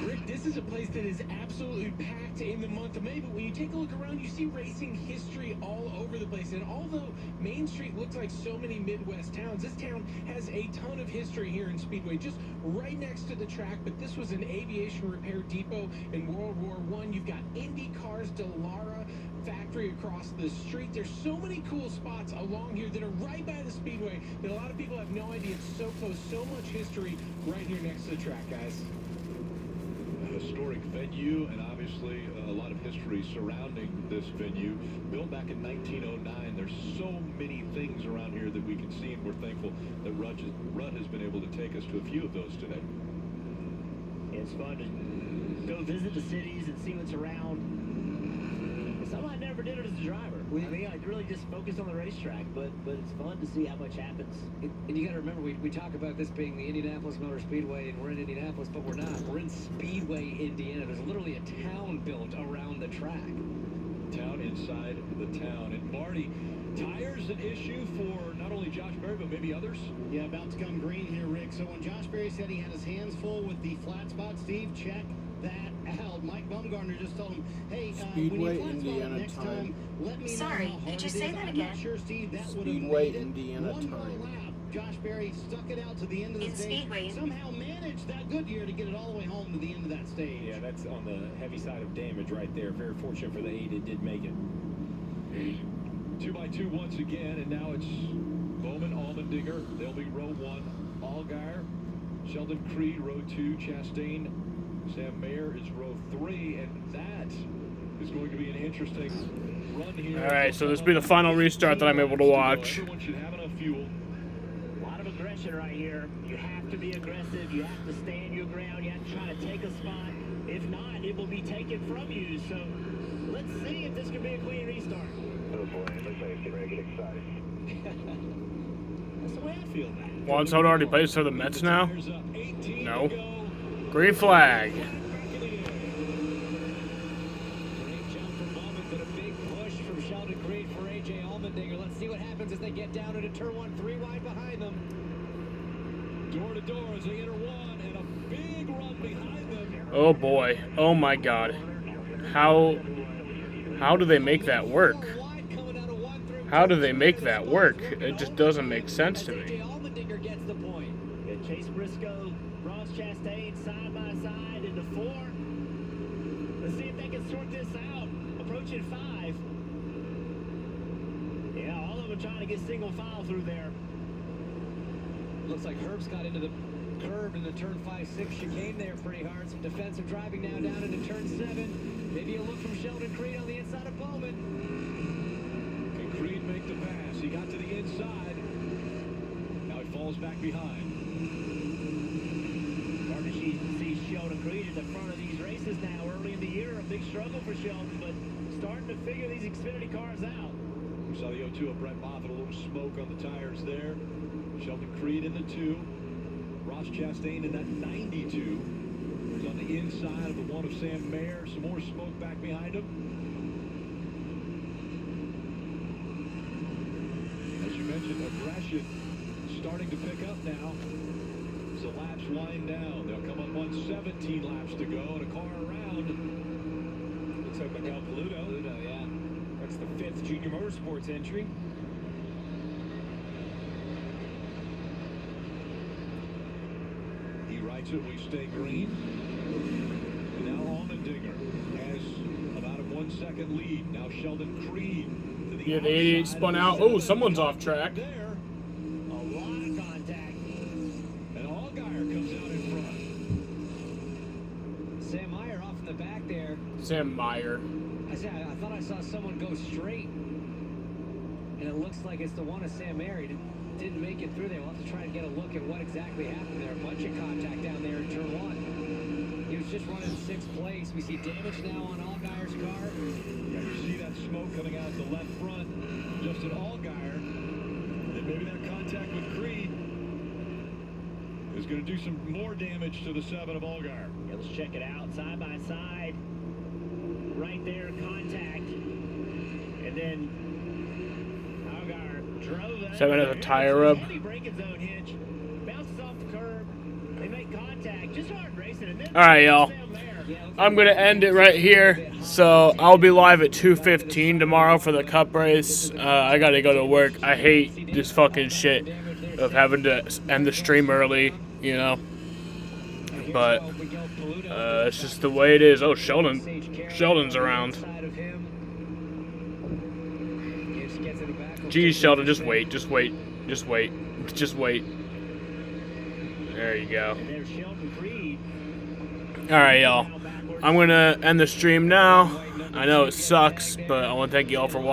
Rick, this is a place that is absolutely packed in the month of May, but when you take a look around, you see racing history all over the place. And although Main Street looks like so many Midwest towns, this town has a ton of history here in Speedway, just right next to the track. But this was an aviation repair depot in World War I. You've got Indy Cars, Delara factory across the street. There's so many cool spots along here that are right by the Speedway that a lot of people have no idea it's so close, so much history right here next to the track, guys. Historic venue, and obviously a lot of history surrounding this venue. Built back in 1909, there's so many things around here that we can see, and we're thankful that Rudd has been able to take us to a few of those today. It's fun to go visit the cities and see what's around. Something I never did it as a driver. I mean, I really just focused on the racetrack, but it's fun to see how much happens. And you got to remember, we talk about this being the Indianapolis Motor Speedway, and we're in Indianapolis, but we're not. We're in Speedway, Indiana. There's literally a town built around the track. Town inside the town. And Marty, tires an issue for not only Josh Berry, but maybe others? Yeah, about to come green here, Rick. So when Josh Berry said he had his hands full with the flat spot, Steve, check that out. Mike Bumgarner just told him, hey, Speedway, when you Indiana next time. time, let me Sorry, know how hard did you it say is. that I'm again? not sure, Steve, that would have Speedway, made it. Indiana One more time. lap. Josh Berry stuck it out to the end of the stage. Speedway. Somehow managed that Goodyear to get it all the way home to the end of that stage. Yeah, that's on the heavy side of damage right there. Very fortunate for the 8, it did make it. 2x2 once again, and now it's Bowman, Allmendinger. They'll be row 1. Allgaier, Sheldon Creed, row 2. Chastain, Sam Mayer is row 3, and that is going to be an interesting run here. All right, so this will be the final restart that I'm able to watch. Everyone should have enough fuel. A lot of aggression right here. You have to be aggressive. You have to stand your ground. You have to try to take a spot. If not, it will be taken from you. So let's see if this can be a clean restart. Oh boy, it looks like it's getting ready to get excited. That's the way I feel now. Juan Soto already plays for the Mets now? No. Green flag. Great jump from Bowman, but a big push from Sheldon Creed for A.J. Allmendinger. Let's see what happens as they get down into turn 1, 3 wide behind them. Door to door as they enter 1, and a big run behind them. Oh boy. Oh my god. How do they make that work? How do they make that work? It just doesn't make sense to me. Allmendinger gets the point. Chase Briscoe, Ross Chastain side by side into 4. Let's see if they can sort this out. Approaching 5. Yeah, all of them trying to get single file through there. Looks like Herb's got into the curve in the turn 5-6 chicane there pretty hard. Some defensive driving now down into turn 7. Maybe a look from Sheldon Creed on the inside of Bowman. Can Creed make the pass? He got to the inside. Now he falls back behind. Sheldon Creed at the front of these races now. Early in the year, a big struggle for Sheldon, but starting to figure these Xfinity cars out. We saw the 02 of Brett Moffitt, a little smoke on the tires there. Sheldon Creed in the 2. Ross Chastain in that 92. He's on the inside of the 1 of Sam Mayer. Some more smoke back behind him. As you mentioned, aggression starting to pick up now. As the laps wind down, they'll come up on 17 laps to go and a car around. Looks like Miguel Paludo. Yeah. That's the 5th Junior Motorsports entry. He writes it, we stay green. And now Allmendinger has about a 1 second lead. Now Sheldon Creed. To the Yeah, the 88 spun out. Oh, someone's off track. There. A lot of contact. And Allgaier comes out in front. Sam Mayer off in the back there. Sam Mayer. I thought I saw someone go straight, and it looks like it's the 1 of Sam Mayer. He didn't make it through there. We'll have to try and get a look at what exactly happened there. A bunch of contact down there in turn 1. He was just running 6th place. We see damage now on Allgaier's car. Yeah, you see that smoke coming out the left front. Justin Allgaier. And maybe that contact with Creed is going to do some more damage to the 7 of Allgaier. Yeah, let's check it out. Side by side. Right there, contact. And then Allgaier drove that. 7 has a tire rub. Heavy braking zone hitch. Bounces off the curb. They make contact. Just hard racing. And then All right, y'all. I'm going to end it right here. So I'll be live at 2:15 tomorrow for the Cup race. I got to go to work. I hate this fucking shit of having to end the stream early, you know. But it's just the way it is. Oh, Sheldon's around. Geez, Sheldon, just wait. There you go. Alright, y'all. I'm going to end the stream now. I know it sucks, but I want to thank you all for watching.